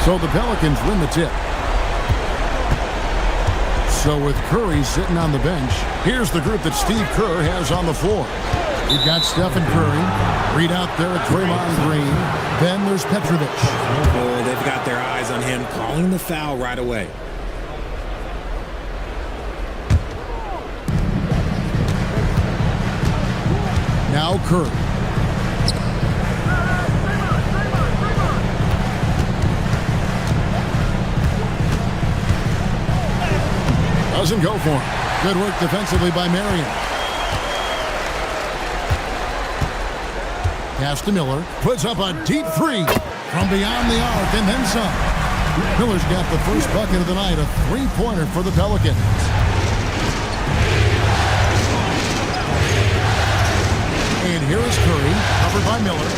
So the Pelicans win the tip. So with Curry sitting on the bench, here's the group that Steve Kerr has on the floor. We've got Stephen Curry, Reed out there at Draymond Green. Then there's Petrovic. Oh, they've got their eyes on him, calling the foul right away. Now Curry. Doesn't go for him. Good work defensively by Marion. Pass to Miller. Puts up a deep three from beyond the arc and then some. Miller's got the first bucket of the night, a three-pointer for the Pelicans. And here is Curry, covered by Miller.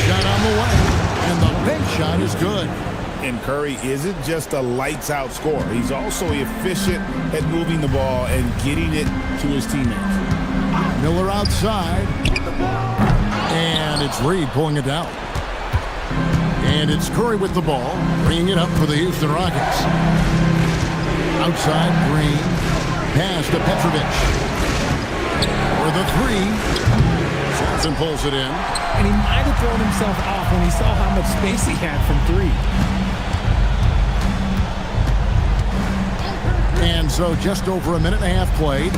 Shot on the way, and the bank shot is good. And Curry isn't just a lights-out scorer. He's also efficient at moving the ball and getting it to his teammates. Miller outside. And it's Reed pulling it down. And it's Curry with the ball, bringing it up for the Houston Rockets. Outside, Green. Pass to Petrovic. For the three. Johnson pulls it in. And he might have thrown himself off when he saw how much space he had from three. And so just over a minute and a half played.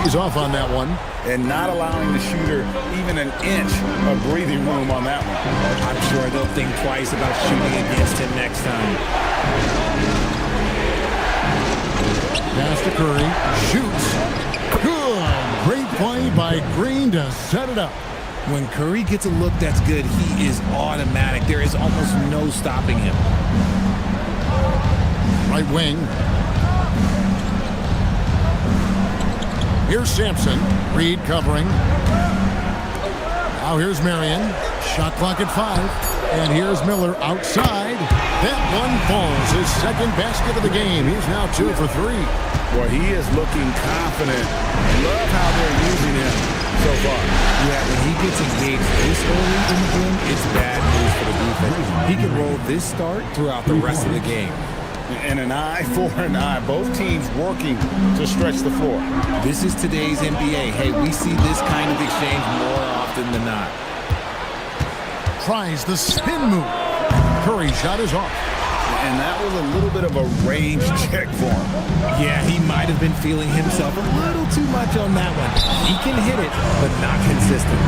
He's off on that one. And not allowing the shooter even an inch of breathing room on that one. I'm sure they'll think twice about shooting against him next time. Pass to Curry. Shoots. Good. Great play by Green to set it up. When Curry gets a look that's good, he is automatic. There is almost no stopping him. Right wing. Here's Sampson. Reed covering. Now here's Marion. Shot clock at 5. And here's Miller outside. That one falls. His second basket of the game. He's now 2 for 3. Well, he is looking confident. Love how they're using him so far. Yeah, when he gets engaged this early in the game, it's bad news for the defense. He can roll this start throughout the rest of the game. And an eye for an eye. Both teams working to stretch the floor. This is today's NBA. Hey, we see this kind of exchange more often than not. Tries the spin move. Curry shot is off. And that was a little bit of a range check for him. Yeah, he might have been feeling himself a little too much on that one. He can hit it, but not consistent.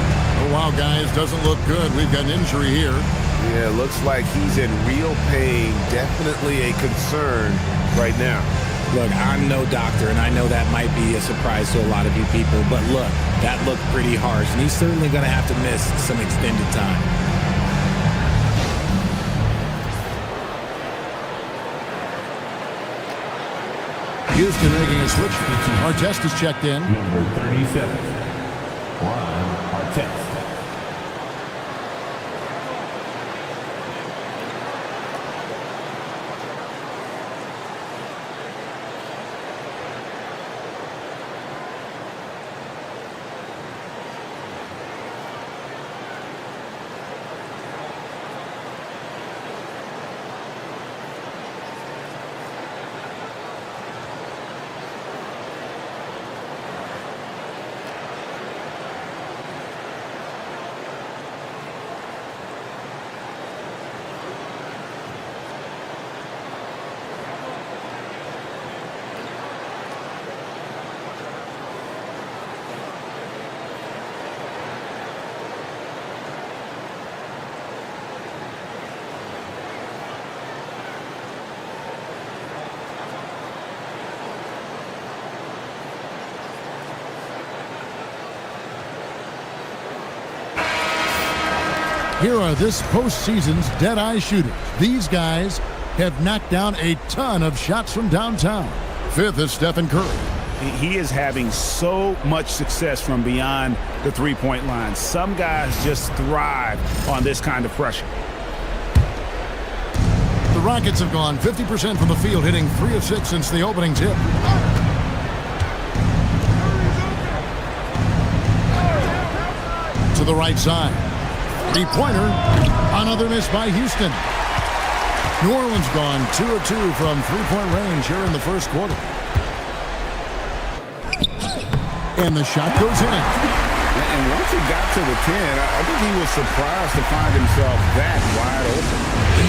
Oh, wow, guys, doesn't look good. We've got an injury here. Yeah, looks like he's in real pain. Definitely a concern right now. Look, I'm no doctor, and I know that might be a surprise to a lot of you people, but look, that looked pretty harsh, and he's certainly going to have to miss some extended time. Houston making a switch. Artest is checked in. Number 37, Ron Artest. Here are this postseason's dead-eye shooters. These guys have knocked down a ton of shots from downtown. 5th is Stephen Curry. He is having so much success from beyond the three-point line. Some guys just thrive on this kind of pressure. The Rockets have gone 50% from the field, hitting 3 of 6 since the opening tip. To the right side. Three-pointer. Another miss by Houston. New Orleans gone 2 of 2 from three-point range here in the first quarter. And the shot goes in. And once he got to the 10, I think he was surprised to find himself that wide open.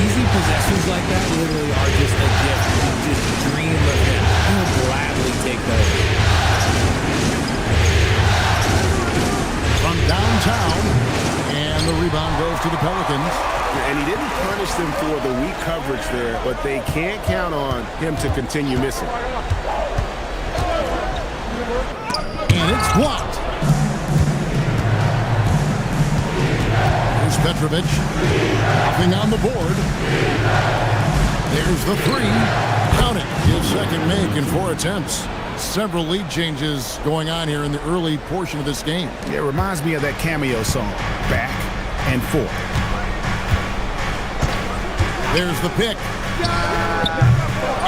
Easy possessions like that literally are just a gift. You just dream of him. He'll gladly take those. From downtown, and the rebound goes to the Pelicans. And he didn't punish them for the weak coverage there, but they can't count on him to continue missing. And it's blocked. Here's Petrovic. Nothing on the board. There's the three. Count it. His second make in 4 attempts. Several lead changes going on here in the early portion of this game. It reminds me of that cameo song, Back and Forth. There's the pick.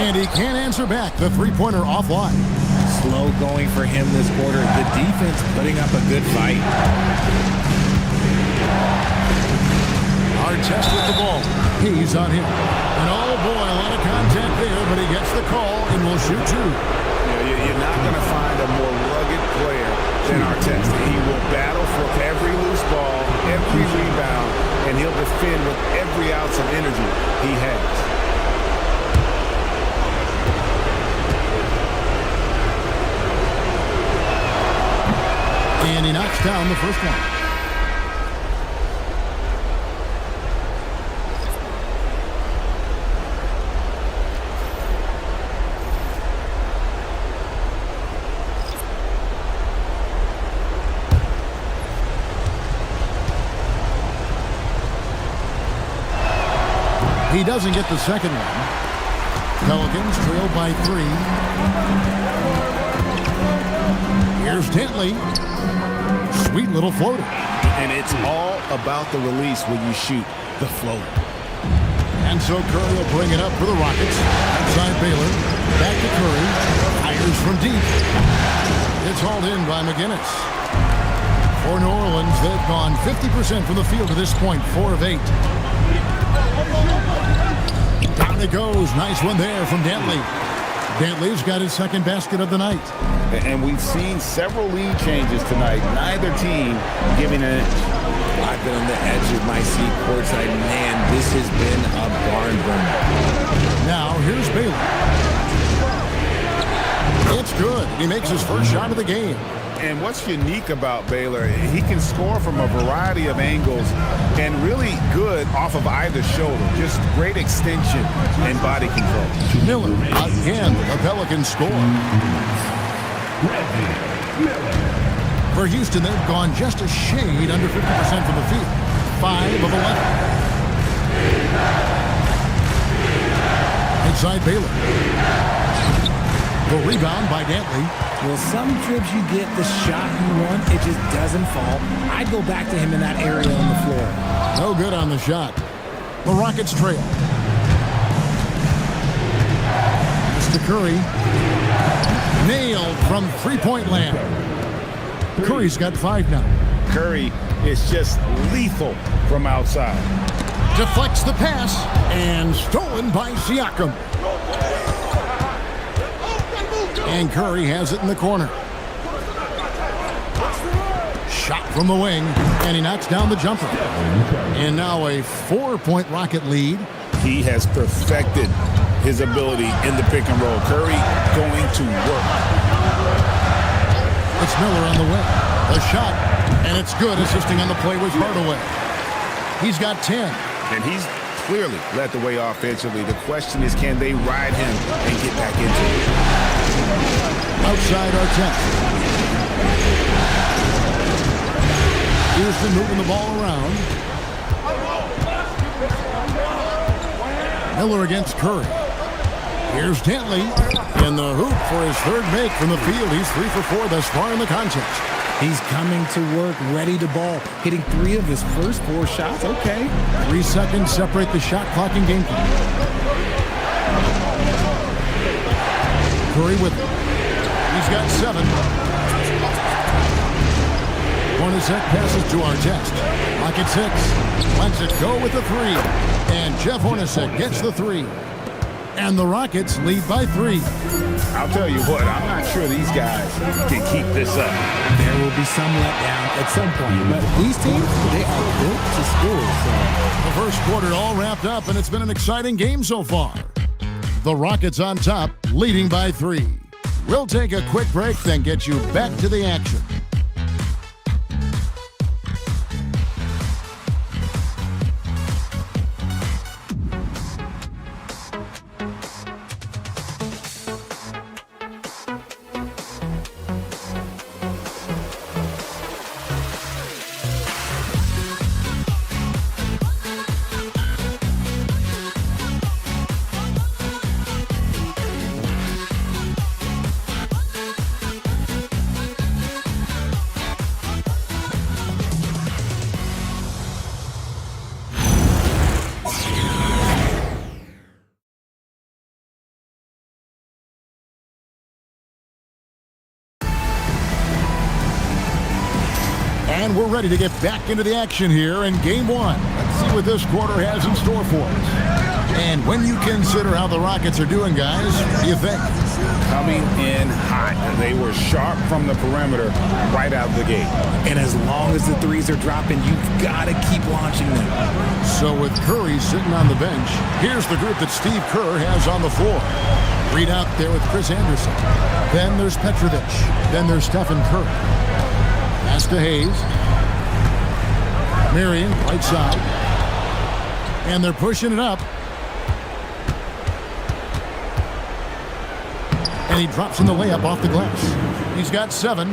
And he can't answer back. The three-pointer offline. Slow going for him this quarter. The defense putting up a good fight. Artest with the ball. He's on him. And oh boy, a lot of contact there, but he gets the call and will shoot two. You're not going to find a more rugged player than Artest. He will battle for every loose ball, every rebound, and he'll defend with every ounce of energy he has. And he knocks down the first one. He doesn't get the second one. Pelicans trail by 3. Here's Dantley. Sweet little floater. And it's all about the release when you shoot the floater. And so Curry will bring it up for the Rockets. Outside Baylor. Back to Curry. Fires from deep. It's hauled in by McGinnis. For New Orleans, they've gone 50% from the field to this point. 4 of 8. Down it goes. Nice one there from Dantley. Dantley's got his second basket of the night. And we've seen several lead changes tonight. Neither team giving an inch. I've been on the edge of my seat courtside. Man, this has been a barn burner. Now, here's Baylor. It's good. He makes his first shot of the game. And what's unique about Baylor, he can score from a variety of angles and really good off of either shoulder. Just great extension and body control. Miller, again, the Pelicans score. For Houston, they've gone just a shade under 50% from the field. 5 of 11. Inside Baylor. The rebound by Dantley. Well, some trips you get the shot you want, it just doesn't fall. I'd go back to him in that area on the floor. No good on the shot. The Rockets trail. Mr. Curry. Nailed from three-point land. Curry's got 5 now. Curry is just lethal from outside. Deflects the pass and stolen by Siakam. And Curry has it in the corner. Shot from the wing, and he knocks down the jumper. And now a 4-point Rocket lead. He has perfected his ability in the pick and roll. Curry going to work. It's Miller on the way. A shot, and it's good. Assisting on the play was Hardaway. He's got 10. And he's clearly led the way offensively. The question is, can they ride him and get back into it? Outside Artest. Houston moving the ball around. Miller against Curry. Here's Dantley in the hoop for his third make from the field. He's 3 for 4 thus far in the contest. He's coming to work, ready to ball, hitting 3 of his first 4 shots. Okay. 3 seconds separate the shot clock and game clock. Curry with it. He's got 7. For Hornacek passes to Artest. Rocket 6. Lets it go with the 3. And Jeff Hornacek gets the 3. And the Rockets lead by 3. I'll tell you what, I'm not sure these guys can keep this up. There will be some letdown at some point, but these teams, they are built to score. So The first quarter all wrapped up, and it's been an exciting game so far. The Rockets on top, leading by 3. We'll take a quick break, then get you back to the action. And we're ready to get back into the action here in Game 1. Let's see what this quarter has in store for us. And when you consider how the Rockets are doing, guys, what do you think? Coming in hot. They were sharp from the perimeter right out of the gate. and as long as the threes are dropping, you've got to keep launching them. So with Curry sitting on the bench, here's the group that Steve Kerr has on the floor. Reed out there with Chris Anderson. Then there's Petrovic. Then there's Stephen Curry. Pass to Hayes. Marion, right side. And they're pushing it up. And he drops in the layup off the glass. He's got 7.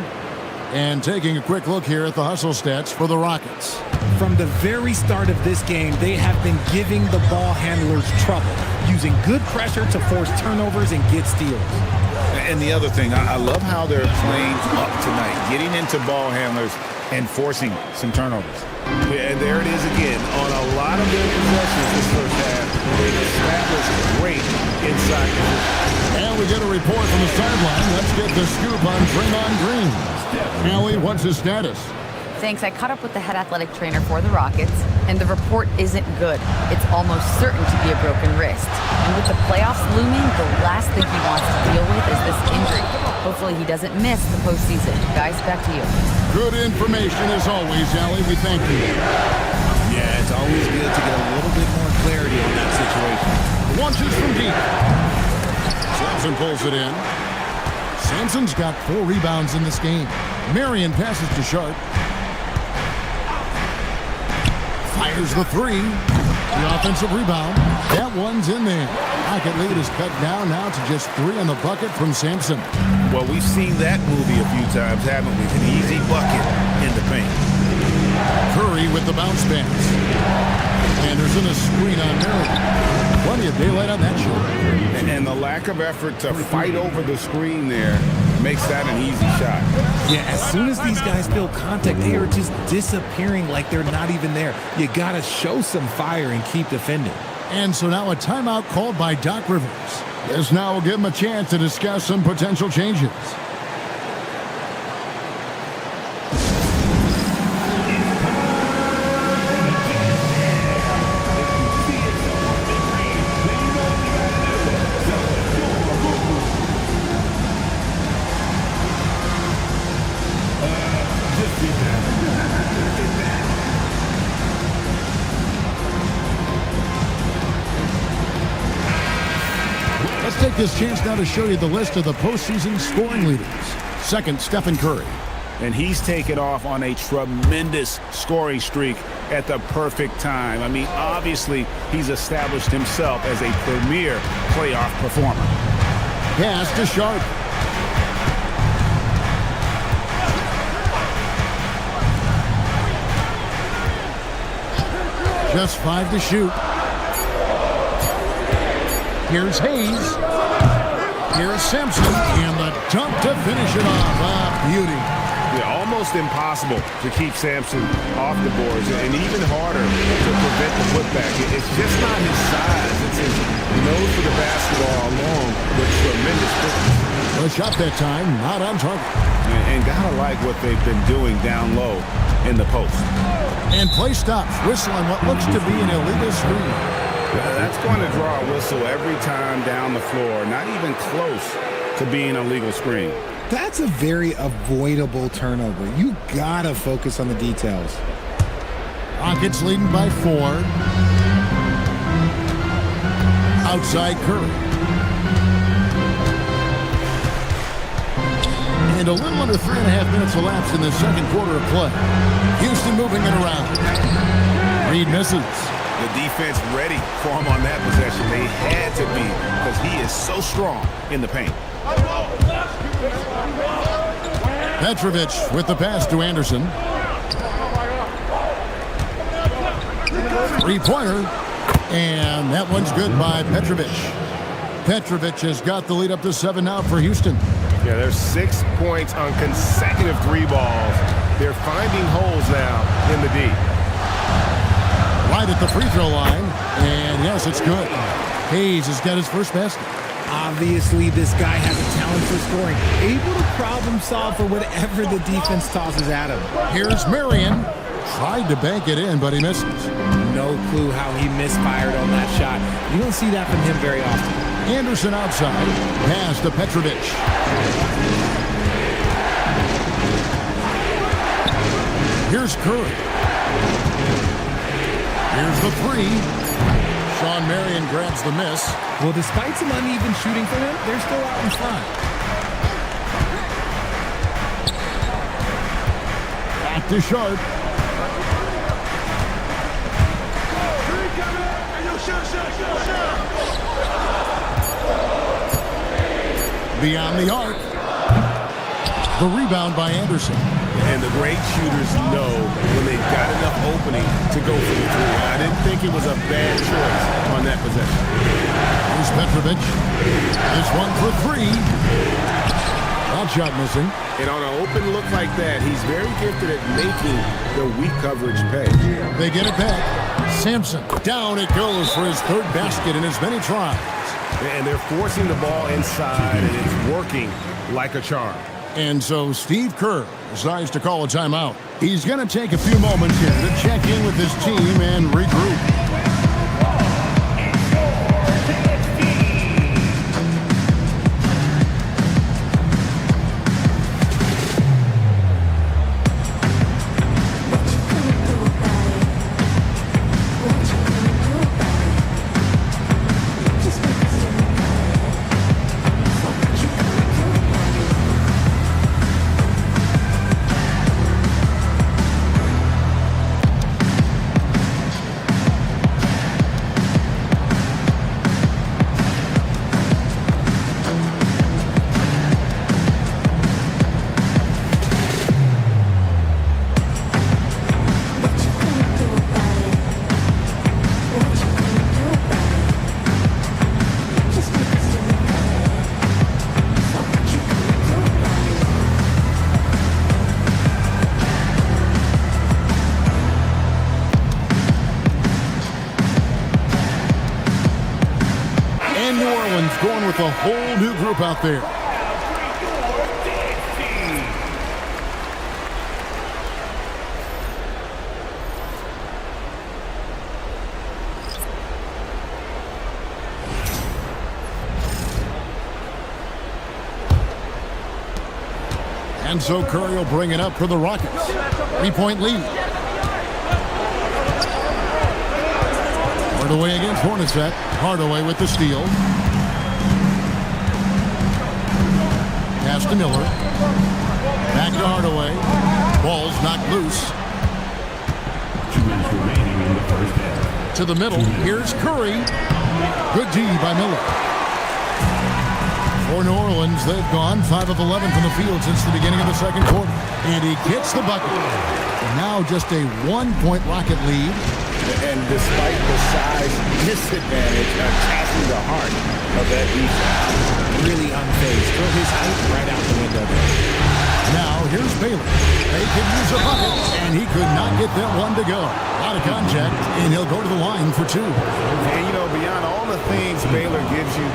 And taking a quick look here at the hustle stats for the Rockets. From the very start of this game, they have been giving the ball handlers trouble, using good pressure to force turnovers and get steals. And the other thing, I love how they're playing up tonight, getting into ball handlers and forcing some turnovers. And there it is again. On a lot of their possessions this first half, they've established great inside position. And we get a report from the sideline. Let's get the scoop on Draymond Green. Allie, what's his status? Thanks. I caught up with the head athletic trainer for the Rockets, and the report isn't good. It's almost certain to be a broken wrist. And with the playoffs looming, the last thing he wants to deal with is this injury. Hopefully he doesn't miss the postseason. Guys, back to you. Good information as always, Allie. We thank you. Yeah, it's always good to get a little bit more clarity on that situation. Launches from deep. Sampson pulls it in. Sampson's got 4 rebounds in this game. Marion passes to Sharp. Fires the 3. The offensive rebound. That one's in there. Rocket lead is cut down now to just 3 on the bucket from Sampson. Well, we've seen that movie a few times, haven't we? An easy bucket in the paint. Curry with the bounce pass. Anderson a screen on Marion. Plenty of daylight on that shot. And the lack of effort to fight over the screen there makes that an easy shot. Yeah, as soon as these guys feel contact, they are just disappearing like they're not even there. You got to show some fire and keep defending. And so now a timeout called by Doc Rivers. This now will give him a chance to discuss some potential changes. Let's take this chance now to show you the list of the postseason scoring leaders. Second, Stephen Curry. And he's taken off on a tremendous scoring streak at the perfect time. I mean, obviously, he's established himself as a premier playoff performer. Pass to Sharp. Just 5 to shoot. Here's Hayes. Here's Sampson. And the dunk to finish it off. Beauty. Yeah, almost impossible to keep Sampson off the boards, and even harder to prevent the putback. It's just not his size. It's his nose for the basketball along with tremendous quickness. The shot that time, not on target. And gotta like what they've been doing down low in the post. And play stops. Whistle on what looks to be an illegal screen. That's going to draw a whistle every time down the floor. Not even close to being a legal screen. That's a very avoidable turnover. You gotta focus on the details. Rockets leading by 4. Outside Curry. And a little under 3.5 minutes elapsed in the second quarter of play. Houston moving it around. Reed misses. The defense ready for him on that possession. They had to be because he is so strong in the paint. Petrovic with the pass to Anderson. Three-pointer. And that one's good by Petrovic. Petrovic has got the lead up to 7 now for Houston. Yeah, there's 6 points on consecutive 3 balls. They're finding holes now in the D. Right at the free throw line. And yes, it's good. Hayes has got his first basket. Obviously, this guy has a talent for scoring. Able to problem solve for whatever the defense tosses at him. Here's Marion. Tried to bank it in, but he misses. No clue how he misfired on that shot. You don't see that from him very often. Anderson outside. Pass to Petrovic. Here's Curry. Here's the 3. Sean Marion grabs the miss. Well, despite some uneven shooting for him, they're still out in front. Back to Sharp. Beyond the arc. The rebound by Anderson. And the great shooters know when they've got enough opening to go for the 3. I didn't think it was a bad choice on that possession. Here's Petrovic. This one for 3. That shot missing. And on an open look like that, he's very gifted at making the weak coverage pay. They get it back. Sampson. Down it goes for his 3rd basket in as many tries. And they're forcing the ball inside, and it's working like a charm. And so Steve Kerr decides to call a timeout. He's going to take a few moments here to check in with his team and regroup. Going with a whole new group out there. And so Curry will bring it up for the Rockets. 3-point lead. Hardaway against Hornacek. Hardaway with the steal. Pass to Miller. Back to Hardaway. Ball's knocked loose. 2 minutes remaining in the first half. To the middle. Here's Curry. Good D by Miller. For New Orleans, they've gone 5 of 11 from the field since the beginning of the second quarter. And he gets the bucket. And now just a 1-point Rocket lead. And despite the size disadvantage, attacking the heart of that defense. Really unfazed. Throw his height right out the window there. Now, here's Baylor. They could use a bucket, and he could not get that one to go. Out of contact, and he'll go to the line for 2. And, you know, beyond all the things Baylor gives you,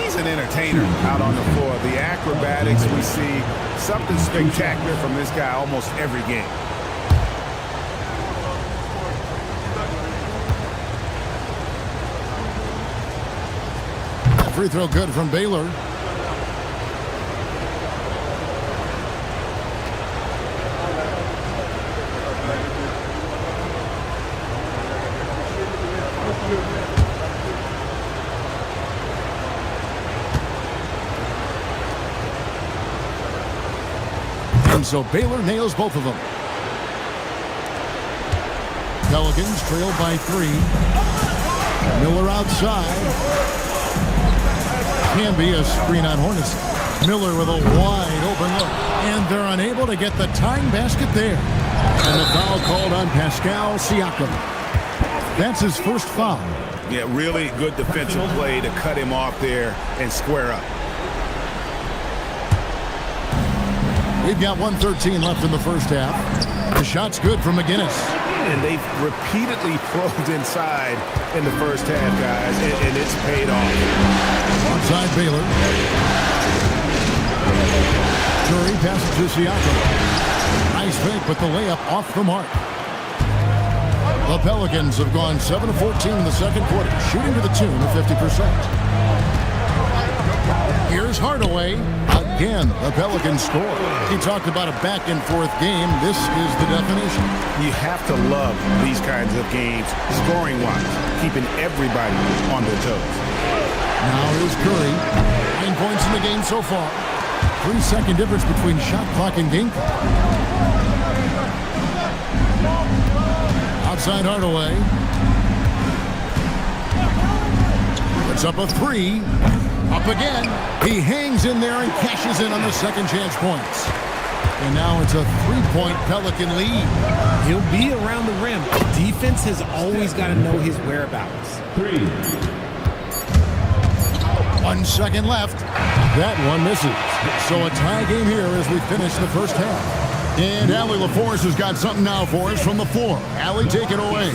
he's an entertainer out on the floor. The acrobatics we see, something spectacular from this guy almost every game. free throw good from Baylor. And so Baylor nails both of them. Pelicans trail by 3. Miller outside. Can be a screen on Hornets. Miller with a wide open look. And they're unable to get the tying basket there. And the foul called on Pascal Siakam. That's his first foul. Yeah, really good defensive play to cut him off there and square up. We've got 1:13 left in the first half. The shot's good from McGinnis. And they've repeatedly probed inside in the first half, guys, and it's paid off. Onside Baylor. Curry passes to Siakam. Nice fake, but the layup off the mark. The Pelicans have gone 7 of 14 in the second quarter, shooting to the tune of 50%. Here's Hardaway. Again, the Pelicans score. He talked about a back-and-forth game. This is the definition. You have to love these kinds of games, scoring-wise, keeping everybody on their toes. Now here's Curry. 9 points in the game so far. 3-second difference between shot clock and game clock. Outside Hardaway. Puts up a 3. Up again. He hangs in there and cashes in on the second chance points. And now it's a 3-point Pelican lead. He'll be around the rim. Defense has always got to know his whereabouts. 3. 1 second left. That one misses. So a tie game here as we finish the first half. And Allie LaForce has got something now for us from the floor. Allie, take it away.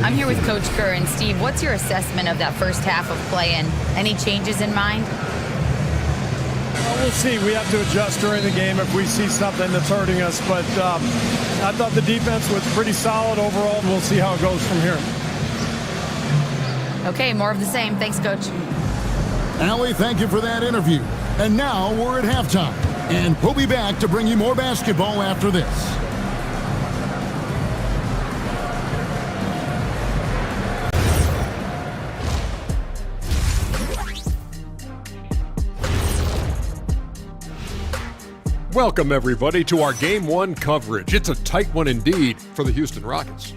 I'm here with Coach Kerr. And Steve, what's your assessment of that first half of play and any changes in mind? Well, we'll see. We have to adjust during the game if we see something that's hurting us. But I thought the defense was pretty solid overall. We'll see how it goes from here. Okay, more of the same. Thanks, Coach. Allie, thank you for that interview. And now we're at halftime. And we'll be back to bring you more basketball after this. Welcome, everybody, to our Game 1 coverage. It's a tight one indeed for the Houston Rockets.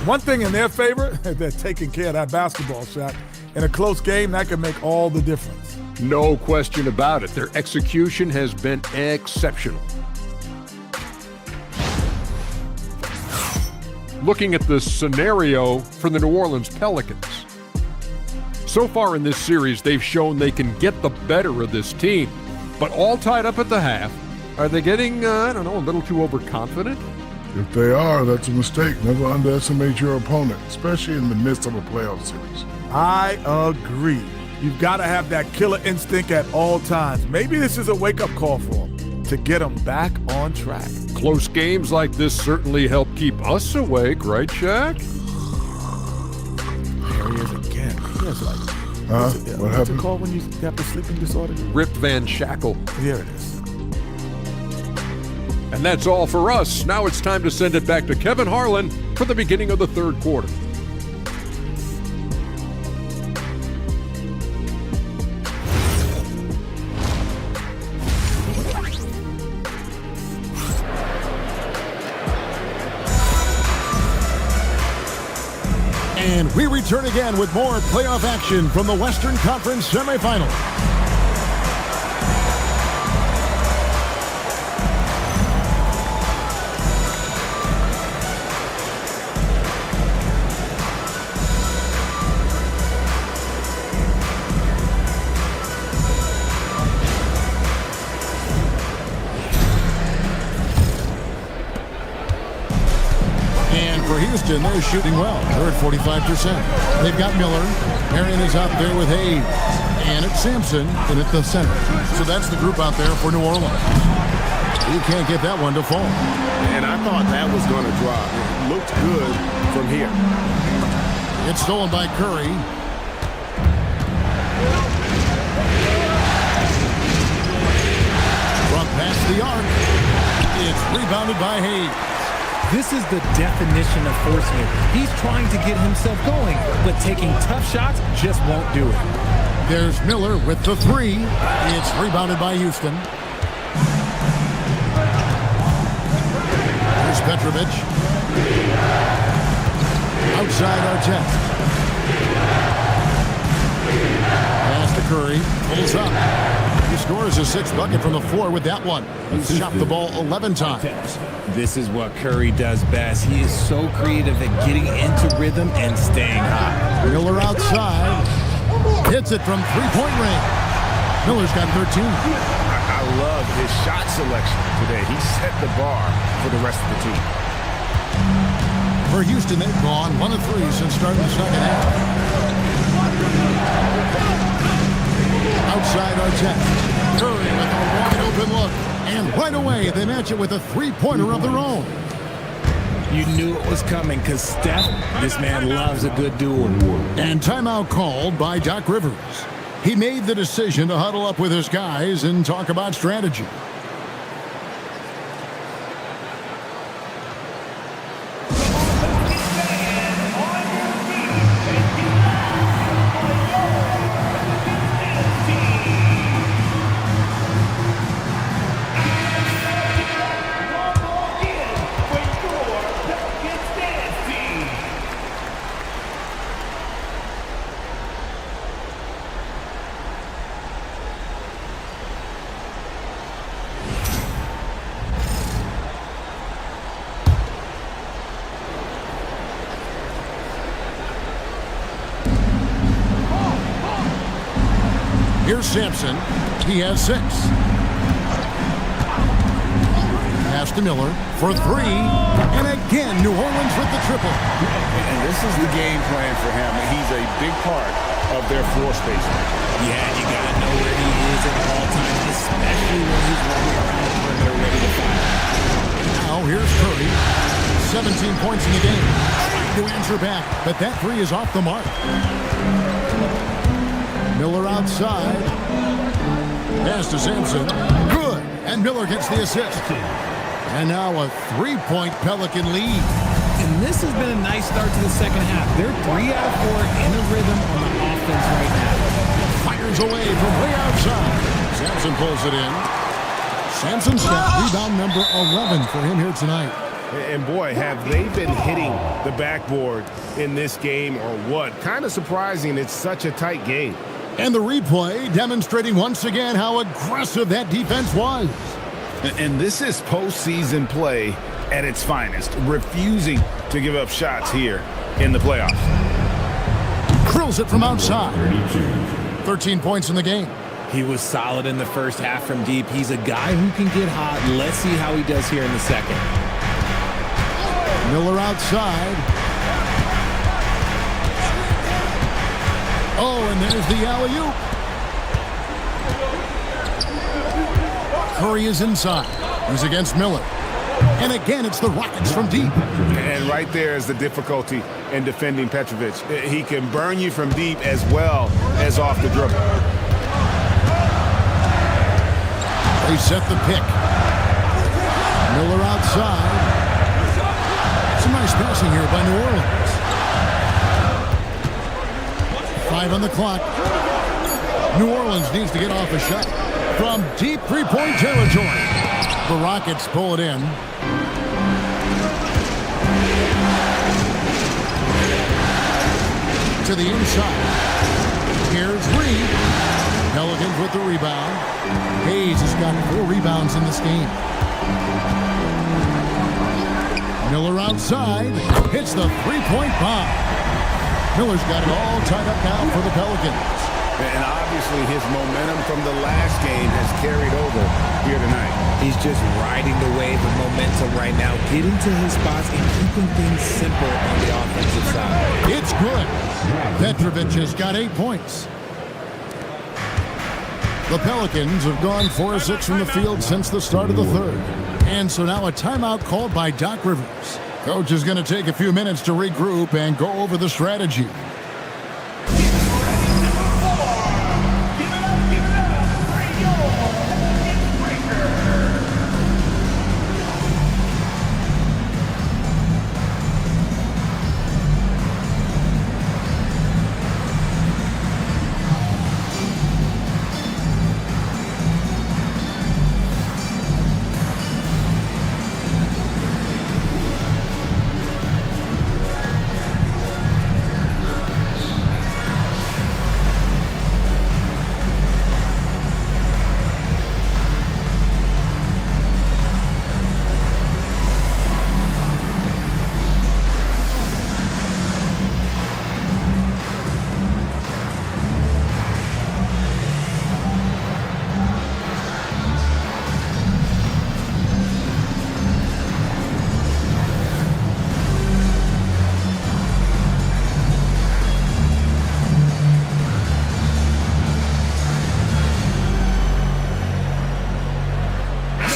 One thing in their favor, they're taking care of that basketball shot. In a close game, that can make all the difference. No question about it. Their execution has been exceptional. Looking at the scenario for the New Orleans Pelicans. So far in this series, they've shown they can get the better of this team. But all tied up at the half. Are they getting, a little too overconfident? If they are, that's a mistake. Never underestimate your opponent, especially in the midst of a playoff series. I agree. You've got to have that killer instinct at all times. Maybe this is a wake-up call for them to get them back on track. Close games like this certainly help keep us awake, right, Shaq? There he is again. He has what what's happened? it called when you have the sleeping disorder? Rip Van Shackle. There it is. And that's all for us. Now it's time to send it back to Kevin Harlan for the beginning of the third quarter. And we return again with more playoff action from the Western Conference semifinal. Houston, they're shooting well. They're at 45%. They've got Miller. Marion is out there with Hayes. And it's Sampson in at the center. So that's the group out there for New Orleans. You can't get that one to fall. And I thought that was going to drop. It looked good from here. It's stolen by Curry. From past the arc, it's rebounded by Hayes. This is the definition of forcing it. He's trying to get himself going, but taking tough shots just won't do it. There's Miller with the three. It's rebounded by Houston. Here's Petrovic. Outside Artest. Pass to Curry. Pulls up. He scores his sixth bucket from the floor with that one. He's shot the ball 11 times. This is what Curry does best. He is so creative at getting into rhythm and staying hot. Miller outside. Hits it from three-point range. Miller's got 13. I love his shot selection today. He set the bar for the rest of the team. For Houston, they've gone 1 of 3 since starting the second half. Outside Artest. Curry with a wide open look. And right away, they match it with a three-pointer of their own. You knew it was coming because Steph, this man loves a good duel. And timeout called by Doc Rivers. He made the decision to huddle up with his guys and talk about strategy. Here's Sampson. He has 6. Pass to Miller for 3. And again, New Orleans with the triple. And this is the game plan for him. He's a big part of their floor spacing. Yeah, you got to know where he is at all times, especially when he's running around the perimeter ready to fire. Now here's Curry. 17 points in the game. Trying to answer back, but that 3 is off the mark. Miller outside. Pass to Sampson. Good. And Miller gets the assist. And now a 3-point Pelican lead. And this has been a nice start to the second half. They're 3 out of 4 in a rhythm on the offense right now. Fires away from way outside. Sampson pulls it in. Sampson's got rebound number 11 for him here tonight. And boy, have they been hitting the backboard in this game or what? Kind of surprising it's such a tight game. And the replay demonstrating once again how aggressive that defense was. And this is postseason play at its finest, refusing to give up shots here in the playoffs. Drills it from outside. 13 points in the game. He was solid in the first half from deep. He's a guy who can get hot. Let's see how he does here in the second. Miller outside. Oh, and there's the alley-oop. Curry is inside. He's against Miller. And again, it's the Rockets from deep. And right there is the difficulty in defending Petrovic. He can burn you from deep as well as off the dribble. They set the pick. Miller outside. Some nice passing here by New Orleans. 5 on the clock. New Orleans needs to get off a shot from deep three-point territory. The Rockets pull it in. To the inside. Here's Reed. Pelicans with the rebound. Hayes has got 4 rebounds in this game. Miller outside. Hits the three-point bomb. Miller's got it all tied up now for the Pelicans. And obviously his momentum from the last game has carried over here tonight. He's just riding the wave of momentum right now, getting to his spots and keeping things simple on the offensive side. It's good. Petrovic has got 8 points. The Pelicans have gone 4 of 6 from the field since the start of the third. And so now a timeout called by Doc Rivers. Coach is going to take a few minutes to regroup and go over the strategy.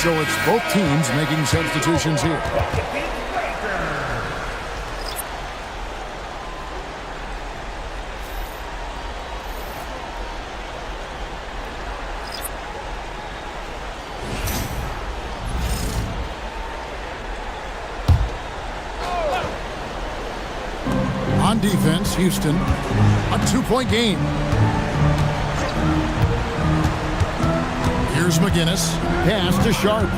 So it's both teams making substitutions here. On defense, Houston, a 2-point game. Here's McGinnis. Pass to Sharp.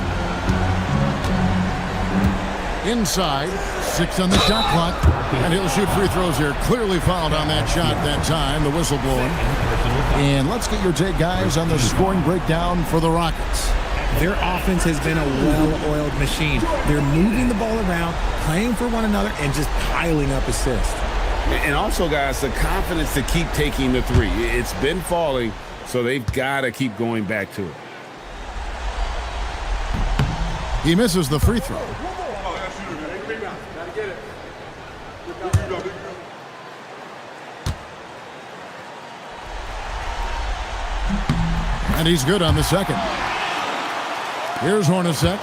Inside. 6 on the shot clock. And he'll shoot free throws here. Clearly fouled on that shot that time. The whistle blowing. And let's get your take, guys, on the scoring breakdown for the Rockets. Their offense has been a well-oiled machine. They're moving the ball around, playing for one another, and just piling up assists. And also, guys, the confidence to keep taking the three. It's been falling, so they've got to keep going back to it. He misses the free throw. And he's good on the second. Here's Hornacek.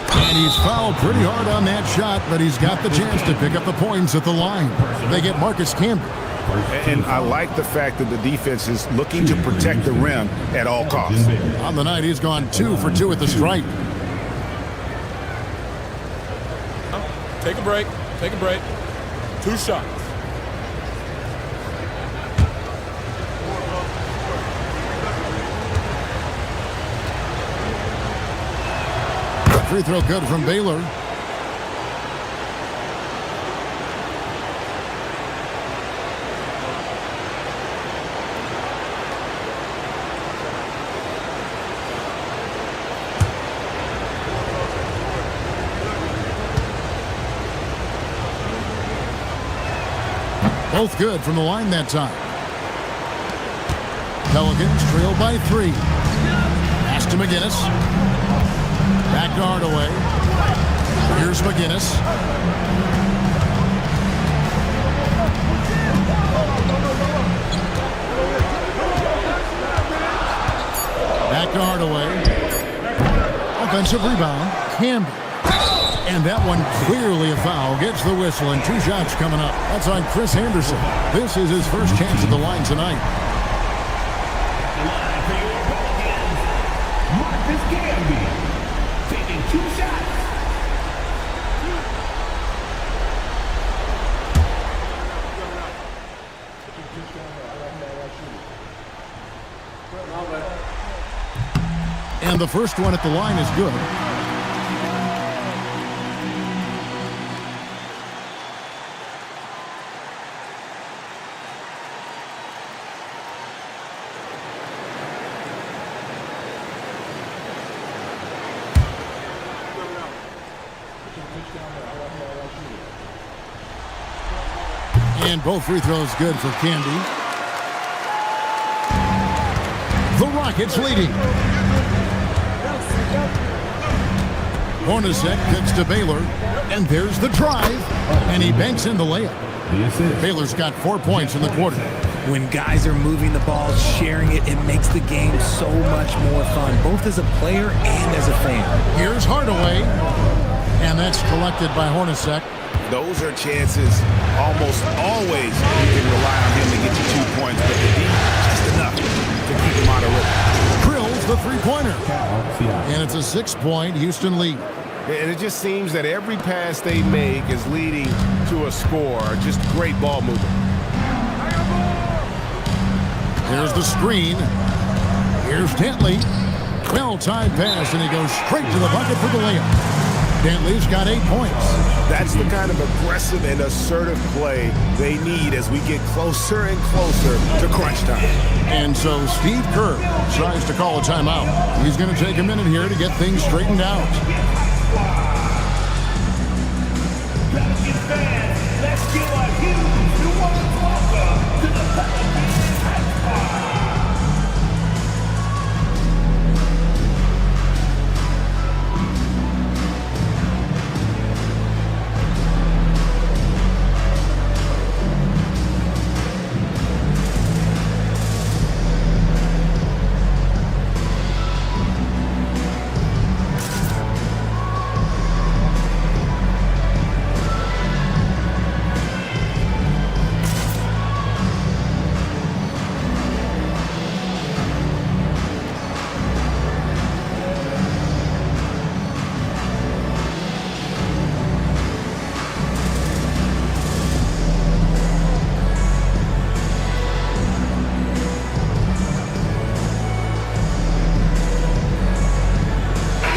And he's fouled pretty hard on that shot, but he's got the chance to pick up the points at the line. They get Marcus Camby. And I like the fact that the defense is looking to protect the rim at all costs. On the night, he's gone 2 for 2 at the stripe. Take a break. Take a break. 2 shots. Free throw good from Baylor. Both good from the line that time. Pelicans trail by 3. Pass to McGinnis. Back to Hardaway. Here's McGinnis. Back to Hardaway. Offensive rebound. Camby. And that one clearly a foul. Gets the whistle and 2 shots coming up. That's on Chris Anderson. This is his first chance at the line tonight. Marcus Camby taking 2 shots. And the first one at the line is good. And both free throws good for Camby. The Rockets leading. Hornacek kicks to Baylor. And there's the drive. And he banks in the layup. Baylor's got 4 points in the quarter. When guys are moving the ball, sharing it, it makes the game so much more fun, both as a player and as a fan. Here's Hardaway. And that's collected by Hornacek. Those are chances almost always you can rely on him to get you 2 points, but the D just enough to keep him out of rhythm. Drills the three-pointer. And it's a 6-point Houston lead. And it just seems that every pass they make is leading to a score. Just great ball movement. Here's the screen. Here's Dantley. Well-timed pass, and he goes straight to the bucket for the layup. Dantley's got 8 points. That's the kind of aggressive and assertive play they need as we get closer and closer to crunch time. And so Steve Kerr tries to call a timeout. He's going to take a minute here to get things straightened out. Pelicans fans, let's give a huge warm welcome to the Pelicans Hype Squad.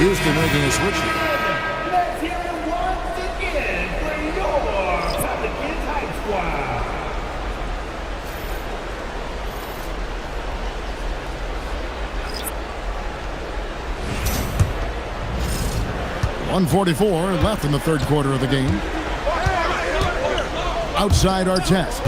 Houston making a switch here. Let's hear it once again for your Pelicans Hype Squad. 1:44 left in the third quarter of the game. Outside Artest.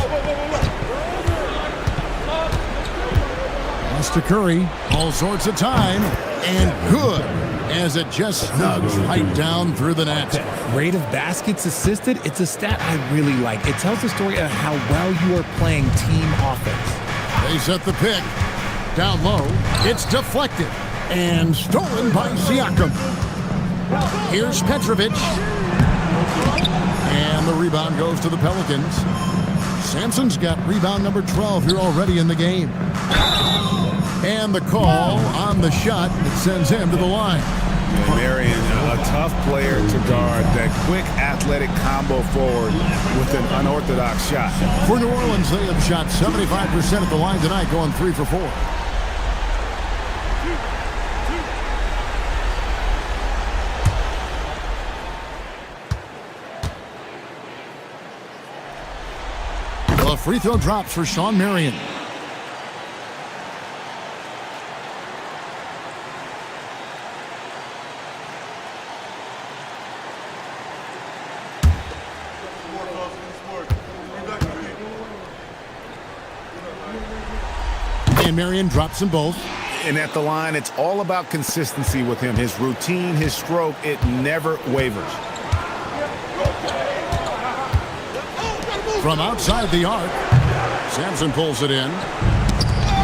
Pass to Curry. All sorts of time. And good. As it just snugs right down through the net. Rate of baskets assisted, it's a stat I really like. It tells the story of how well you are playing team offense. They set the pick. Down low. It's deflected. And stolen by Siakam. Here's Petrovic. And the rebound goes to the Pelicans. Sampson's got rebound number 12 here already in the game. And the call on the shot that sends him to the line. Marion, a tough player to guard. That quick athletic combo forward with an unorthodox shot. For New Orleans, they have shot 75% at the line tonight, going 3 for 4. The free throw drops for Shawn Marion. And Marion drops them both. And at the line, it's all about consistency with him. His routine, his stroke, it never wavers. From outside the arc, Sampson pulls it in.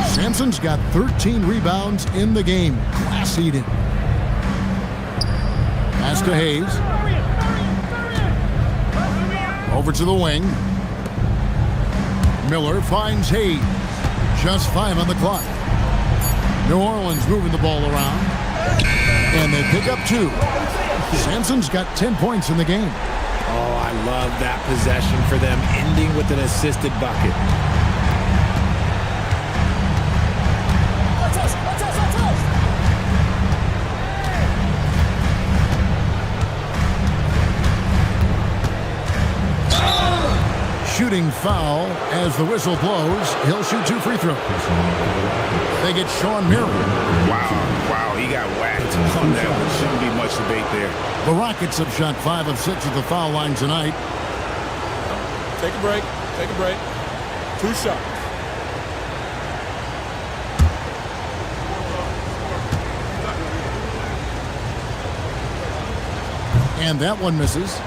Sampson's got 13 rebounds in the game. Class eating. Pass to Hayes. Over to the wing. Miller finds Hayes. Just 5 on the clock. New Orleans moving the ball around. And they pick up 2. Sampson's got 10 points in the game. Oh, I love that possession for them, ending with an assisted bucket. Shooting foul as the whistle blows. He'll shoot 2 free throws. They get Shawn Marion. Wow, he got whacked on that one. Shouldn't be much debate there. The Rockets have shot 5 of 6 at the foul line tonight. Take a break. Take a break. 2 shots. And that one misses.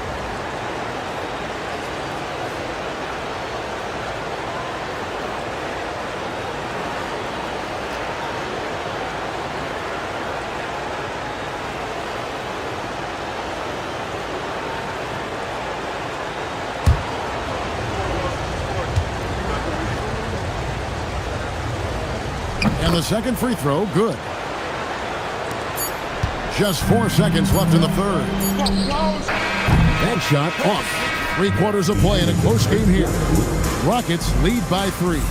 And the second free throw, good. Just 4 seconds left in the third. That shot off. 3 quarters of play in a close game here. Rockets lead by 3.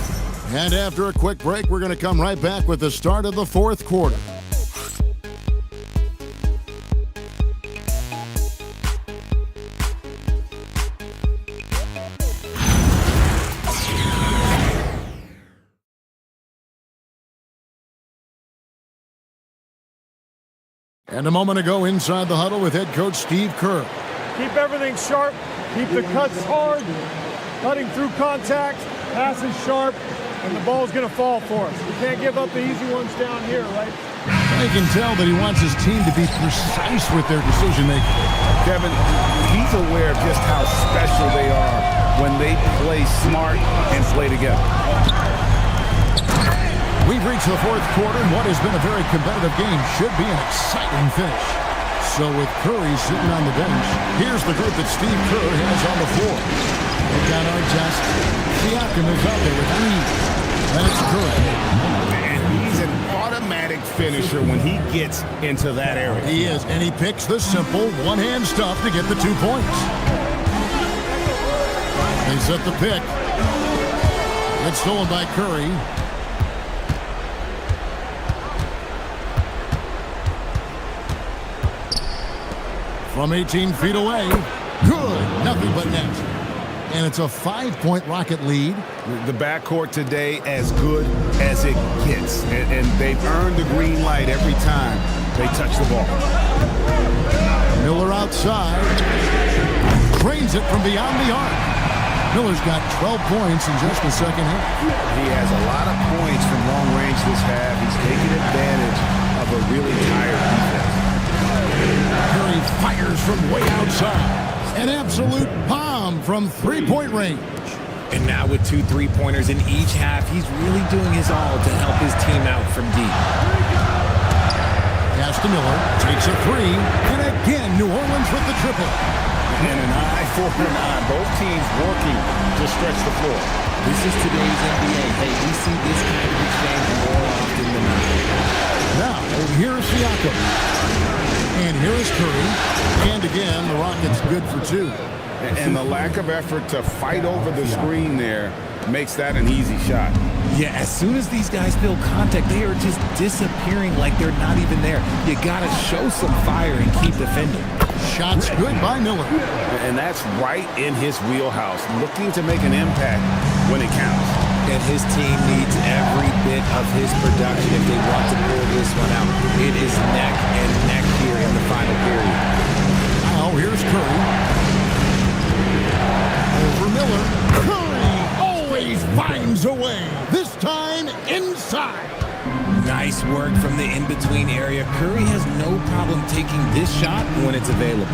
And after a quick break, we're going to come right back with the start of the fourth quarter. And a moment ago, inside the huddle with head coach Steve Kerr. Keep everything sharp. Keep the cuts hard. Cutting through contact. Passes sharp. And the ball's going to fall for us. We can't give up the easy ones down here, right? I can tell that he wants his team to be precise with their decision-making. Kevin, he's aware of just how special they are when they play smart and play together. We've reached the fourth quarter, and what has been a very competitive game should be an exciting finish. So with Curry sitting on the bench, here's the group that Steve Kerr has on the floor. They've got Artest. Siakam is out there with Reed. And it's Curry. And he's an automatic finisher when he gets into that area. He is, and he picks the simple one-hand stuff to get the 2 points. They set the pick. It's stolen by Curry. from 18 feet away. Good. Nothing but net. And it's a 5-point Rocket lead. The backcourt today as good as it gets. And they've earned the green light every time they touch the ball. Miller outside. Drains it from beyond the arc. Miller's got 12 points in just the second half. He has a lot of points from long range this half. He's taking advantage of a really tired defense. Curry fires from way outside. An absolute bomb from three-point range. And now with 2 3-pointers in each half, he's really doing his all to help his team out from deep. Pass to Miller, takes a three, and again New Orleans with the triple. And an eye for an eye. Both teams working to stretch the floor. This is today's NBA. Hey, we see this kind of exchange more often than not. Now, here's Siakam. And here is Curry. And again, the Rockets good for 2. And the lack of effort to fight over the screen there makes that an easy shot. Yeah, as soon as these guys feel contact, they are just disappearing like they're not even there. You got to show some fire and keep defending. Shots good by Miller. And that's right in his wheelhouse, looking to make an impact when it counts. And his team needs every bit of his production if they want to pull this one out. It is neck and neck here in the final period. Now here's Curry. Over Miller. Curry always finds a way. This time inside. Nice work from the in-between area. Curry has no problem taking this shot when it's available.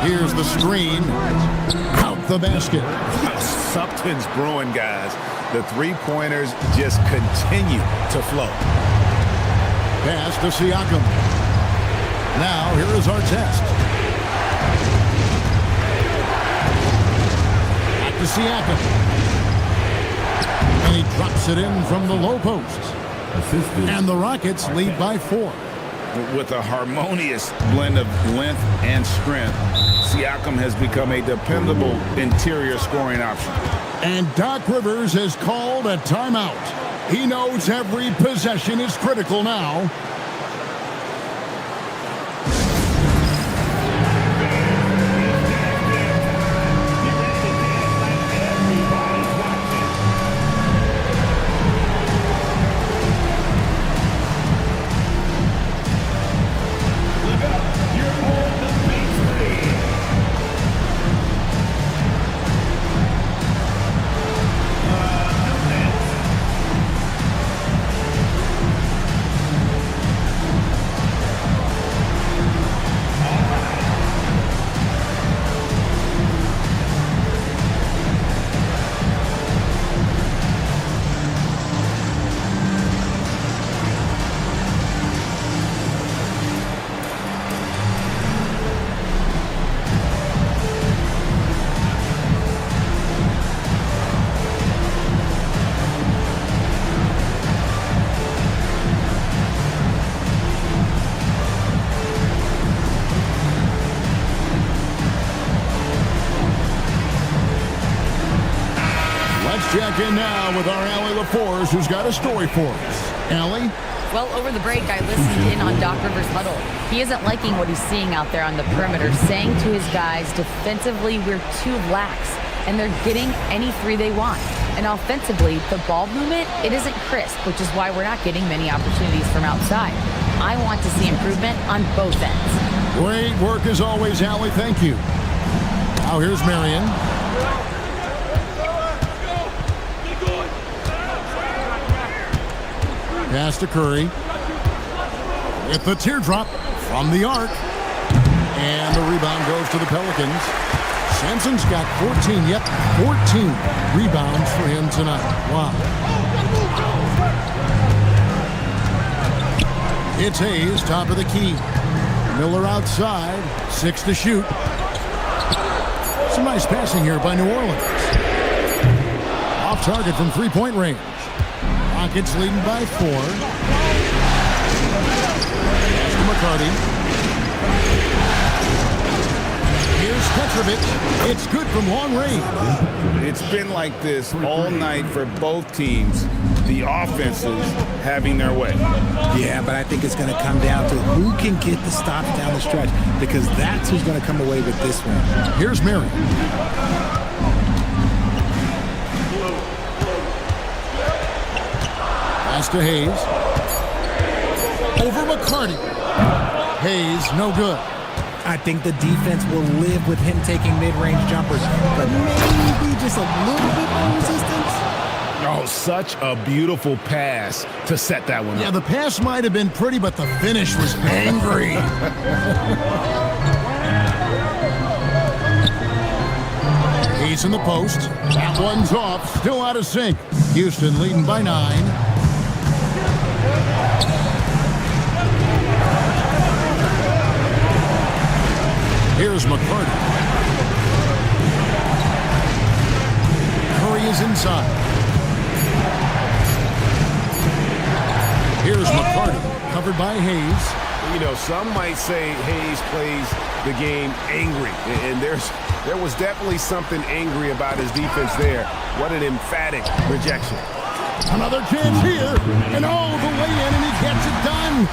Here's the screen. Out the basket. Something's brewing, guys. The three-pointers just continue to flow. Pass to Siakam. Now, here is our test. Back to Siakam. And he drops it in from the low post. And the Rockets lead by 4. With a harmonious blend of length and strength, Siakam has become a dependable interior scoring option. And Doc Rivers has called a timeout. He knows every possession is critical now. Check in now with our Allie LaForce, who's got a story for us. Allie? Well, over the break, I listened in on Doc Rivers' huddle. He isn't liking what he's seeing out there on the perimeter, saying to his guys, defensively, we're too lax, and they're getting any three they want. And offensively, the ball movement, it isn't crisp, which is why we're not getting many opportunities from outside. I want to see improvement on both ends. Great work as always, Allie. Thank you. Now here's Marion. Pass to Curry. With the teardrop from the arc. And the rebound goes to the Pelicans. Sampson's got 14, 14 rebounds for him tonight. Wow. It's Hayes, top of the key. Miller outside, 6 to shoot. Some nice passing here by New Orleans. Off target from three-point range. Rockets leading by 4. Pass to McCarty. Here's Petrovic. It's good from long range. It's been like this all night for both teams. The offenses having their way. Yeah, but I think it's going to come down to who can get the stops down the stretch, because that's who's going to come away with this one. Here's Mary. Pass to Hayes. Over McCarty. Hayes, no good. I think the defense will live with him taking mid-range jumpers, but maybe just a little bit more resistance. Oh, such a beautiful pass to set that one up. Yeah, the pass might have been pretty, but the finish was angry. He's in the post. That one's off, still out of sync. Houston leading by 9. Here's McCarty. Curry is inside. Here's McCarty, covered by Hayes. You know, some might say Hayes plays the game angry, and there was definitely something angry about his defense there. What an emphatic rejection. Another chance here, and all the way in, and he gets it done.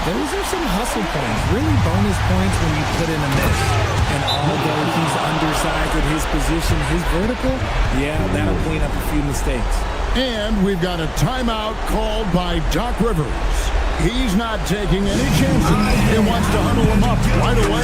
Those are some hustle points, really bonus points when you put in a miss. And although he's undersized at his position, his vertical, yeah, that'll clean up a few mistakes. And we've got a timeout called by Doc Rivers. He's not taking any chances. He wants to huddle him up right away.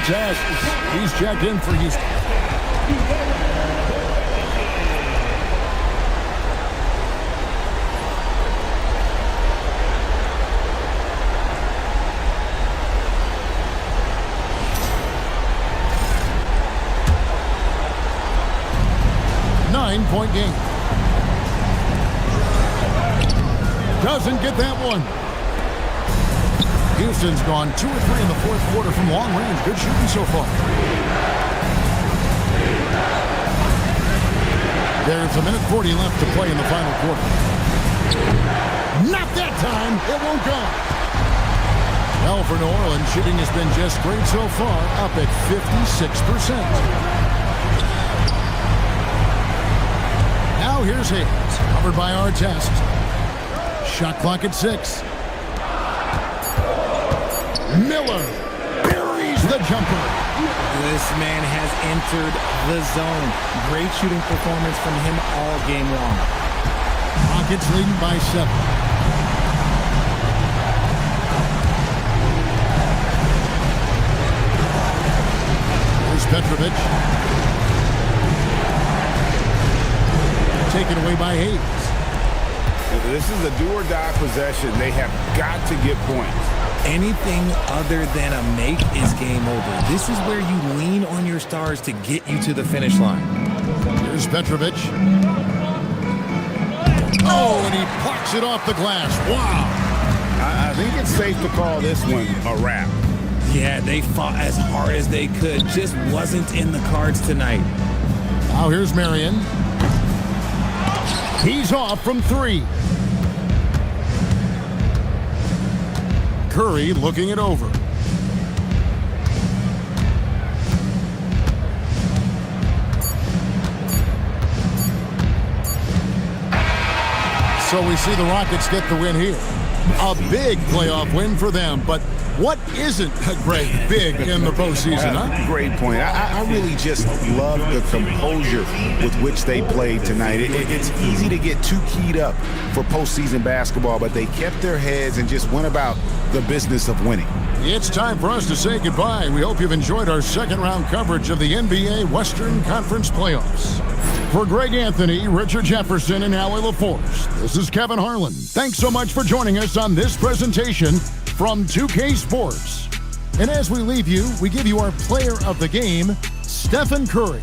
He's checked in for Houston. Nine-point game. Doesn't get that one. Houston's gone 2 or 3 in the fourth quarter from long range. Good shooting so far. There's 1:40 left to play in the final quarter. Not that time. It won't go. Well, for New Orleans, shooting has been just great so far, up at 56%. Now here's Hayes, covered by Artest. Shot clock at 6. Miller buries the jumper. This man has entered the zone. Great shooting performance from him all game long. Rockets leading by 7. Here's Petrovic. Taken away by Hayes. This is a do-or-die possession. They have got to get points. Anything other than a make is game over. This is where you lean on your stars to get you to the finish line. Here's Petrovic. Oh, and he plucks it off the glass. Wow. I think it's safe to call this one a wrap. Yeah, they fought as hard as they could. Just wasn't in the cards tonight. Now here's Marion. He's off from 3. Curry looking it over. So we see the Rockets get the win here. A big playoff win for them, but What isn't, Greg, big in the postseason, huh? Great point. I really just love the composure with which they played tonight. It's easy to get too keyed up for postseason basketball, but they kept their heads and just went about the business of winning. It's time for us to say goodbye. We hope you've enjoyed our second-round coverage of the NBA Western Conference Playoffs. For Greg Anthony, Richard Jefferson, and Allie LaForce, this is Kevin Harlan. Thanks so much for joining us on this presentation from 2K Sports. And as we leave you, we give you our player of the game, Stephen Curry.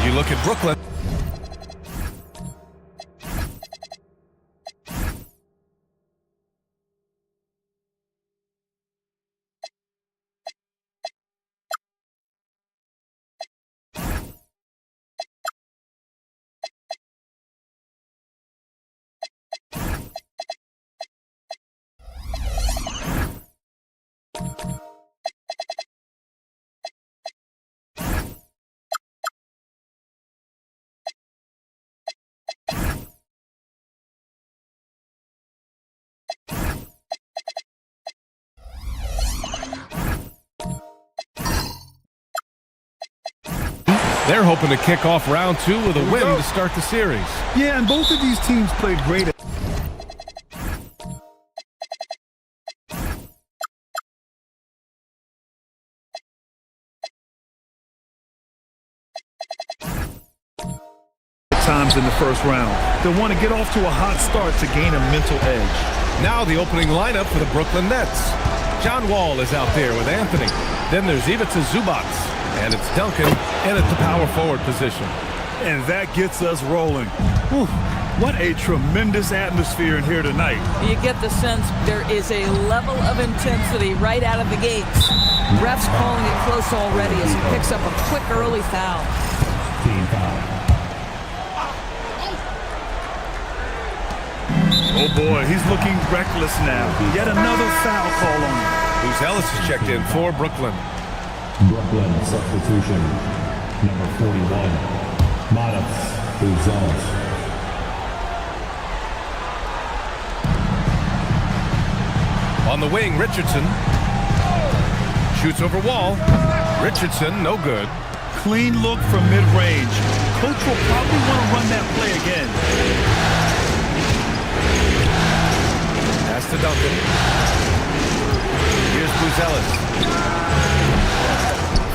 you look at Brooklyn. They're hoping to kick off round 2 with a win to start the series. Yeah, and both of these teams played great. Times in the first round. They'll want to get off to a hot start to gain a mental edge. Now the opening lineup for the Brooklyn Nets. John Wall is out there with Anthony. Then there's Ivica Zubac. And it's Duncan in at the power forward position. And that gets us rolling. Whew, what a tremendous atmosphere in here tonight. You get the sense there is a level of intensity right out of the gates. Refs calling it close already as he picks up a quick early foul. Team foul. Oh boy, he's looking reckless now. Yet another foul call on him. Ellis is checked in for Brooklyn. Brooklyn substitution. Number 41. Ellis. On the wing, Richardson. Shoots over Wall. Richardson, no good. Clean look from mid-range. Coach will probably want to run that play again. Pass to Duncan. Here's Ellis.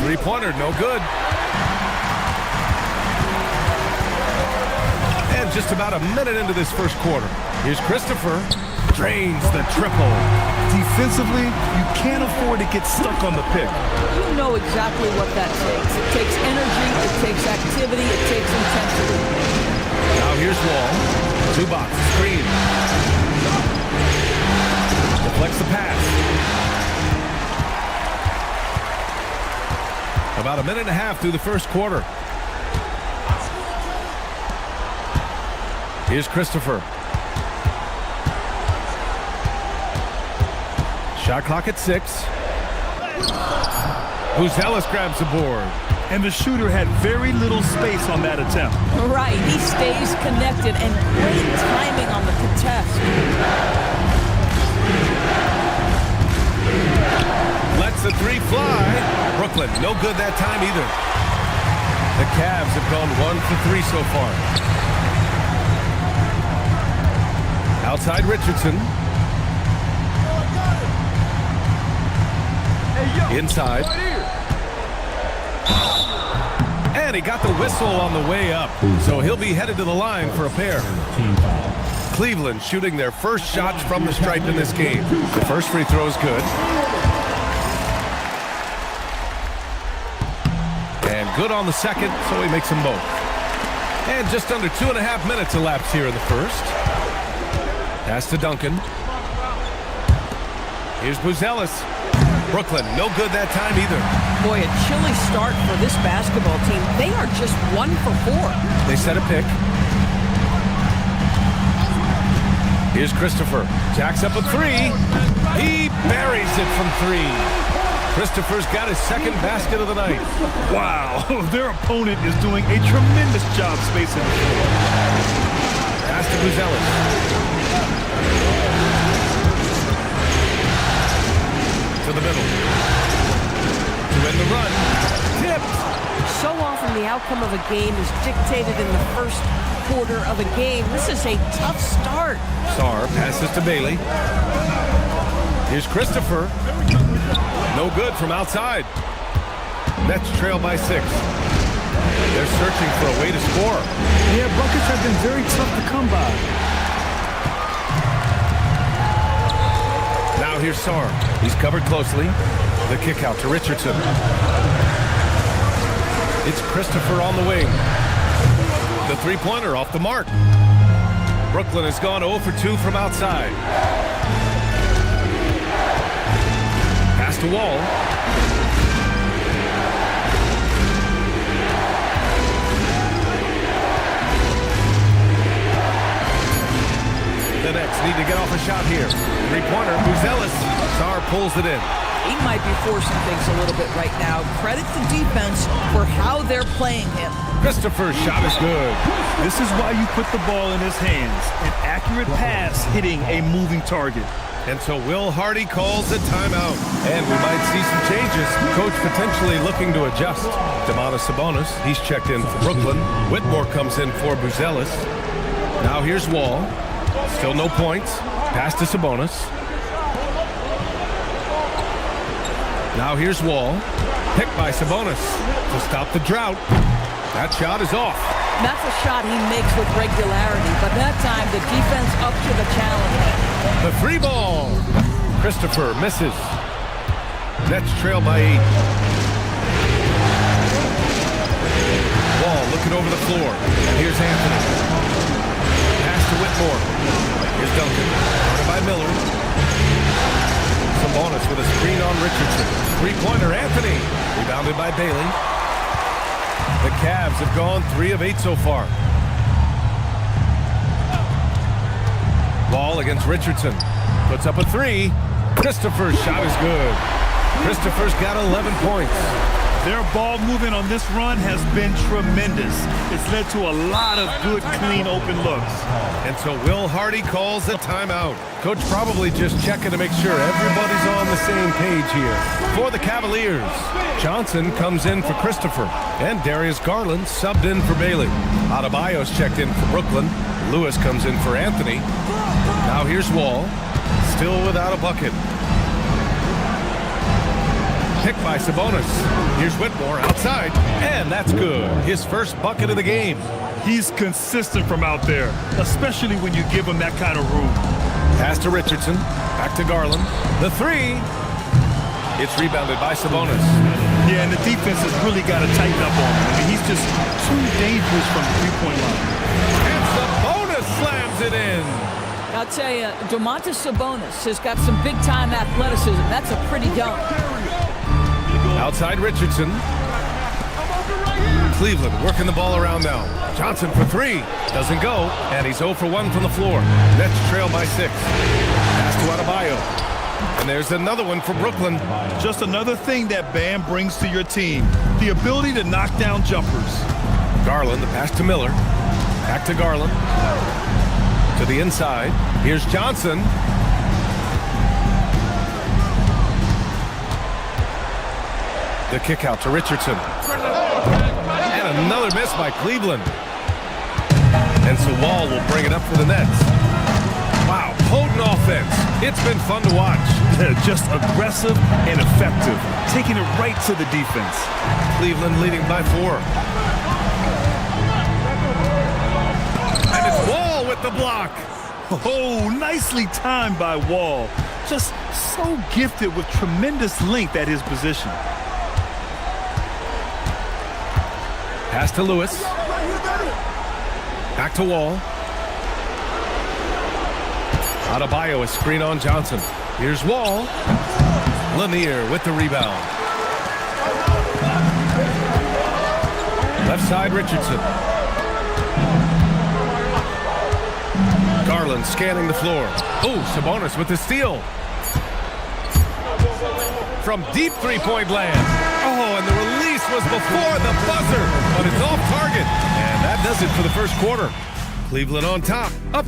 Three-pointer, no good. And just about a minute into this first quarter. Here's Christopher. Drains the triple. Defensively, you can't afford to get stuck on the pick. You know exactly what that takes. It takes energy, it takes activity, it takes intensity. Now here's Wall. Zubac, screen. Deflects the pass. About a minute and a half through the first quarter. Here's Christopher. Shot clock at 6. Ellis grabs the board. And the shooter had very little space on that attempt. Right, he stays connected and great timing on the contest. Lets the 3 fly. Brooklyn, no good that time either. The Cavs have gone 1 for 3 so far. Outside Richardson. Inside. And he got the whistle on the way up. So he'll be headed to the line for a pair. Cleveland shooting their first shots from the stripe in this game. The first free throw is good. And good on the second, so he makes them both. And just under 2.5 minutes elapsed here in the first. Pass to Duncan. Here's Ellis. Brooklyn, no good that time either. Boy, a chilly start for this basketball team. They are just 1 for 4. They set a pick. Here's Christopher. Jacks up a 3. He buries it from 3. Christopher's got his second basket of the night. Wow, their opponent is doing a tremendous job spacing the floor. Pass to Ellis. To the middle. To end the run. Tipped. So often the outcome of a game is dictated in the first quarter of a game. This is a tough start. Sarr passes to Bailey. Here's Christopher. No good from outside. Nets trail by 6. They're searching for a way to score. Yeah, buckets have been very tough to come by. Now here's Sarr. He's covered closely. The kick out to Richardson. It's Christopher on the wing. The three-pointer off the mark. Brooklyn has gone 0 for 2 from outside. Pass to Wall. The Nets need to get off a shot here. Three-pointer, Buzelis. Sarr pulls it in. He might be forcing things a little bit right now. Credit the defense for how they're playing him. Christopher's shot is good. This is why you put the ball in his hands. An accurate pass hitting a moving target. And so Will Hardy calls a timeout. And we might see some changes. Coach potentially looking to adjust. Domantas Sabonis, he's checked in for Brooklyn. Whitmore comes in for Buzelis. Now here's Wall. Still no points. Pass to Sabonis. Now here's Wall. Picked by Sabonis to stop the drought. That shot is off. That's a shot he makes with regularity, but that time the defense up to the challenge. The free ball. Christopher misses. Nets trail by 8. Wall looking over the floor. Here's Anthony. Pass to Whitmore. Here's Duncan. Guarded by Miller. Sabonis with a screen on Richardson. Three-pointer, Anthony. Rebounded by Bailey. The Cavs have gone 3 of 8 so far. Ball against Richardson. Puts up a 3. Christopher's shot is good. Christopher's got 11 points. Their ball movement on this run has been tremendous. It's led to a lot of good, clean, open looks. And so Will Hardy calls a timeout. Coach probably just checking to make sure everybody's on the same page here. For the Cavaliers, Johnson comes in for Christopher. And Darius Garland subbed in for Bailey. Adebayo's checked in for Brooklyn. Lewis comes in for Anthony. Now here's Wall. Still without a bucket. Picked by Sabonis. Here's Whitmore outside, and that's good. His first bucket of the game. He's consistent from out there, especially when you give him that kind of room. Pass to Richardson. Back to Garland. The 3. It's rebounded by Sabonis. Yeah, and the defense has really got to tighten up on him. I mean, he's just too dangerous from the three-point line. And Sabonis slams it in. I'll tell you, Domantas Sabonis has got some big-time athleticism. That's a pretty dunk. Outside Richardson. Cleveland working the ball around now. Johnson for 3. Doesn't go. And he's 0 for 1 from the floor. Nets trail by 6. Pass to Adebayo. And there's another one for Brooklyn. Just another thing that Bam brings to your team. The ability to knock down jumpers. Garland, the pass to Miller. Back to Garland. To the inside. Here's Johnson. The kick out to Richardson. And another miss by Cleveland. And so Wall will bring it up for the Nets. Wow, potent offense. It's been fun to watch. Just aggressive and effective. Taking it right to the defense. Cleveland leading by 4. And it's Wall with the block. Oh, nicely timed by Wall. Just so gifted with tremendous length at his position. Pass to Lewis. Back to Wall. Adebayo, a screen on Johnson. Here's Wall. Lanier with the rebound. Left side, Richardson. Garland scanning the floor. Oh, Sabonis with the steal. From deep three-point land. Oh, and the release was before the buzzer, but it's off target. And that does it for the first quarter. Cleveland on top. Up.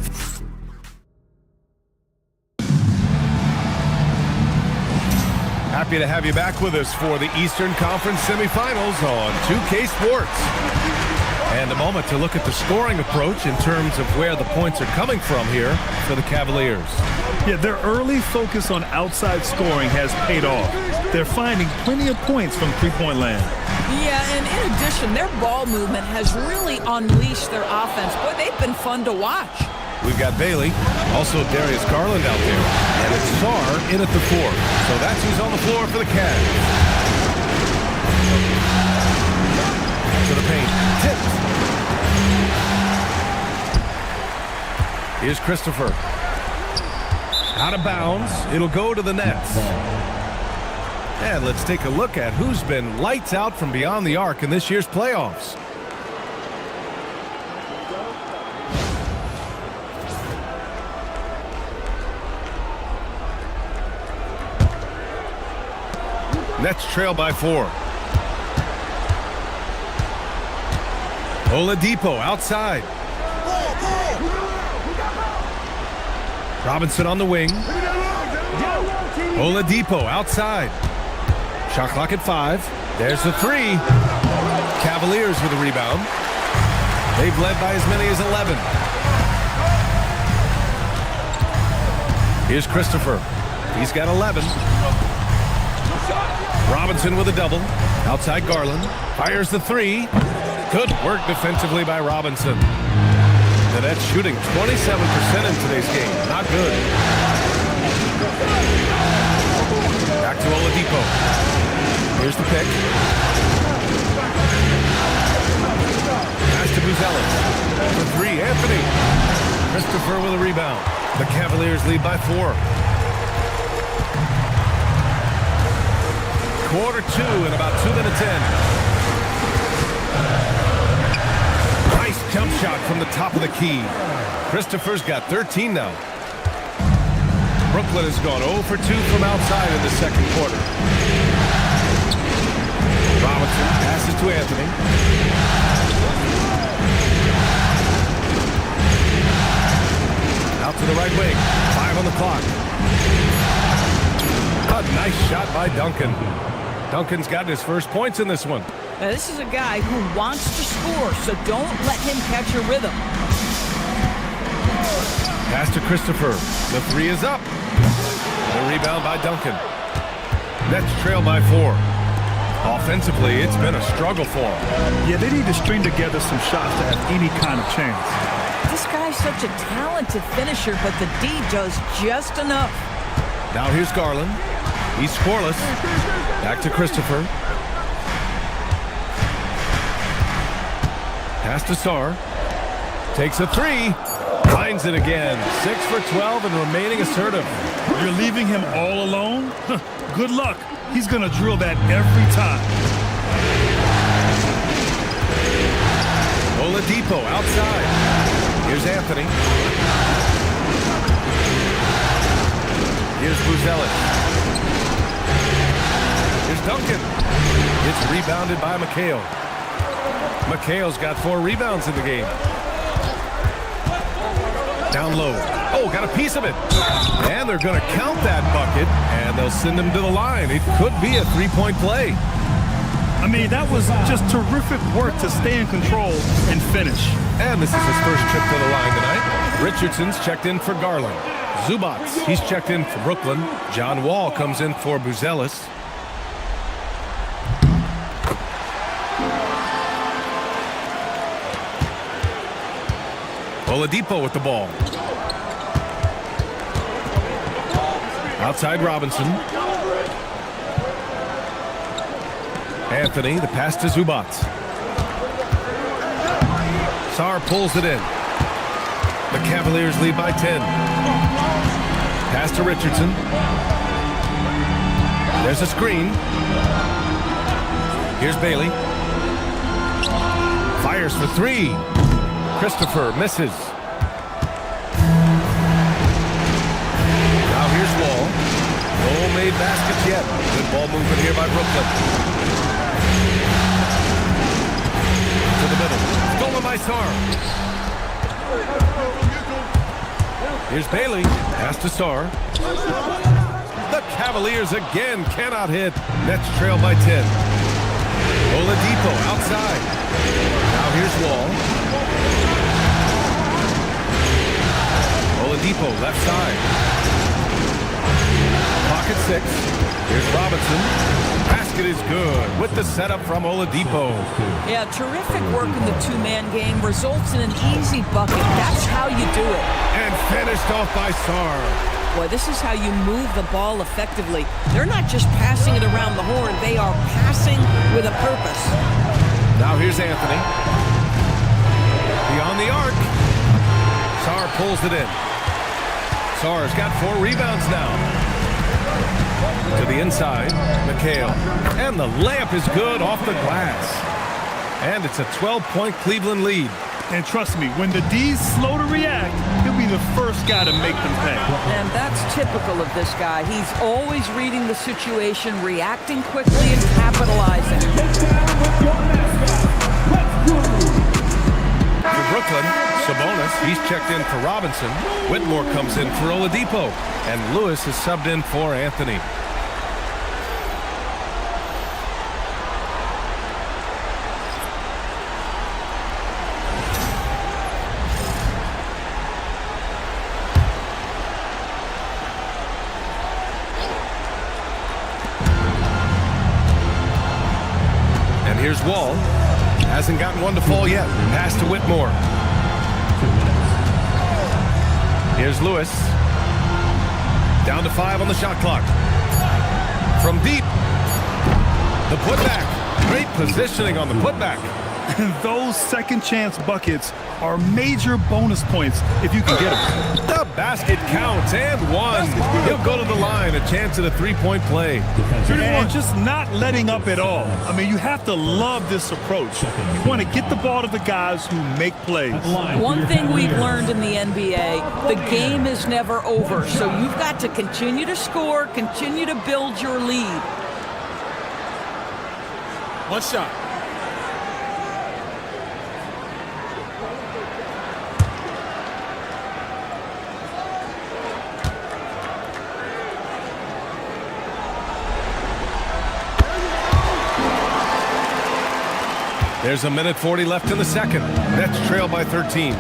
Happy to have you back with us for the Eastern Conference semifinals on 2K Sports. And a moment to look at the scoring approach in terms of where the points are coming from here for the Cavaliers. Yeah, their early focus on outside scoring has paid off. They're finding plenty of points from three-point land. Yeah, and in addition, their ball movement has really unleashed their offense. Boy, they've been fun to watch. We've got Bailey, also Darius Garland out there, and it's Sarr in at the 4. So that's who's on the floor for the Cavs. To the paint, tipped. Here's Christopher. Out of bounds. It'll go to the nets. And let's take a look at who's been lights out from beyond the arc in this year's playoffs. Nets trail by 4. Oladipo outside. Robinson on the wing. Oladipo outside. Shot clock at 5. There's the 3. Cavaliers with a rebound. They've led by as many as 11. Here's Christopher. He's got 11. Robinson with a double. Outside Garland. Fires the 3. Good work defensively by Robinson. The Nets shooting 27% in today's game. Not good. Back to Oladipo. Here's the pick. Pass to Buzelis. For 3, Anthony. Christopher with a rebound. The Cavaliers lead by 4. Quarter 2 and about 2 minutes in. Nice jump shot from the top of the key. Christopher's got 13 now. Brooklyn has gone 0 for 2 from outside in the second quarter. Robinson passes to Anthony. Out to the right wing. 5 on the clock. A nice shot by Duncan. Duncan's got his first points in this one. Now, this is a guy who wants to score, so don't let him catch a rhythm. Pass to Christopher. The 3 is up. The rebound by Duncan. Nets trail by 4. Offensively, it's been a struggle for them. Yeah, they need to string together some shots to have any kind of chance. This guy's such a talented finisher, but the D does just enough. Now here's Garland. He's scoreless. Back to Christopher. Pass to Sarr. Takes a 3. Finds it again. 6 for 12 and remaining assertive. You're leaving him all alone? Good luck. He's going to drill that every time. Oladipo outside. Here's Anthony. Here's Buzelis. Here's Duncan. It's rebounded by McHale. McHale's got 4 rebounds in the game. Down low. Oh, got a piece of it. And they're going to count that bucket, and they'll send him to the line. It could be a 3-point play. I mean, that was just terrific work to stay in control and finish. And this is his first trip to the line tonight. Richardson's checked in for Garland. Zubats, he's checked in for Brooklyn. John Wall comes in for Buzelis. Oladipo with the ball. Outside Robinson. Anthony, the pass to Zubats. Sarr pulls it in. The Cavaliers lead by 10. Pass to Richardson. There's a screen. Here's Bailey. Fires for 3. Christopher misses. Now here's Wall. No made baskets yet. Good ball movement here by Brooklyn. To the middle. Stolen by Sarr. Here's Bailey. Pass to Sarr. The Cavaliers again cannot hit. Nets trail by 10. Oladipo outside. Now here's Wall. Oladipo left side. Pocket 6. Here's Robinson. Basket is good with the setup from Oladipo. Yeah, terrific work in the two-man game results in an easy bucket. That's how you do it. And finished off by Sarr. Boy, this is how you move the ball effectively. They're not just passing it around the horn. They are passing with a purpose. Now here's Anthony. Beyond the arc. Sarr pulls it in. Sarr's got 4 rebounds now. To the inside, McHale. And the layup is good off the glass. And it's a 12-point Cleveland lead. And trust me, when the D's slow to react, he'll be the first guy to make them pay. And that's typical of this guy. He's always reading the situation, reacting quickly, and capitalizing. For Brooklyn, Sabonis, he's checked in for Robinson. Whitmore comes in for Oladipo. And Lewis is subbed in for Anthony. Here's Wall. Hasn't gotten one to fall yet. Pass to Whitmore. Here's Lewis. Down to 5 on the shot clock. From deep. The putback. Great positioning on the putback. Those second chance buckets are major bonus points if you can get them. The basket counts and 1. He'll go to the line. A chance at a 3-point play. And just not letting up at all. I mean, you have to love this approach. You want to get the ball to the guys who make plays. One thing we've learned in the NBA, the game is never over. So you've got to continue to score, continue to build your lead. One shot. There's a minute 40 left in the second. Nets trail by 13.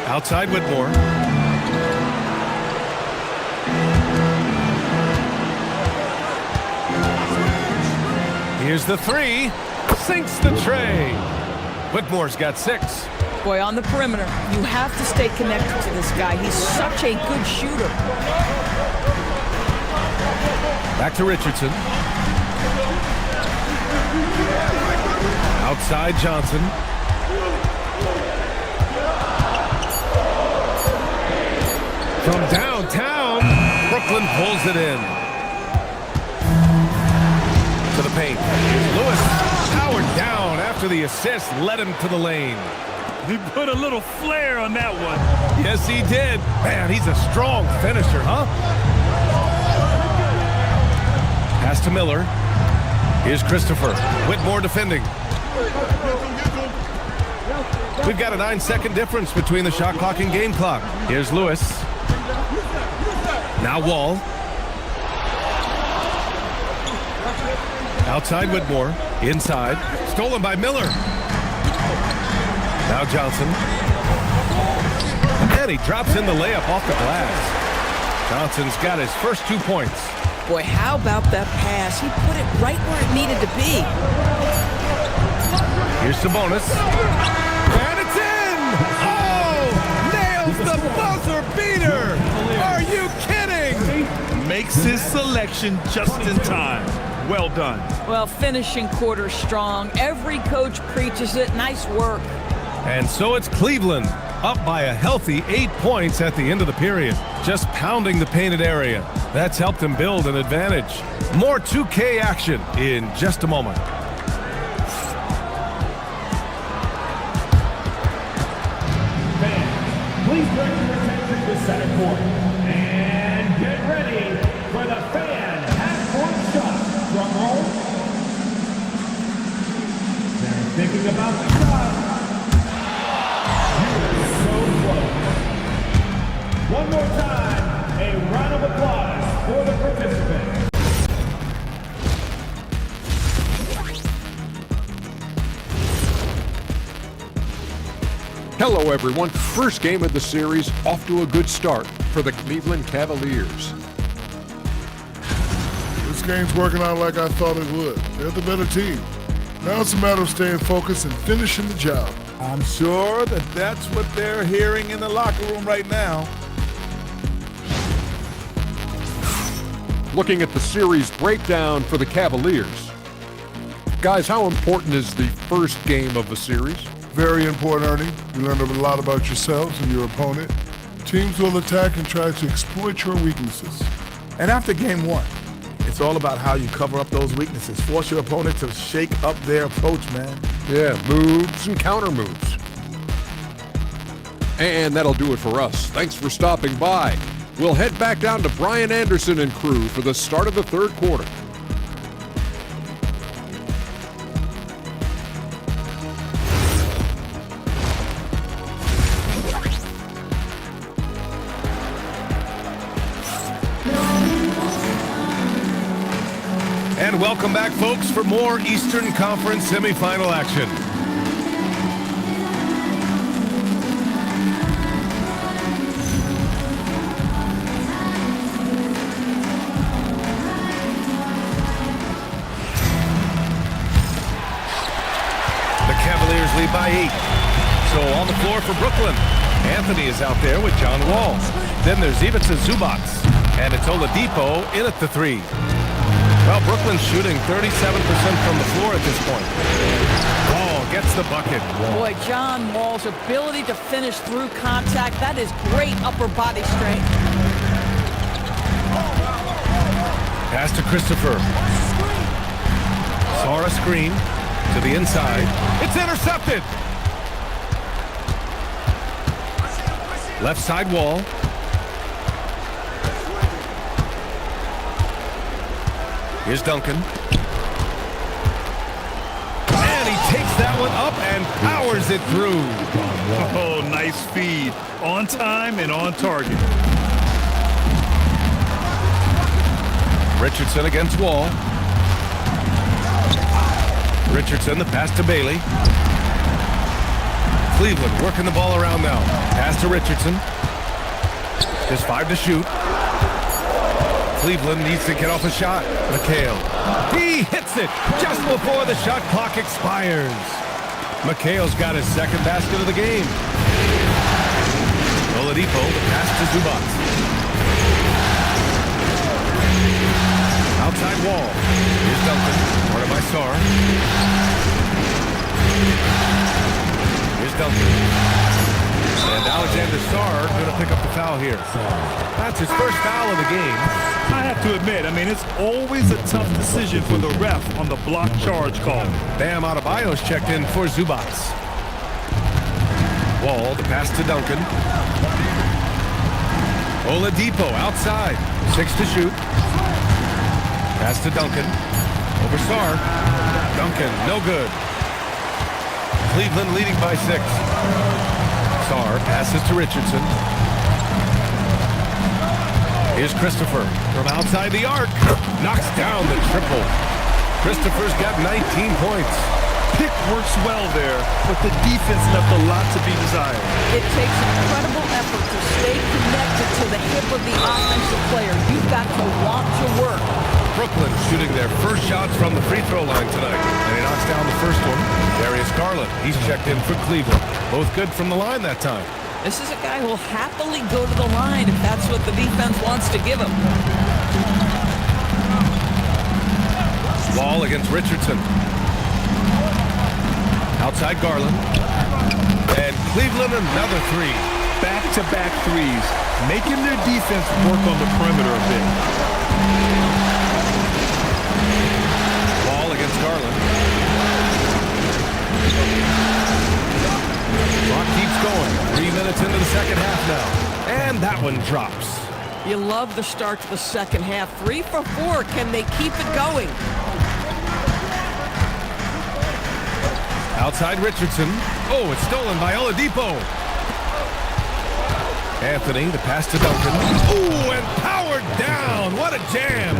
Outside Whitmore. Here's the 3. Sinks the tray. Whitmore's got 6. Boy, on the perimeter, you have to stay connected to this guy. He's such a good shooter. Back to Richardson. Outside Johnson. From downtown, Brooklyn pulls it in. To the paint. Here's Lewis. Powered down after the assist led him to the lane. He put a little flair on that one. Yes, he did. Man, he's a strong finisher, huh? Pass to Miller. Here's Christopher. Whitmore defending. We've got a 9-second difference between the shot clock and game clock. Here's Lewis. Now Wall. Outside Whitmore. Inside. Stolen by Miller. Now Johnson. And he drops in the layup off the glass. Johnson's got his first 2 points. Boy, how about that pass? He put it right where it needed to be. Here's Sabonis. And it's in! Oh! Nails the buzzer beater! Are you kidding? Makes his selection just in time. Well done. Well, finishing quarter strong. Every coach preaches it. Nice work. And so it's Cleveland, up by a healthy 8 points at the end of the period. Just pounding the painted area. That's helped them build an advantage. More 2K action in just a moment. Please direct your attention to center court. And get ready for the fan half-court shot. Drum roll. They're thinking about the shot. So close. One more time, a round of applause for the participants. Hello, everyone. First game of the series, off to a good start for the Cleveland Cavaliers. This game's working out like I thought it would. They're the better team. Now it's a matter of staying focused and finishing the job. I'm sure that's what they're hearing in the locker room right now. Looking at the series breakdown for the Cavaliers. Guys, how important is the first game of the series? Very important, Ernie. You learn a lot about yourselves and your opponent. Teams will attack and try to exploit your weaknesses. And after game one, it's all about how you cover up those weaknesses. Force your opponent to shake up their approach, man. Yeah, moves and counter moves. And that'll do it for us. Thanks for stopping by. We'll head back down to Brian Anderson and crew for the start of the third quarter. And welcome back, folks, for more Eastern Conference semifinal action. The Cavaliers lead by 8. So on the floor for Brooklyn, Anthony is out there with John Wall. Then there's Ivica Zubac, and it's Oladipo in at the 3. Well, Brooklyn's shooting 37% from the floor at this point. Wall gets the bucket. Boy, John Wall's ability to finish through contact, that is great upper body strength. Pass to Christopher. Saw a screen to the inside. It's intercepted. Left side Wall. Here's Duncan. And he takes that one up and powers it through. Oh, nice feed. On time and on target. Richardson against Wall. Richardson, the pass to Bailey. Cleveland working the ball around now. Pass to Richardson. Just 5 to shoot. Cleveland needs to get off a shot. McHale. He hits it just before the shot clock expires. McHale's got his second basket of the game. Oladipo, the pass to Zubac. Outside Wall. Here's Duncan, guarded by Sarr. Here's Duncan. And Alexander Sarr going to pick up the foul here. That's his first foul of the game. I have to admit, it's always a tough decision for the ref on the block charge call. Bam Adebayo's checked in for Zubac. Wall, the pass to Duncan. Oladipo outside. 6 to shoot. Pass to Duncan. Over Sarr. Duncan, no good. Cleveland leading by 6. Sarr passes to Richardson. Here's Christopher from outside the arc. Knocks down the triple. Christopher's got 19 points. Pick works well there, but the defense left a lot to be desired. It takes incredible effort to stay connected to the hip of the offensive player. You've got to want to work. Brooklyn shooting their first shots from the free throw line tonight. And he knocks down the first one. Darius Garland, he's checked in for Cleveland. Both good from the line that time. This is a guy who will happily go to the line if that's what the defense wants to give him. Wall against Richardson. Outside Garland. And Cleveland another 3. Back-to-back threes, making their defense work on the perimeter a bit. Wall against Garland. Clock keeps going. 3 minutes into the second half now. And that one drops. You love the start to the second half. 3 for 4. Can they keep it going? Outside Richardson. Oh, it's stolen by Oladipo. Anthony, the pass to Duncan. Ooh, and powered down. What a jam.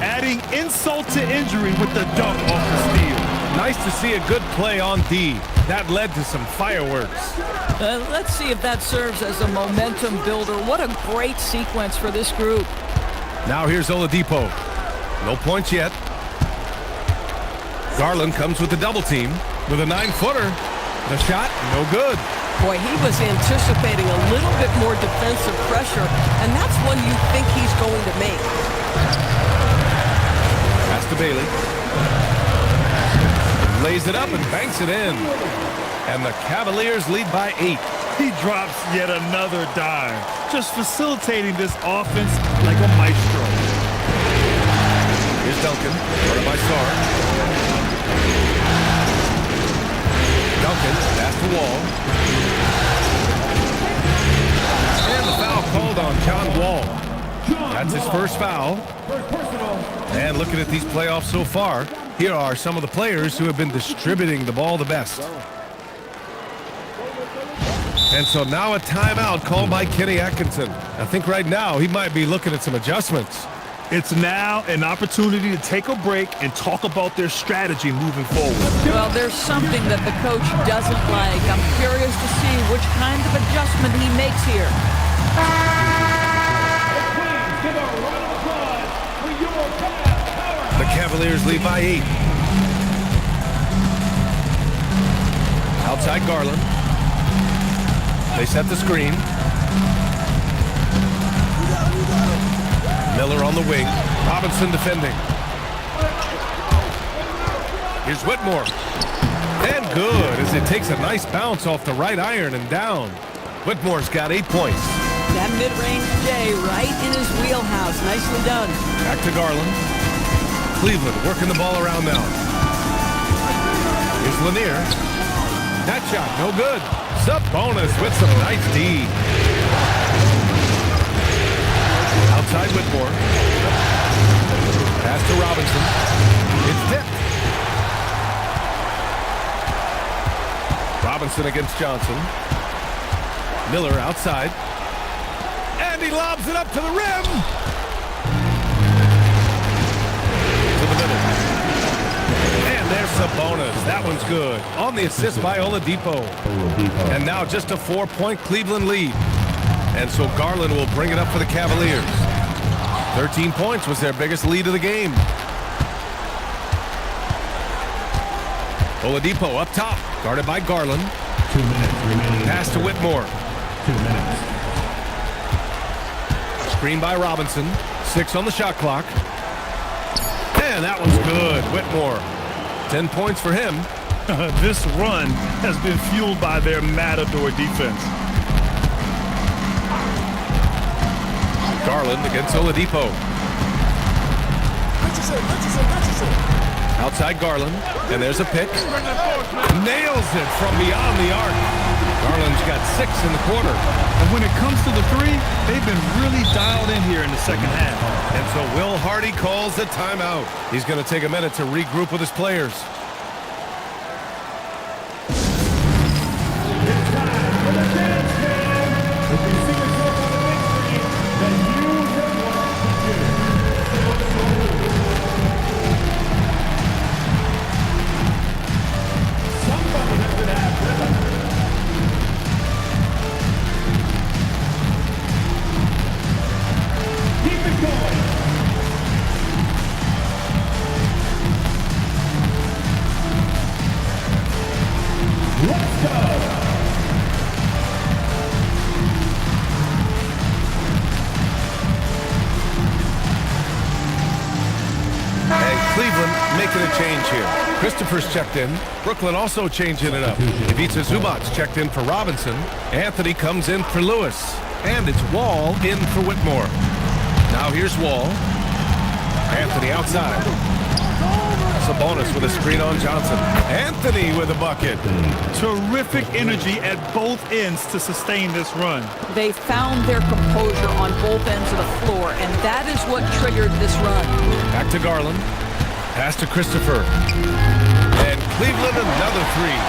Adding insult to injury with the dunk off the steal. Nice to see a good play on D. That led to some fireworks. Let's see if that serves as a momentum builder. What a great sequence for this group. Now here's Oladipo. No points yet. Garland comes with the double team with a 9-footer. The shot, no good. Boy, he was anticipating a little bit more defensive pressure, and that's one you think he's going to make. Pass to Bailey. Lays it up and banks it in. And the Cavaliers lead by 8. He drops yet another dime, just facilitating this offense like a maestro. Here's Duncan, guarded by Sarr. Duncan, pass to Wall. And the foul called on John Wall. That's his first foul. And looking at these playoffs so far, here are some of the players who have been distributing the ball the best. And so now a timeout called by Kenny Atkinson. I think right now he might be looking at some adjustments. It's now an opportunity to take a break and talk about their strategy moving forward. Well, there's something that the coach doesn't like. I'm curious to see which kind of adjustment he makes here. The Cavaliers lead by 8. Outside Garland. They set the screen. Miller on the wing. Robinson defending. Here's Whitmore. And good as it takes a nice bounce off the right iron and down. Whitmore's got 8 points. That mid-range J right in his wheelhouse. Nicely done. Back to Garland. Cleveland working the ball around now. Here's Lanier. That shot, no good. Sabonis with some nice D. Outside Whitmore. Pass to Robinson. It's tipped. Robinson against Johnson. Miller outside. And he lobs it up to the rim. To the middle. And there's Sabonis. That one's good. On the assist by Oladipo. And now just a 4-point Cleveland lead. And so Garland will bring it up for the Cavaliers. 13 points was their biggest lead of the game. Oladipo up top. Guarded by Garland. 2 minutes remaining. Pass to Whitmore. 2 minutes. Screen by Robinson. 6 on the shot clock. And that one's good. Whitmore. 10 points for him. This run has been fueled by their matador defense. Garland against Oladipo. Outside Garland. And there's a pick. Nails it from beyond the arc. Garland's got 6 in the quarter. And when it comes to the three, they've been really dialed in here in the second half. And so Will Hardy calls the timeout. He's going to take a minute to regroup with his players. Making a change here. Christopher's checked in. Brooklyn also changing it up. Ivica Zubac's checked in for Robinson. Anthony comes in for Lewis. And it's Wall in for Whitmore. Now here's Wall. Anthony outside. Sabonis with a screen on Johnson. Anthony with a bucket. Terrific energy at both ends to sustain this run. They found their composure on both ends of the floor, and that is what triggered this run. Back to Garland. Pass to Christopher. And Cleveland another three.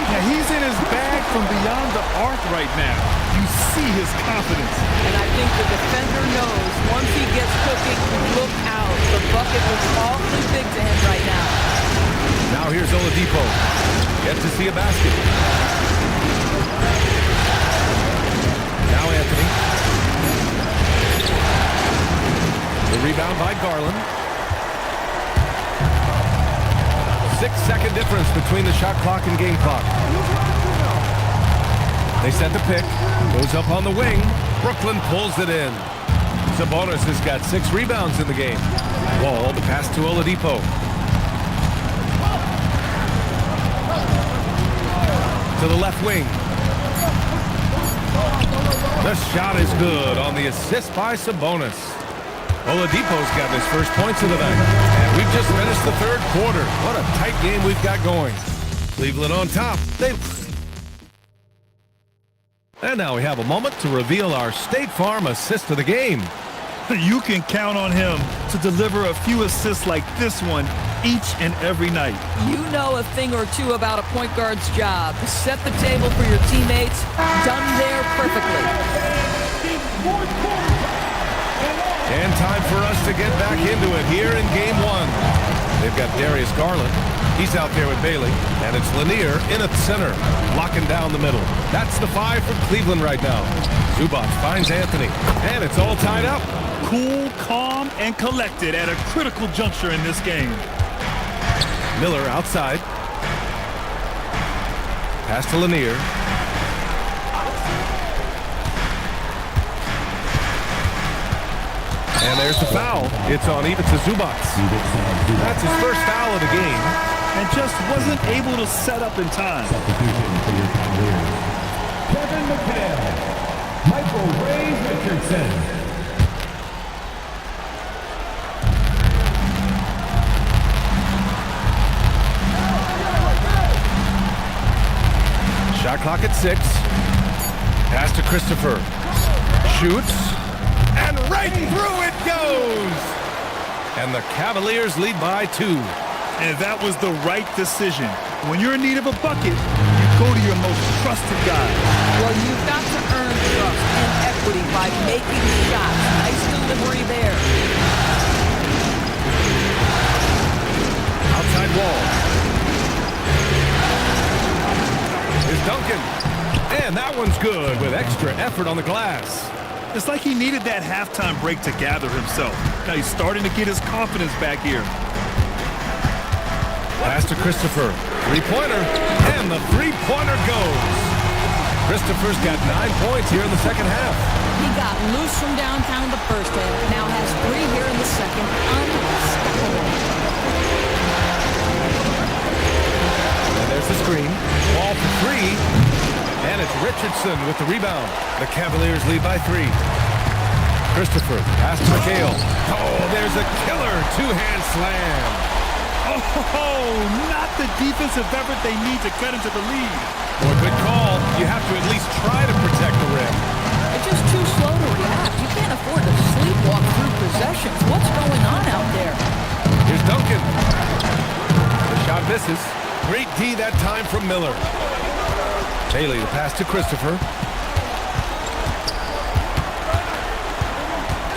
Yeah, he's in his bag from beyond the arc right now. You see his confidence. And I think the defender knows once he gets cooking, look out. The bucket looks awfully big to him right now. Now here's Oladipo. Yet to see a basket. Now Anthony. The rebound by Garland. 6-second difference between the shot clock and game clock. They set the pick. Goes up on the wing. Brooklyn pulls it in. Sabonis has got 6 rebounds in the game. Wall, the pass to Oladipo. To to the left wing. The shot is good on the assist by Sabonis. Oladipo's got his first points of the night. And we've just finished the third quarter. What a tight game we've got going. Cleveland on top. And now we have a moment to reveal our State Farm assist of the game. You can count on him to deliver a few assists like this one each and every night. You know a thing or two about a point guard's job. Set the table for your teammates. Done there perfectly. And time for us to get back into it here in game one. They've got Darius Garland. He's out there with Bailey. And it's Lanier in at center, locking down the middle. That's the 5 for Cleveland right now. Zubac finds Anthony. And it's all tied up. Cool, calm, and collected at a critical juncture in this game. Miller outside. Pass to Lanier. And there's the foul. It's on Ivica Zubac. That's his first foul of the game. And just wasn't able to set up in time. Kevin McHale, Michael Ray Richardson. Shot clock at 6. Pass to Christopher. Shoots. And right through it goes! And the Cavaliers lead by 2. And that was the right decision. When you're in need of a bucket, you go to your most trusted guy. Well, you've got to earn trust and equity by making shots. Nice delivery there. Outside wall. Here's Duncan. And that one's good with extra effort on the glass. It's like he needed that halftime break to gather himself. Now he's starting to get his confidence back here. Pass to Christopher. Three-pointer. And the three-pointer goes. Christopher's got 9 points here in the second half. He got loose from downtown the first half. Now has 3 here in the second. Unstoppable. And there's the screen. Ball for 3. And it's Richardson with the rebound. The Cavaliers lead by 3. Christopher, pass to McHale. Oh, there's a killer two-hand slam. Oh, not the defensive effort they need to cut into the lead. Well, good call. You have to at least try to protect the rim. It's just too slow to react. You can't afford to sleepwalk through possessions. What's going on out there? Here's Duncan. The shot misses. Great D that time from Miller. Bailey, the pass to Christopher.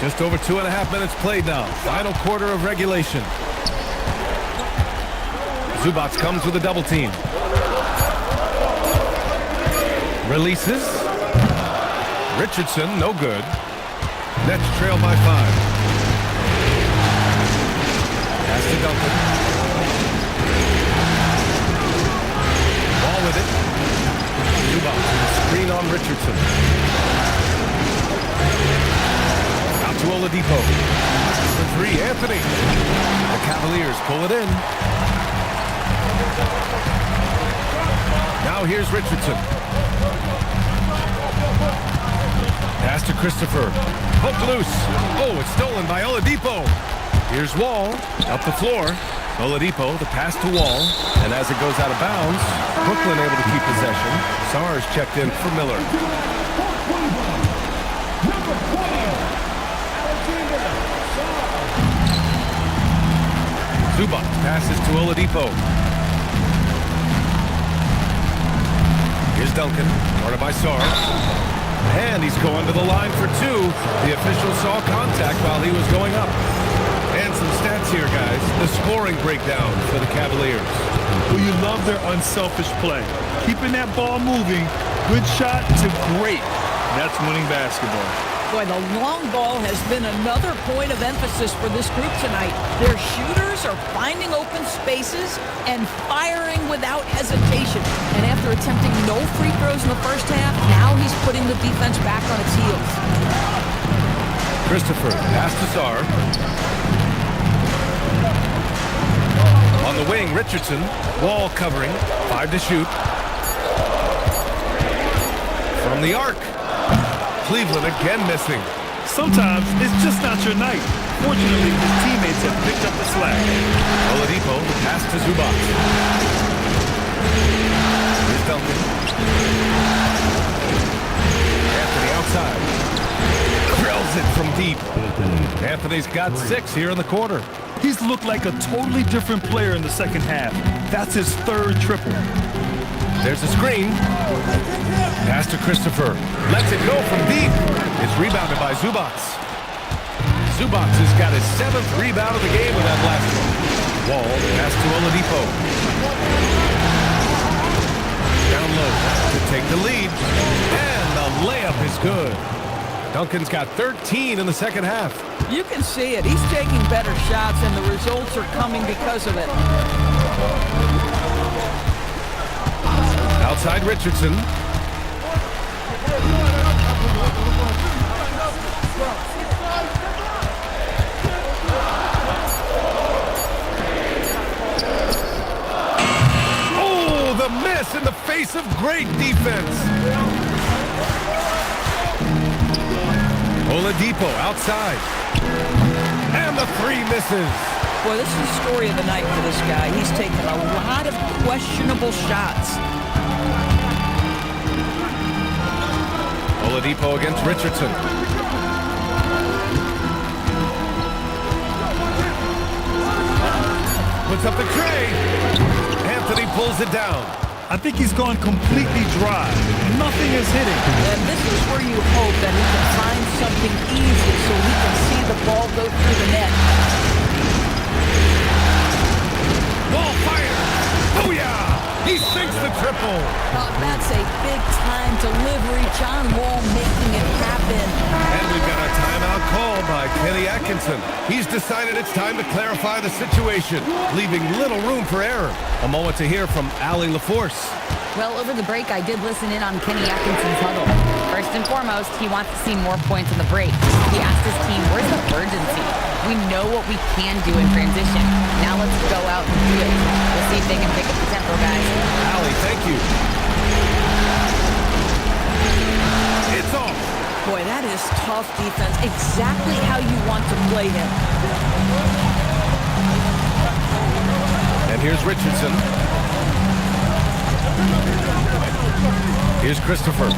Just over 2.5 minutes played now. Final quarter of regulation. Zubac comes with a double team. Releases. Richardson, no good. Nets trail by 5. Pass to Duncan. Ball with it. Zubac with a screen on Richardson. Out to Oladipo. For 3, Anthony. The Cavaliers pull it in. Now here's Richardson. Pass to Christopher. Hooked loose. Oh, it's stolen by Oladipo. Here's Wall. Up the floor. Oladipo, the pass to Wall. And as it goes out of bounds, Brooklyn able to keep possession. Sars checked in for Miller. Zubac passes to Oladipo. Here's Duncan, guarded by Sar. And he's going to the line for 2. The official saw contact while he was going up. And some stats here, guys. The scoring breakdown for the Cavaliers. Well, you love their unselfish play. Keeping that ball moving, good shot to great. That's winning basketball. Boy, the long ball has been another point of emphasis for this group tonight. Their shooters are finding open spaces and firing without hesitation. And after attempting no free throws in the first half, now he's putting the defense back on its heels. Christopher, pass to Sar. On the wing, Richardson. Wall covering. 5 to shoot. from the arc. Cleveland again missing. Sometimes it's just not your night. Fortunately, his teammates have picked up the slack. Oladipo, the pass to Zubac. Here's Duncan. Anthony outside. Drills it from deep. Anthony's got 6 here in the quarter. He's looked like a totally different player in the second half. That's his 3rd triple. There's a screen. Pass to Christopher. Lets it go from deep. It's rebounded by Zubac. Zubac has got his 7th rebound of the game with that last one. Wall, pass to Oladipo. Down low to take the lead. And the layup is good. Duncan's got 13 in the second half. You can see it. He's taking better shots, and the results are coming because of it. Outside Richardson. Oh, the miss in the face of great defense. Oladipo outside. And the 3 misses. Boy, this is the story of the night for this guy. He's taken a lot of questionable shots. Oladipo against Richardson. Puts up the tray. Anthony pulls it down. I think he's gone completely dry. Nothing is hitting. And this is where you hope that he can find something easy so he can see the ball go through the net. Ball fired. Booyah! He sinks the triple. That's a big-time delivery. John Wall making it happen. And we've got a timeout call by Kenny Atkinson. He's decided it's time to clarify the situation, leaving little room for error. A moment to hear from Allie LaForce. Well, over the break, I did listen in on Kenny Atkinson's huddle. First and foremost, he wants to see more points in the break. He asked his team, where's the urgency? We know what we can do in transition. Now let's go out and do it. We'll see if they can pick up the tempo, guys. Allie, thank you. It's off. Boy, that is tough defense. Exactly how you want to play him. And here's Richardson. Here's Christopher.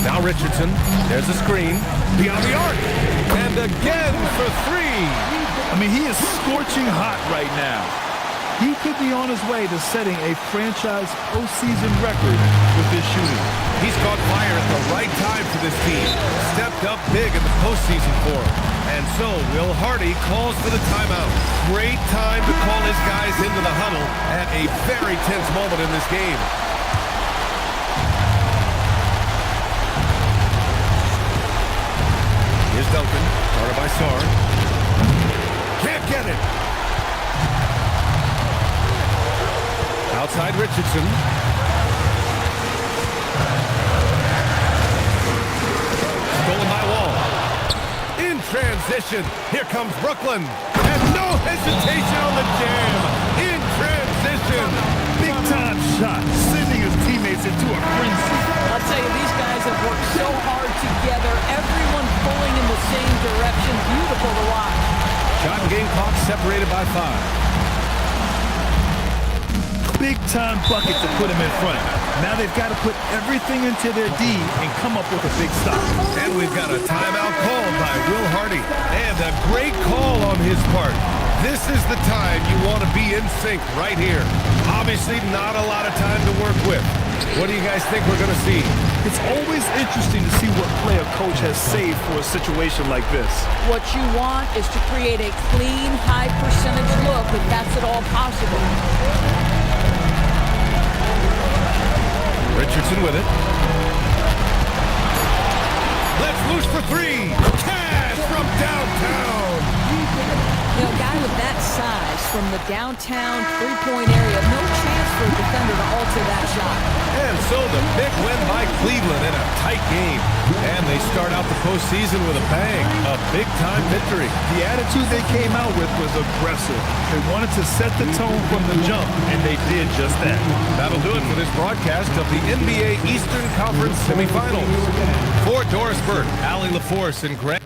Now Richardson. There's a screen. Beyond the arc. And again for 3. I mean, he is scorching hot right now. He could be on his way to setting a franchise postseason record with this shooting. He's caught fire at the right time for this team. Stepped up big in the postseason for him. And so Will Hardy calls for the timeout. Great time to call his guys into the huddle at a very tense moment in this game. Here's Duncan, guarded by Sarr. Can't get it. Outside Richardson. Stolen by Wall. In transition. Here comes Brooklyn. And no hesitation on the jam. In transition. Big time shot, sending his teammates into a frenzy. I'll tell you, these guys have worked so hard together. Everyone pulling in the same direction. Beautiful to watch. Shot and Gamecocks separated by 5. Big time bucket to put him in front. Now they've got to put everything into their D and come up with a big stop. And we've got a timeout called by Will Hardy. And a great call on his part. This is the time you want to be in sync right here. Obviously not a lot of time to work with. What do you guys think we're going to see? It's always interesting to see what play a coach has saved for a situation like this. What you want is to create a clean, high percentage look if that's at all possible. Richardson with it. Let's loose for 3. Cash from downtown. You know, a guy with that size from the downtown three-point area, no chance for a defender to alter that shot. And so the big win by Cleveland in a tight game. And they start out the postseason with a bang. A big-time victory. The attitude they came out with was aggressive. They wanted to set the tone from the jump, and they did just that. That'll do it for this broadcast of the NBA Eastern Conference semifinals. For Doris Burke, Allie LaForce, and Greg.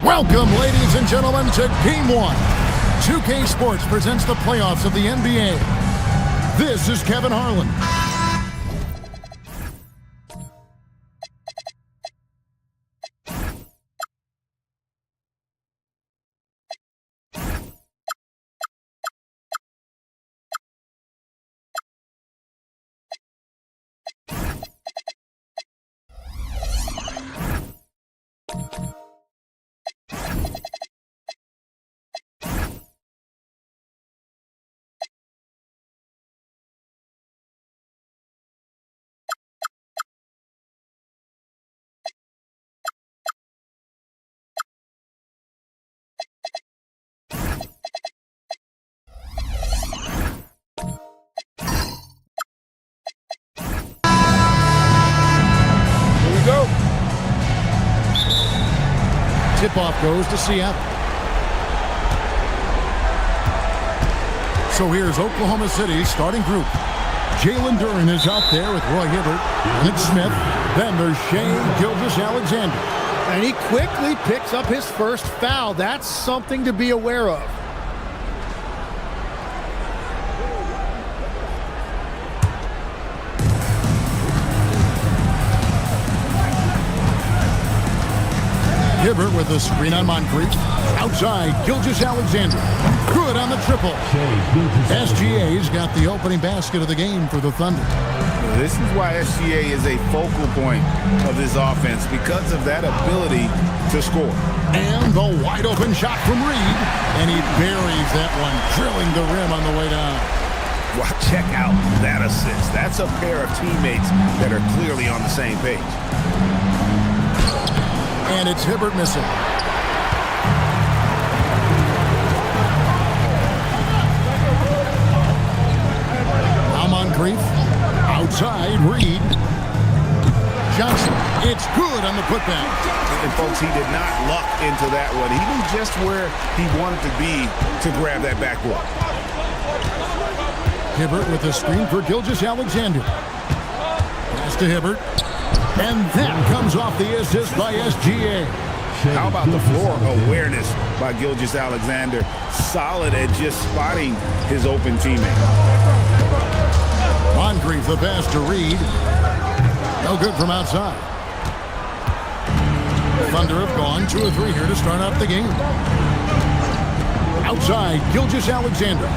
Welcome, ladies and gentlemen, to Game 1. 2K Sports presents the playoffs of the NBA. This is Kevin Harlan. Tip-off goes to Seattle. So here's Oklahoma City's starting group. Jalen Duren is out there with Roy Hibbert, Nick Smith, then there's Shea Gilgeous-Alexander. And he quickly picks up his first foul. That's something to be aware of. Hibbert with the screen on Moncrief. Outside, Gilgeous-Alexander. Good on the triple. SGA's got the opening basket of the game for the Thunder. This is why SGA is a focal point of this offense, because of that ability to score. And the wide open shot from Reed. And he buries that one, drilling the rim on the way down. Well, check out that assist. That's a pair of teammates that are clearly on the same page. And it's Hibbert missing. putback. And folks, he did not luck into that one. He knew just where he wanted to be to grab that backboard. Hibbert with a screen for Gilgeous-Alexander. Pass to Hibbert. And that comes off the assist by SGA. How about the floor awareness by Gilgeous-Alexander? Solid at just spotting his open teammate. Moncrief the pass to Reed. No good from outside. Thunder have gone 2 of 3 here to start out the game. Outside, Gilgeous-Alexander.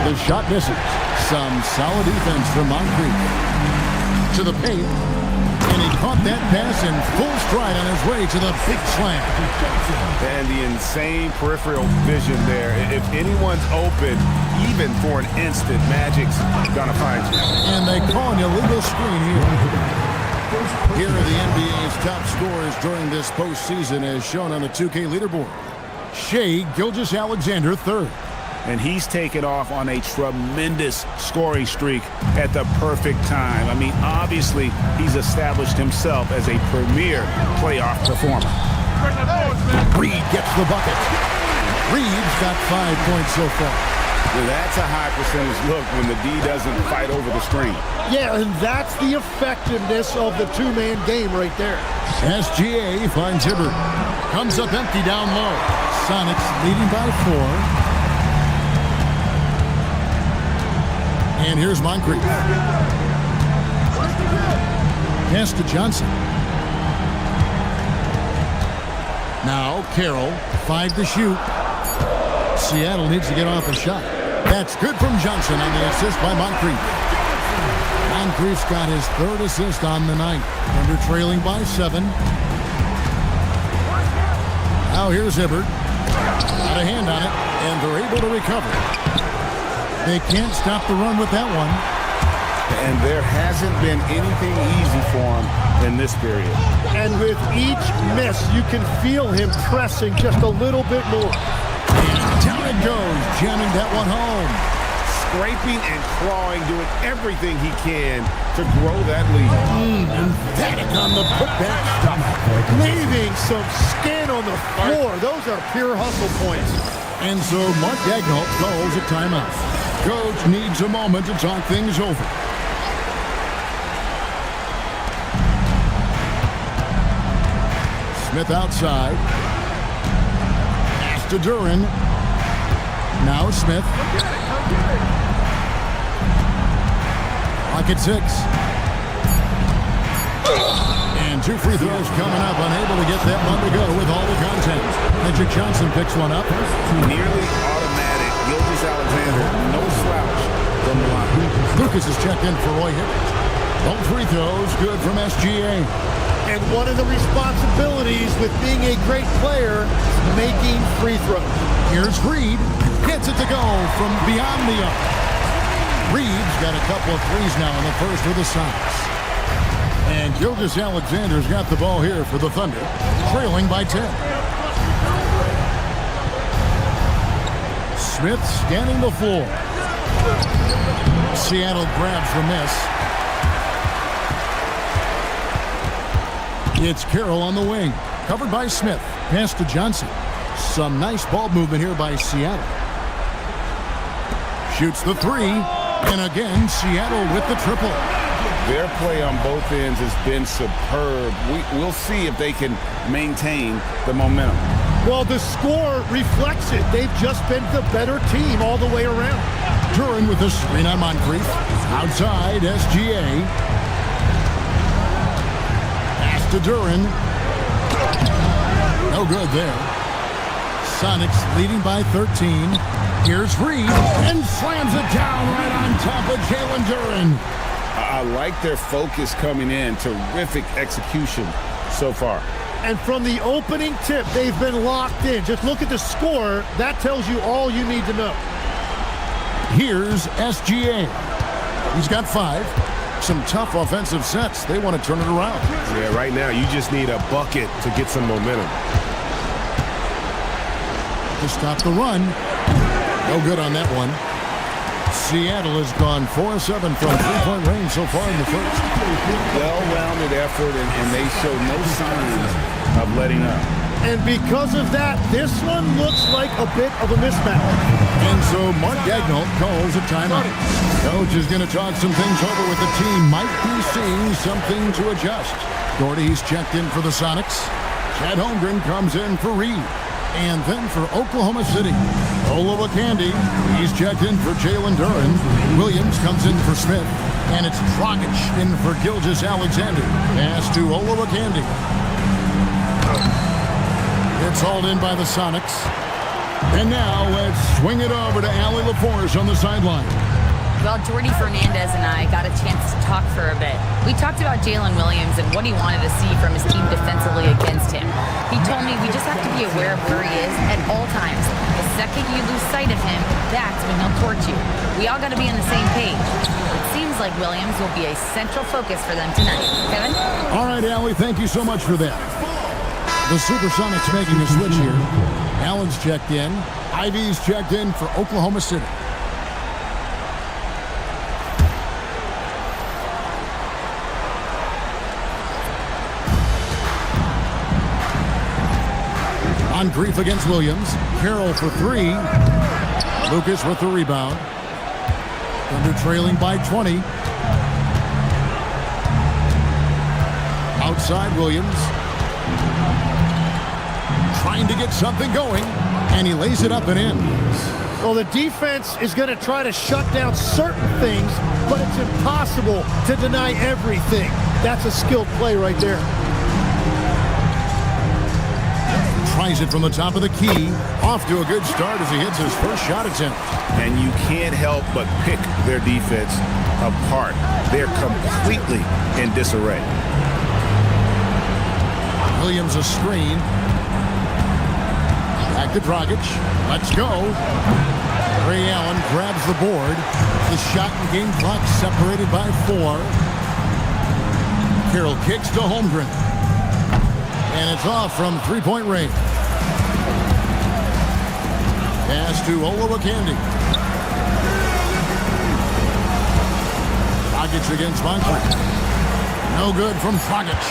The shot misses. Some solid defense from Moncrief. To the paint. And he caught that pass in full stride on his way to the big slam. And the insane peripheral vision there. If anyone's open, even for an instant, Magic's gonna find you. And they call an illegal screen here. Here are the NBA's top scorers during this postseason as shown on the 2K leaderboard. Shai Gilgeous-Alexander, 3rd. And he's taken off on a tremendous scoring streak at the perfect time. I mean, obviously, he's established himself as a premier playoff performer. Reed gets the bucket. Reed's got 5 points so far. Well, that's a high percentage look when the D doesn't fight over the screen. Yeah, and that's the effectiveness of the two-man game right there. SGA finds Hibbert. Comes up empty down low. Sonics leading by 4. And here's Moncrief. Pass to Johnson. Now Carroll, 5 to shoot. Seattle needs to get off a shot. That's good from Johnson on the assist by Moncrief. Moncrief's got his 3rd assist on the night. Under trailing by 7. Now here's Hibbert. Got a hand on it, and they're able to recover. They can't stop the run with that one. And there hasn't been anything easy for him in this period. And with each miss, you can feel him pressing just a little bit more. And down it goes, jamming that one home. Scraping and clawing, doing everything he can to grow that lead. Emphatic on the putback stuff. Leaving some skin on the floor. Those are pure hustle points. And so Mark Daigneault calls a timeout. Coach needs a moment to talk things over. Smith outside. Pass to Duren. Now Smith. Clock at 6. And 2 free throws coming up. Unable to get that one to go with all the content. Magic Johnson picks one up. Nearly automatic. Gilgeous-Alexander, no slouch from the line. Lucas is checked in for Roy Hibbert. Both free throws good from SGA. And one of the responsibilities with being a great player is making free throws. Here's Reed. Gets it to go from beyond the arc. Reed's got a couple of threes now in the first with the Sonics. And Gilgeous-Alexander's got the ball here for the Thunder, trailing by 10. Smith scanning the floor. Seattle grabs the miss. It's Carroll on the wing. Covered by Smith. Pass to Johnson. Some nice ball movement here by Seattle. Shoots the 3. And again, Seattle with the triple. Their play on both ends has been superb. We'll see if they can maintain the momentum. Well, the score reflects it. They've just been the better team all the way around. Duren with the screen on Moncrief. Outside, SGA. Pass to Duren. No good there. Sonics leading by 13. Here's Reed. And slams it down right on top of Jalen Duren. I like their focus coming in. Terrific execution so far. And from the opening tip, they've been locked in. Just look at the score. That tells you all you need to know. Here's SGA. He's got 5. Some tough offensive sets. They want to turn it around. Yeah, right now you just need a bucket to get some momentum. To stop the run. No good on that one. Seattle has gone 4 of 7 from three-point range so far in the first. Well-rounded effort, and they show no signs of letting up. And because of that, this one looks like a bit of a mismatch. And so Mark Daigneault calls a timeout. Coach is going to talk some things over with the team. Might be seeing something to adjust. Doherty's checked in for the Sonics. Chad Holmgren comes in for Reed. And then for Oklahoma City, Olowokandi, he's checked in for Jalen Duren. Williams comes in for Smith. And it's Dragic in for Gilgeous-Alexander. Pass to Olowokandi. It's hauled in by the Sonics. And now let's swing it over to Allie LaForge on the sideline. Well, Jordy Fernandez and I got a chance to talk for a bit. We talked about Jalen Williams and what he wanted to see from his team defensively against him. He told me we just have to be aware of where he is at all times. The second you lose sight of him, that's when he'll torch you. We all got to be on the same page. It seems like Williams will be a central focus for them tonight. Kevin? All right, Allie, thank you so much for that. The Supersonics making a switch here. Allen's checked in. Ivy's checked in for Oklahoma City. Moncrief against Williams. Carroll for 3. Lucas with the rebound. Thunder trailing by 20. Outside Williams. Trying to get something going, and he lays it up and in. Well, the defense is going to try to shut down certain things, but it's impossible to deny everything. That's a skilled play right there. Tries it from the top of the key. Off to a good start as he hits his first shot attempt. And you can't help but pick their defense apart. They're completely in disarray. Williams a screen. Back to Dragic. Let's go. Ray Allen grabs the board. The shot and game clock separated by 4. Carroll kicks to Holmgren. And it's off from three-point range. Pass to Olowokandi. Dragic against Moncrief. No good from Dragic.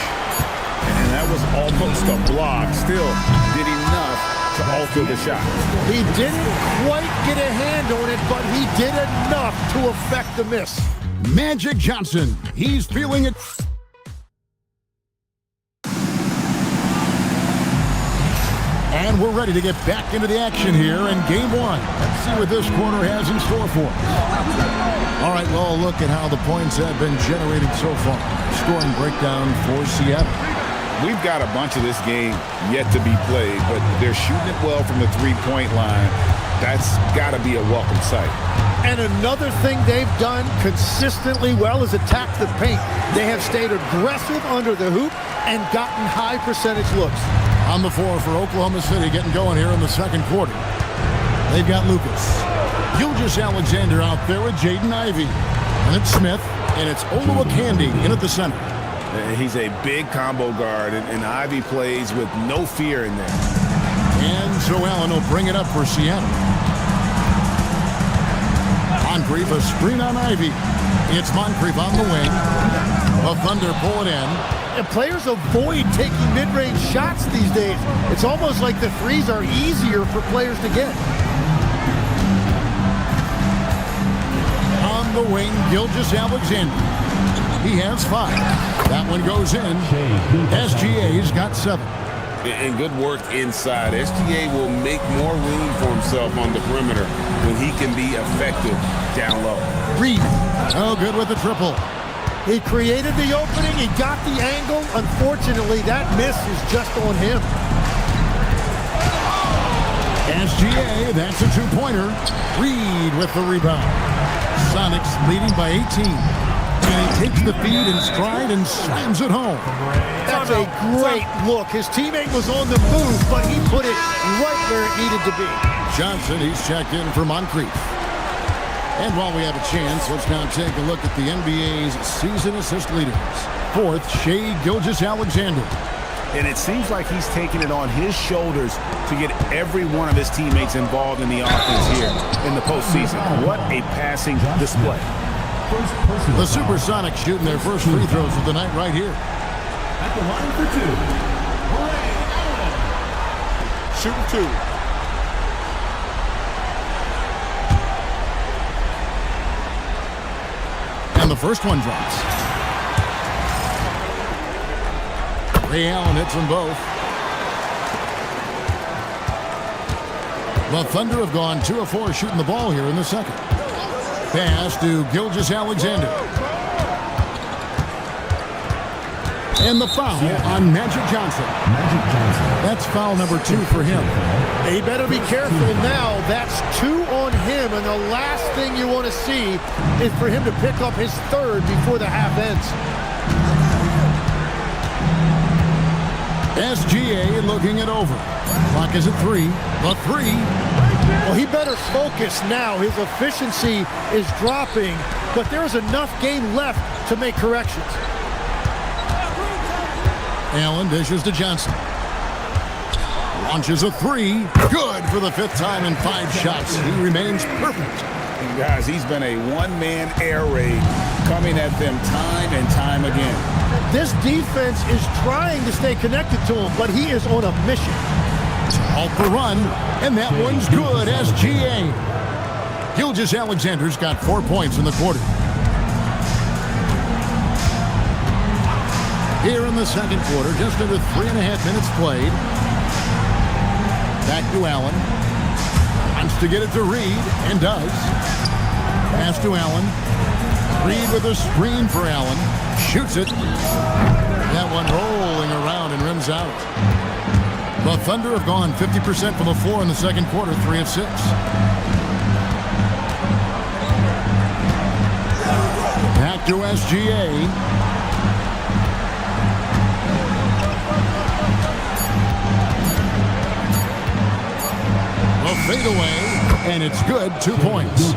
And that was almost a block. Still did enough to alter the shot. He didn't quite get a hand on it, but he did enough to affect the miss. Magic Johnson. He's feeling it. And we're ready to get back into the action here in Game 1. Let's see what this quarter has in store for us. All right, well, look at how the points have been generated so far. Scoring breakdown for Seattle. We've got a bunch of this game yet to be played, but they're shooting it well from the three-point line. That's got to be a welcome sight. And another thing they've done consistently well is attack the paint. They have stayed aggressive under the hoop and gotten high percentage looks. On the floor for Oklahoma City getting going here in the second quarter. They've got Lucas. Gilgeous-Alexander out there with Jaden Ivey. And it's Smith, and it's Olowokandi in at the center. He's a big combo guard, and Ivey plays with no fear in there. And so Allen will bring it up for Seattle. Moncrief, a screen on Ivey. It's Moncrief on the wing. The Thunder pull it in. And players avoid taking mid-range shots these days. It's almost like the threes are easier for players to get. On the wing, Gilgeous-Alexander. He has 5. That one goes in. SGA's got 7. And good work inside. SGA will make more room for himself on the perimeter when he can be effective down low. Reed, no good with the triple. He created the opening. He got the angle. Unfortunately, that miss is just on him. SGA, that's a 2-pointer. Reed with the rebound. Sonics leading by 18. And he takes the feed in stride and slams it home. That's a great look. His teammate was on the move, but he put it right where it needed to be. Johnson, he's checked in for Moncrief. And while we have a chance, let's now take a look at the NBA's season assist leaders. 4th, Shai Gilgeous-Alexander. And it seems like he's taking it on his shoulders to get every one of his teammates involved in the offense here in the postseason. What a passing display. The Supersonics shooting their first free throws of the night right here. At the line for two, Ray Allen. Shooting two. And the first one drops. Ray Allen hits them both. The Thunder have gone 2 of 4 shooting the ball here in the second. Pass to Gilgeous-Alexander. And the foul on Magic Johnson. That's foul number 2 for him. He better be careful now. That's 2 on him, and the last thing you want to see is for him to pick up his third before the half ends. SGA looking it over. Clock is at 3. The 3. Well, he better focus now. His efficiency is dropping, but there's enough game left to make corrections. Allen dishes to Johnson. Launches a 3. Good for the 5th time in 5 shots. He remains perfect. And guys, he's been a one-man air raid coming at them time and time again. This defense is trying to stay connected to him, but he is on a mission. Halt the run, and that one's good. SGA. Gilgeous-Alexander's got 4 points in the quarter. Here in the second quarter, just under 3.5 minutes played. Back to Allen. Wants to get it to Reed, and does. Pass to Allen. Reed with a screen for Allen. Shoots it. That one rolling around and rims out. The Thunder have gone 50% from the floor in the second quarter, 3 of 6. Back to SGA. A fadeaway, and it's good, 2 points.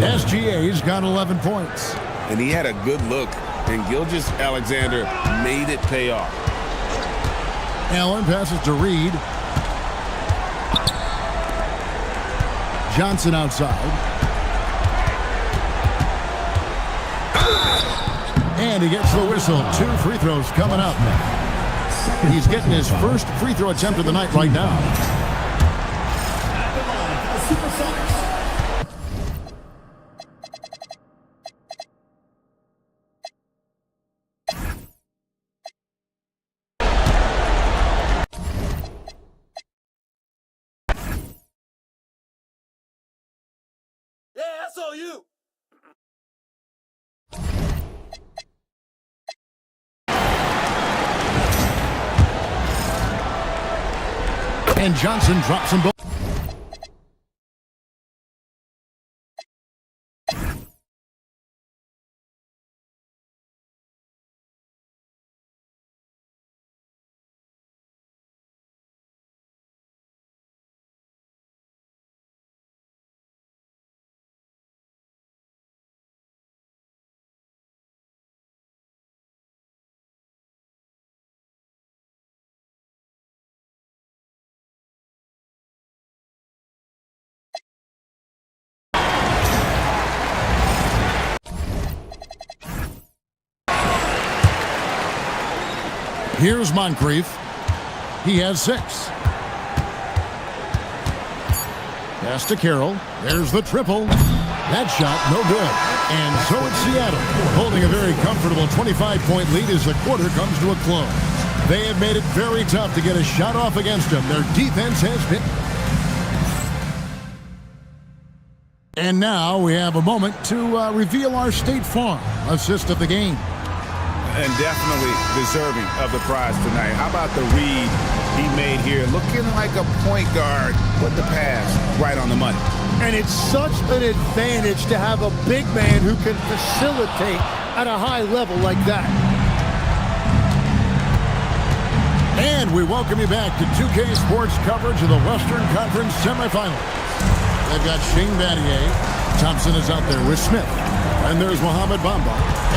SGA's got 11 points. And he had a good look, and Gilgeous-Alexander made it pay off. Allen passes to Reed. Johnson outside. And he gets the whistle. 2 free throws coming up. He's getting his first free throw attempt of the night right now. You. And Johnson drops them both. Here's Moncrief. He has 6. Pass to Carroll. There's the triple. That shot, no good. And so it's Seattle, holding a very comfortable 25-point lead as the quarter comes to a close. They have made it very tough to get a shot off against them. Their defense has been... And now we have a moment to reveal our State Farm assist of the game. And definitely deserving of the prize tonight. How about the read he made here? Looking like a point guard with the pass right on the money. And it's such an advantage to have a big man who can facilitate at a high level like that. And we welcome you back to 2K Sports coverage of the Western Conference semifinals. They've got Shane Battier. Thompson is out there with Smith. And there's Mohamed Bamba.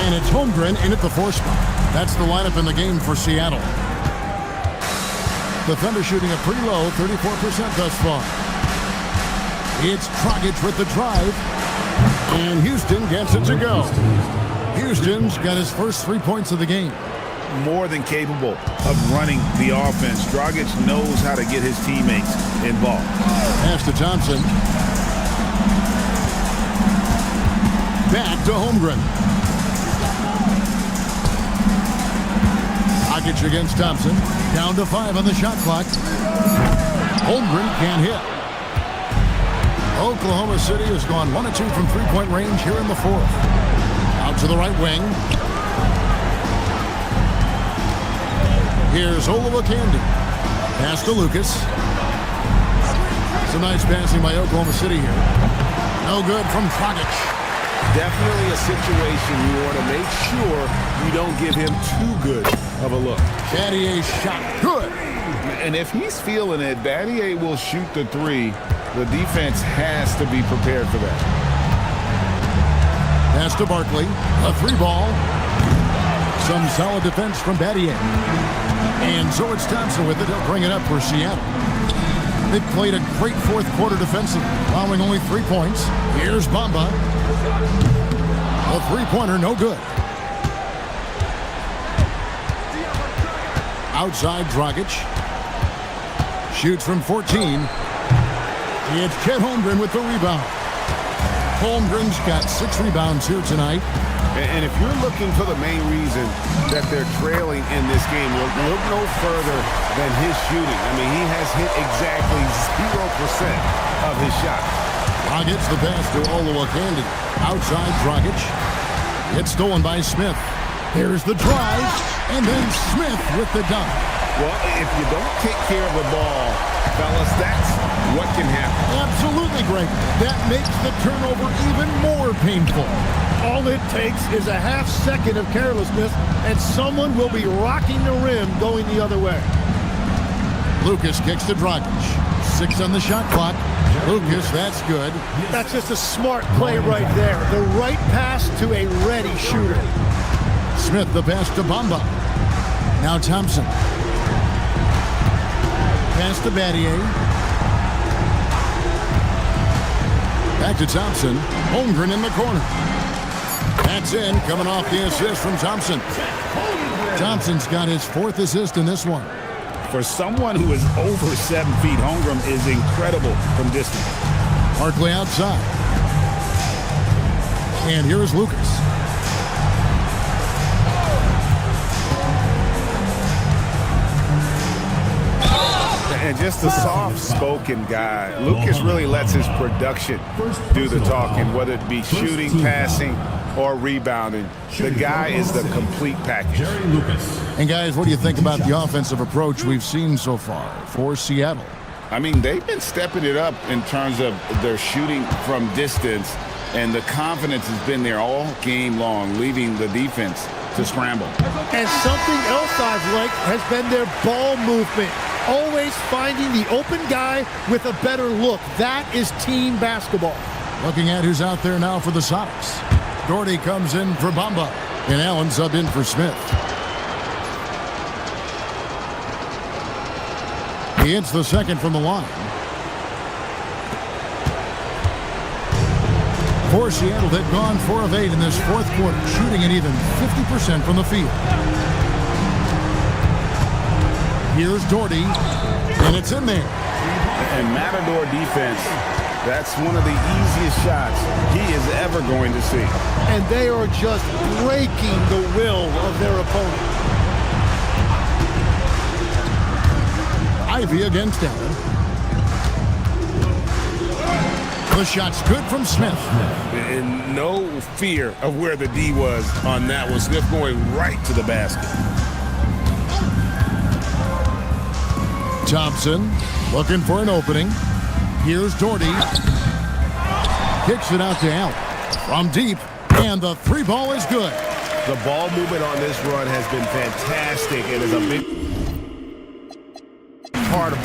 And it's Holmgren in at the 4 spot. That's the lineup in the game for Seattle. The Thunder shooting a pretty low 34% thus far. It's Dragic with the drive. And Houston gets it to go. Houston's got his first 3 points of the game. More than capable of running the offense. Dragic knows how to get his teammates involved. Pass to Thompson. Back to Holmgren. Dragic against Thompson. Down to 5 on the shot clock. Holmgren can't hit. Oklahoma City has gone 1 of 2 from three-point range here in the fourth. Out to the right wing. Here's Olowokandi. Pass to Lucas. Some nice passing by Oklahoma City here. No good from Dragic. Definitely a situation you want to make sure you don't give him too good of a look. Battier shot good. And if he's feeling it, Battier will shoot the three. The defense has to be prepared for that. Pass to Barkley. A 3-ball. Some solid defense from Battier. And so it's Thompson with it. He'll bring it up for Seattle. They've played a great fourth quarter defensively, allowing only 3 points. Here's Bamba. A three-pointer, no good. Outside, Dragic. Shoots from 14. It's Chet Holmgren with the rebound. Holmgren's got 6 rebounds here tonight. And if you're looking for the main reason that they're trailing in this game, look no further than his shooting. I mean, he has hit exactly 0% of his shots. Gets the pass to Olowokandi. Outside, Dragic. It's stolen by Smith. Here's the drive, and then Smith with the dunk. Well, if you don't take care of the ball, fellas, that's what can happen. Absolutely, Greg. That makes the turnover even more painful. All it takes is a half second of carelessness, and someone will be rocking the rim going the other way. Lucas kicks to Dragic. 6 on the shot clock. Lucas, that's good. That's just a smart play right there. The right pass to a ready shooter. Smith, the pass to Bamba. Now Thompson. Pass to Battier. Back to Thompson. Holmgren in the corner. That's in, coming off the assist from Thompson. Thompson's got his 4th assist in this one. For someone who is over 7 feet, Holmgren is incredible from distance. Barkley outside. And here's Lucas. And just a soft-spoken guy. Lucas really lets his production do the talking, whether it be shooting, passing, or rebounding. The guy is the complete package. And guys, what do you think about the offensive approach we've seen so far for Seattle? I mean, they've been stepping it up in terms of their shooting from distance, and the confidence has been there all game long, leaving the defense to scramble. And something else I've liked has been their ball movement. Always finding the open guy with a better look. That is team basketball. Looking at who's out there now for the Sonics. Doherty comes in for Bamba, and Allen subbed in for Smith. He hits the second from the line. For Seattle, they've gone 4 of 8 in this fourth quarter, shooting an even 50% from the field. Here's Doherty, and it's in there. And Matador defense, that's one of the easiest shots he is ever going to see. And they are just breaking the will of their opponent. Ivy against Allen. The shot's good from Smith. And no fear of where the D was on that one. Smith going right to the basket. Thompson looking for an opening. Here's Doherty. Kicks it out to Allen. From deep, and the 3-ball is good. The ball movement on this run has been fantastic and is a big part of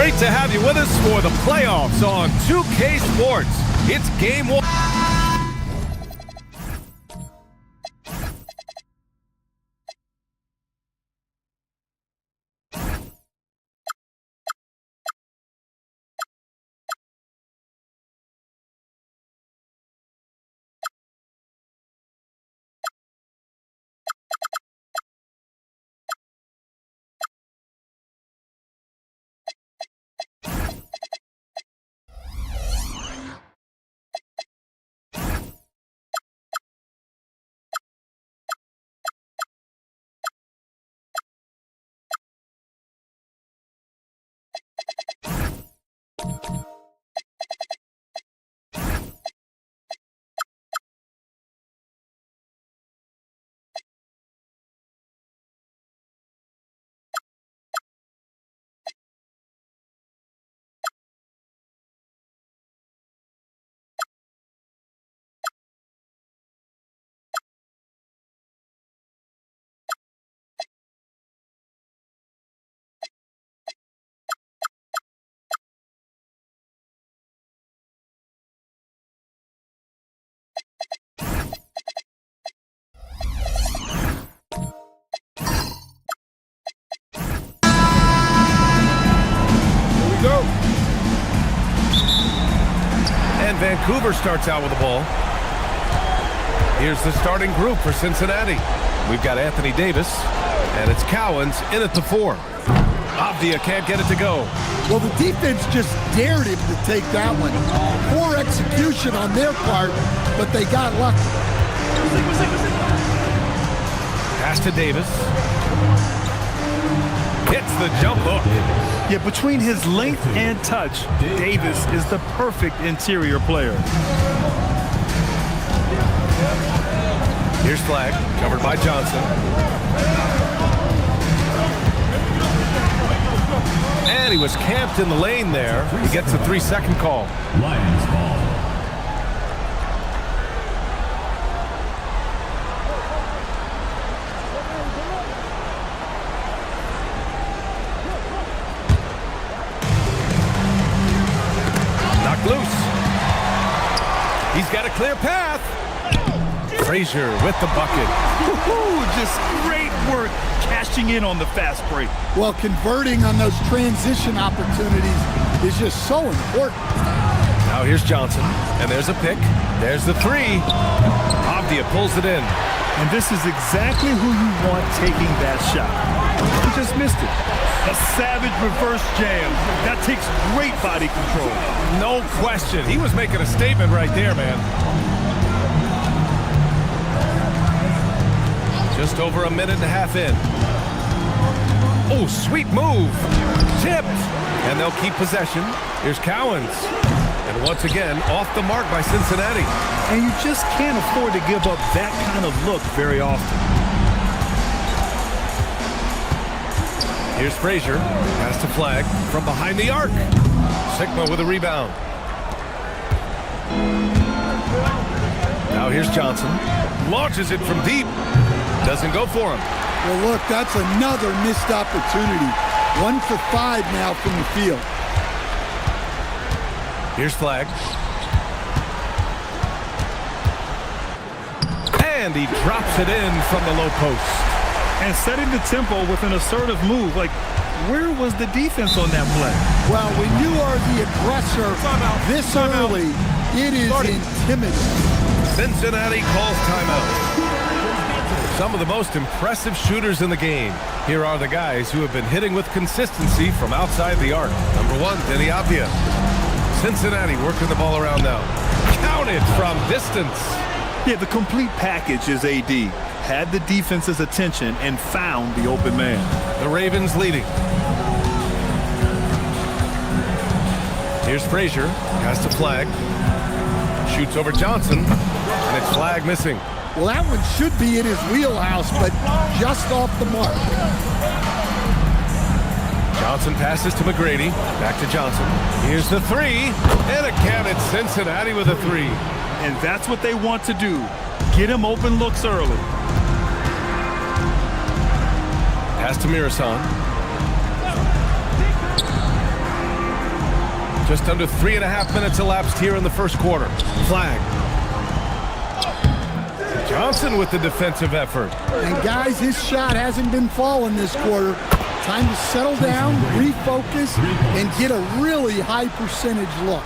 Great to have you with us for the playoffs on 2K Sports. It's game 1. And Vancouver starts out with the ball. Here's the starting group for Cincinnati. We've got Anthony Davis, and it's Cowens in at the 4. Avdia can't get it to go. Well, the defense just dared him to take that one. Poor execution on their part, but they got lucky. Pass to Davis. Hits the jump hook. Yeah, between his length and touch, Davis is the perfect interior player. Here's Flag, covered by Johnson. And he was camped in the lane there. He gets a 3-second call. Lions ball. Loose. He's got a clear path. Frazier with the bucket. Just great work cashing in on the fast break. Well, converting on those transition opportunities is just so important. Now here's Johnson, and there's a pick. There's the 3. Avdia pulls it in. And this is exactly who you want taking that shot. He just missed it. A savage reverse jam. That takes great body control. No question. He was making a statement right there, man. Just over a minute and a half in. Oh, sweet move. Tipped. And they'll keep possession. Here's Cowens. And once again, off the mark by Cincinnati. And you just can't afford to give up that kind of look very often. Here's Frazier. Pass to Flag from behind the arc. Sigma with a rebound. Now here's Johnson. Launches it from deep. Doesn't go for him. Well, look, that's another missed opportunity. 1 for 5 now from the field. Here's Flag. And he drops it in from the low post. And setting the tempo with an assertive move. Like, where was the defense on that play? Well, when you are the aggressor this early, it is intimidating. Cincinnati calls timeout. Some of the most impressive shooters in the game. Here are the guys who have been hitting with consistency from outside the arc. Number 1, Denny Avdia. Cincinnati working the ball around now. Counted from distance. Yeah, the complete package is AD. Had the defense's attention and found the open man. The Ravens leading. Here's Frazier. Has to Flag. Shoots over Johnson. And it's Flag missing. Well, that one should be in his wheelhouse, but just off the mark. Johnson passes to McGrady. Back to Johnson. Here's the 3. And again, it's Cincinnati with a 3. And that's what they want to do. Get him open looks early. Pass to Mirasan. Just under 3.5 minutes elapsed here in the first quarter. Flag. Johnson with the defensive effort. And guys, his shot hasn't been falling this quarter. Time to settle down, refocus, and get a really high percentage look.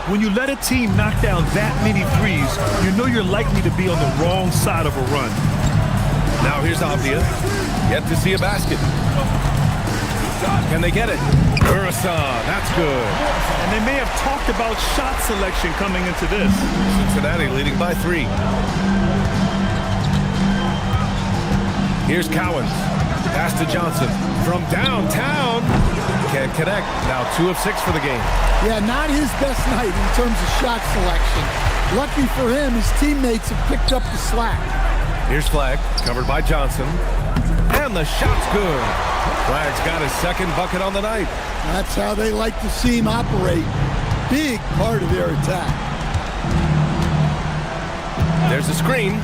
When you let a team knock down that many threes, you know you're likely to be on the wrong side of a run. Now here's Avdia. Yet to see a basket. Can they get it? Murasa, that's good. And they may have talked about shot selection coming into this. Cincinnati leading by 3. Here's Cowens. Pass to Johnson. From downtown. Can't connect. Now 2 of 6 for the game. Yeah, not his best night in terms of shot selection. Lucky for him, his teammates have picked up the slack. Here's Flag, covered by Johnson. And the shot's good. Flag's got his second bucket on the night. That's how they like to see him operate. Big part of their attack. There's a screen.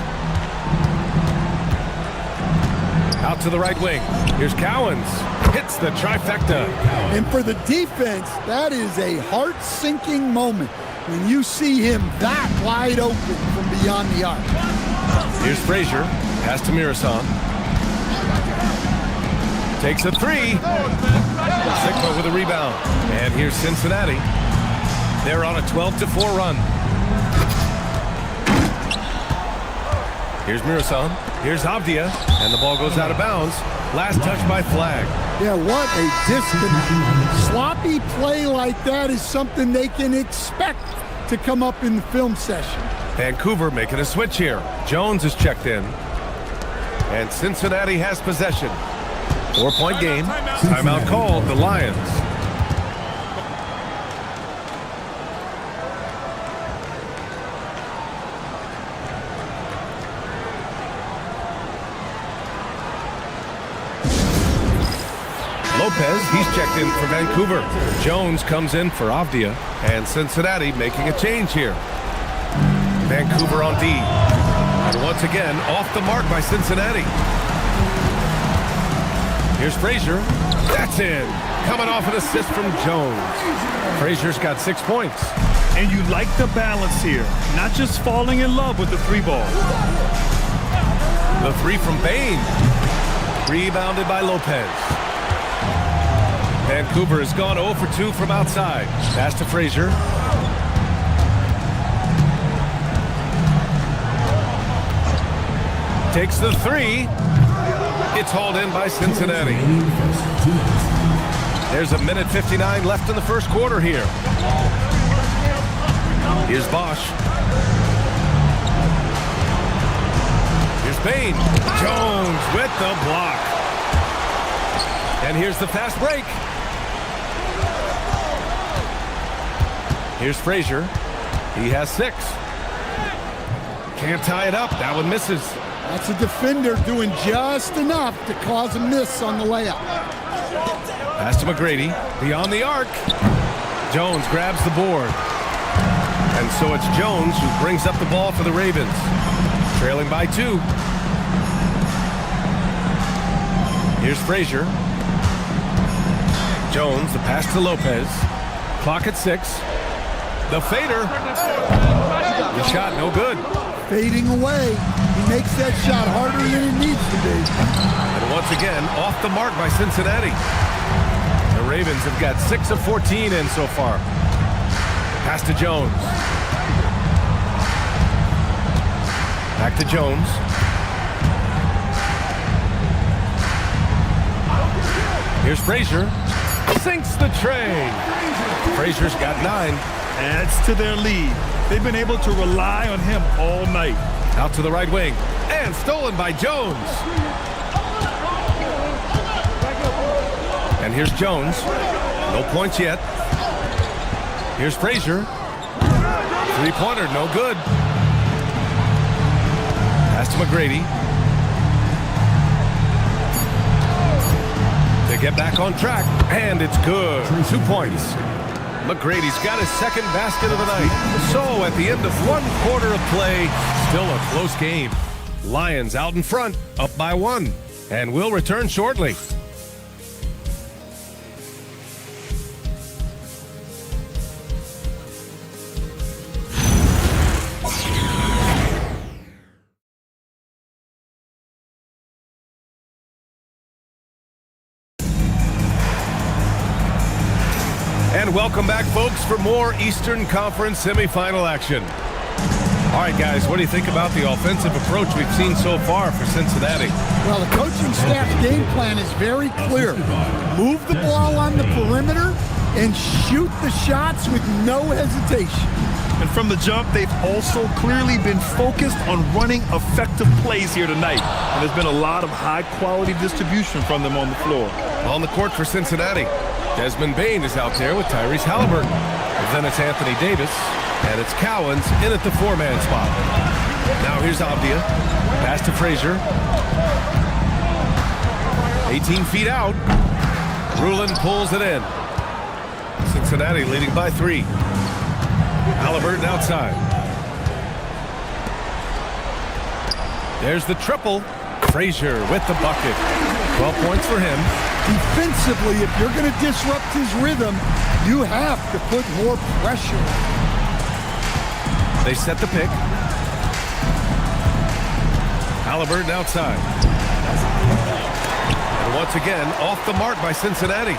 Out to the right wing. Here's Cowens. Hits the trifecta. And for the defense, that is a heart-sinking moment when you see him that wide open from beyond the arc. Here's Frazier. Pass to Mirasan. Takes a 3. Sigma with a rebound. And here's Cincinnati. They're on a 12-4 run. Here's Mirasan. Here's Avdia. And the ball goes out of bounds. Last touch by Flag. Yeah, what a disconnect. Sloppy play like that is something they can expect to come up in the film session. Vancouver making a switch here. Jones is checked in. And Cincinnati has possession. 4-point game. Timeout called, the Lions. Lopez, he's checked in for Vancouver. Jones comes in for Avdia. And Cincinnati making a change here. Vancouver on D. And once again, off the mark by Cincinnati. Here's Frazier. That's in. Coming off an assist from Jones. Frazier's got 6 points. And you like the balance here. Not just falling in love with the 3-ball. The 3 from Bain. Rebounded by Lopez. Vancouver has gone 0 for 2 from outside. Pass to Frazier. Takes the 3. It's hauled in by Cincinnati. There's a minute 59 left in the first quarter here. Here's Bosch. Here's Bain. Jones with the block. And here's the fast break. Here's Frazier. He has 6. Can't tie it up. That one misses. That's a defender doing just enough to cause a miss on the layup. Pass to McGrady. Beyond the arc. Jones grabs the board. And so it's Jones who brings up the ball for the Ravens. Trailing by 2. Here's Frazier. Jones, the pass to Lopez. Clock at 6. The fader. The shot no good. Fading away. He makes that shot harder than it needs to be. And once again, off the mark by Cincinnati. The Ravens have got 6 of 14 in so far. Pass to Jones. Back to Jones. Here's Frazier. Sinks the tray. Frazier's got 9. Adds to their lead. They've been able to rely on him all night. Out to the right wing. And stolen by Jones. And here's Jones. No points yet. Here's Frazier. 3-pointer, no good. Pass to McGrady. They get back on track. And it's good. 2 points. McGrady's got his second basket of the night. So at the end of 1 quarter of play, still a close game. Lions out in front, up by 1. And we'll return shortly. And welcome back, folks, for more Eastern Conference semifinal action. All right, guys, what do you think about the offensive approach we've seen so far for Cincinnati? Well, the coaching staff's game plan is very clear. Move the ball on the perimeter and shoot the shots with no hesitation. And from the jump, they've also clearly been focused on running effective plays here tonight. And there's been a lot of high-quality distribution from them on the floor. On the court for Cincinnati, Desmond Bain is out there with Tyrese Halliburton. Then it's Anthony Davis, and it's Cowens in at the four-man spot. Now here's Avdia. Pass to Frazier. 18 feet out. Rulin pulls it in. Cincinnati leading by 3. Halliburton outside. There's the triple. Frazier with the bucket. 12 points for him. Defensively, if you're going to disrupt his rhythm, you have to put more pressure on him. They set the pick. Halliburton outside. And once again, off the mark by Cincinnati.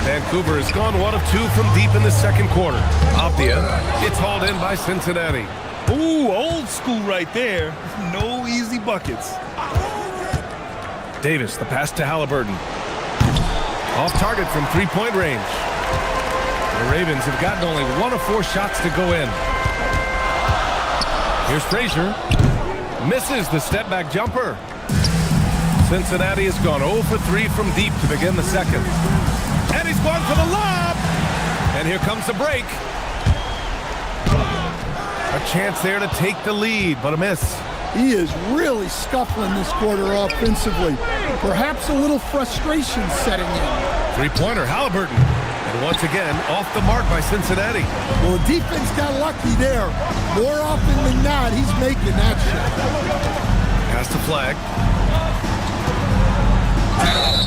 Vancouver has gone 1 of 2 from deep in the second quarter. Avdia, it's hauled in by Cincinnati. Ooh, old school right there. No easy buckets. Davis, the pass to Halliburton. Off target from three-point range. The Ravens have gotten only 1 of 4 shots to go in. Here's Frazier. Misses the step-back jumper. Cincinnati has gone 0 for 3 from deep to begin the second. And he's gone for the lob. And here comes the break. A chance there to take the lead, but a miss. He is really scuffling this quarter offensively. Perhaps a little frustration setting in. Three-pointer, Halliburton. And once again, off the mark by Cincinnati. Well, the defense got lucky there. More often than not, he's making that shot. Pass the flag.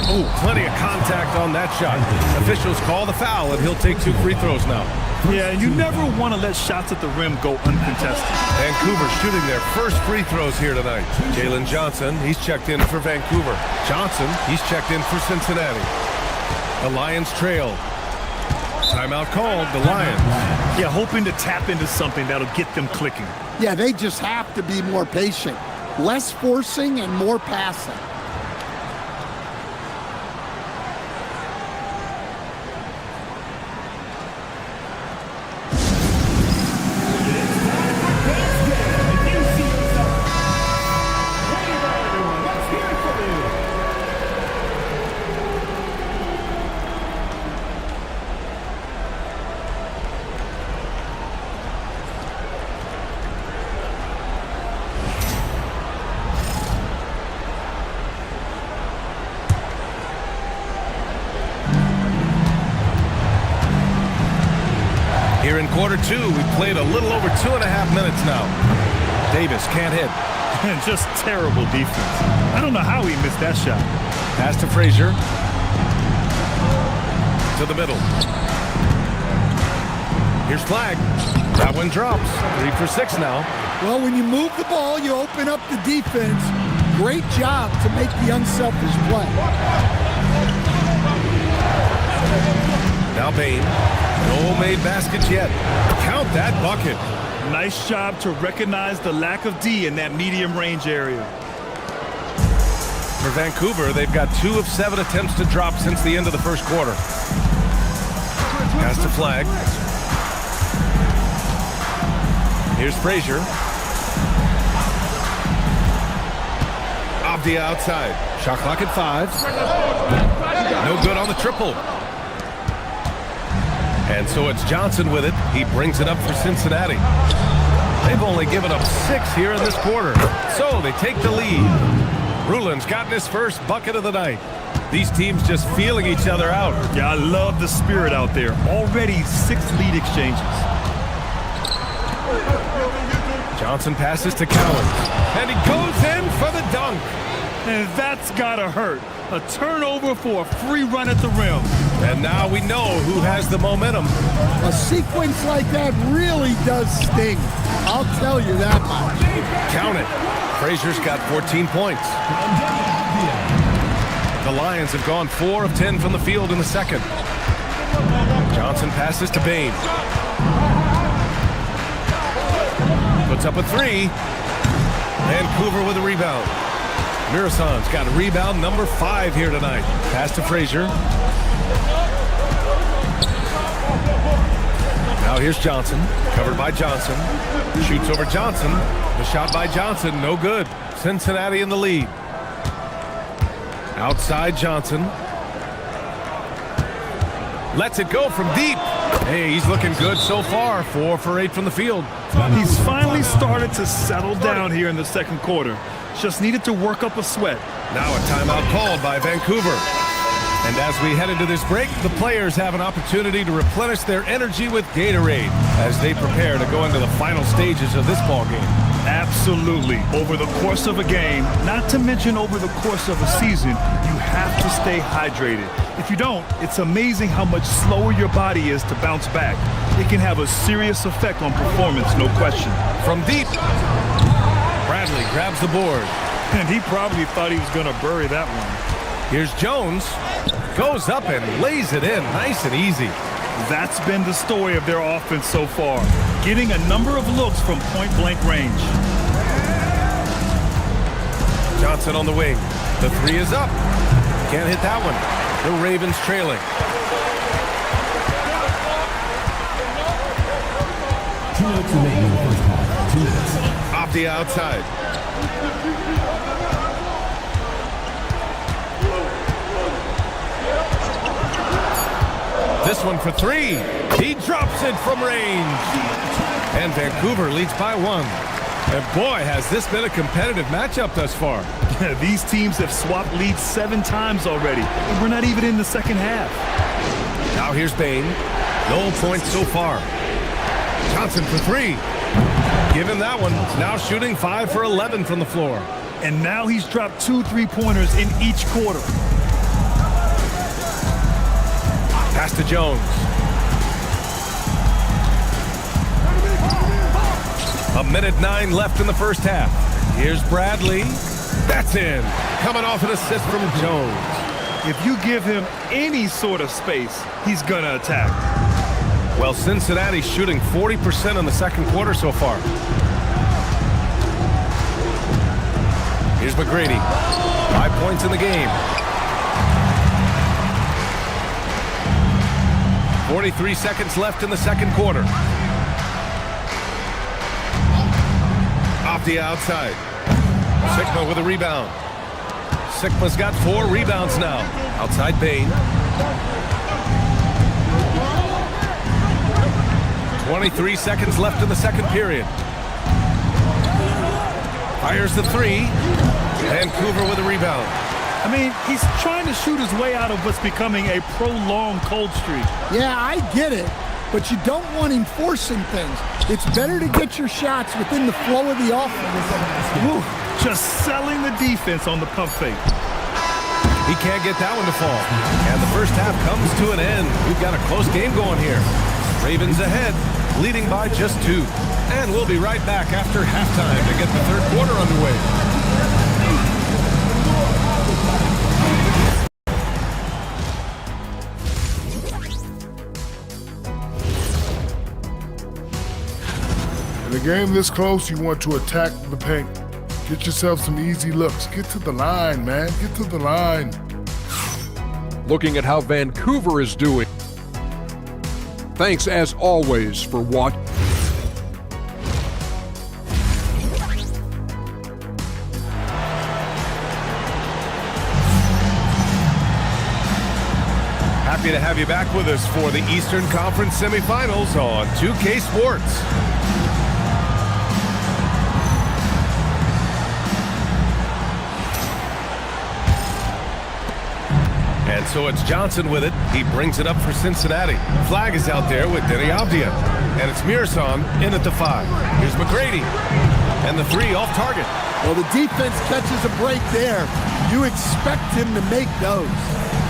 Oh, plenty of contact on that shot. Officials call the foul, and he'll take 2 free throws now. Yeah, you never want to let shots at the rim go uncontested. Vancouver shooting their first free throws here tonight. Jalen Johnson, he's checked in for Vancouver. Johnson, he's checked in for Cincinnati. The Lions trail. Timeout called, the Lions. Yeah, hoping to tap into something that'll get them clicking. Yeah, they just have to be more patient. Less forcing and more passing. Here in quarter 2, we've played a little over 2.5 minutes now. Davis can't hit. Just terrible defense. I don't know how he missed that shot. Pass to Frazier. To the middle. Here's Flag. That one drops. 3 for 6 now. Well, when you move the ball, you open up the defense. Great job to make the unselfish play. Now Bain. No made baskets yet. Count that bucket. Nice job to recognize the lack of D in that medium range area. For Vancouver, they've got 2 of 7 attempts to drop since the end of the first quarter. Pass to Flag. Here's Frazier. Avdia outside. Shot clock at 5. No good on the triple. And so it's Johnson with it. He brings it up for Cincinnati. They've only given up 6 here in this quarter. So they take the lead. Rulin's gotten his first bucket of the night. These teams just feeling each other out. Yeah, I love the spirit out there. Already 6 lead exchanges. Johnson passes to Cowens. And he goes in for the dunk. And that's gotta hurt. A turnover for a free run at the rim. And now we know who has the momentum. A sequence like that really does sting. I'll tell you that much. Count it. Frazier's got 14 points. The Lions have gone 4 of 10 from the field in the second. Johnson passes to Bain. Puts up a three. Vancouver with a rebound. Mirasan's got a rebound number 5 here tonight. Pass to Frazier. Now here's Johnson. Covered by Johnson. Shoots over Johnson. The shot by Johnson, no good. Cincinnati in the lead. Outside Johnson. Lets it go from deep. Hey, he's looking good so far. 4 for 8 from the field. He's finally started to settle down here in the second quarter. Just needed to work up a sweat. Now a timeout called by Vancouver. And as we head into this break, the players have an opportunity to replenish their energy with Gatorade as they prepare to go into the final stages of this ball game. Absolutely. Over the course of a game, not to mention over the course of a season, you have to stay hydrated. If you don't, it's amazing how much slower your body is to bounce back. It can have a serious effect on performance, no question. From deep, Bradley grabs the board. And he probably thought he was going to bury that one. Here's Jones. Goes up and lays it in nice and easy. That's been the story of their offense so far. Getting a number of looks from point-blank range. Johnson on the wing. The three is up. Can't hit that one. The Ravens trailing. 2 minutes remaining in the first half. 2 minutes. Off the outside. This one for 3. He drops it from range. And Vancouver leads by 1. And boy, has this been a competitive matchup thus far. These teams have swapped leads 7 times already. And we're not even in the second half. Now here's Bain. No points so far. Johnson for 3. Give him that one. Now shooting 5 for 11 from the floor. And now he's dropped 2 3-pointers in each quarter. Pass to Jones. A minute 9 left in the first half. Here's Bradley. That's in. Coming off an assist from Jones. If you give him any sort of space, he's going to attack. Well, Cincinnati's shooting 40% in the second quarter so far. Here's McGrady. 5 points in the game. 43 seconds left in the second quarter. Off the outside. Sigma with a rebound. Sigma's got 4 rebounds now. Outside Bain. 23 seconds left in the second period. Fires the 3. Vancouver with a rebound. I mean, he's trying to shoot his way out of what's becoming a prolonged cold streak. Yeah, I get it, but you don't want him forcing things. It's better to get your shots within the flow of the offense. Woo, just selling the defense on the pump fake. He can't get that one to fall. And the first half comes to an end. We've got a close game going here. Ravens ahead, leading by just 2. And we'll be right back after halftime to get the third quarter underway. In a game this close, you want to attack the paint. Get yourself some easy looks. Get to the line, man. Get to the line. Looking at how Vancouver is doing. Thanks as always for watching. Happy to have you back with us for the Eastern Conference semifinals on 2K Sports. And so it's Johnson with it. He brings it up for Cincinnati. Flag is out there with Dienasty. And it's Mirasan in at the 5. Here's McGrady. And the 3 off target. Well, the defense catches a break there. You expect him to make those.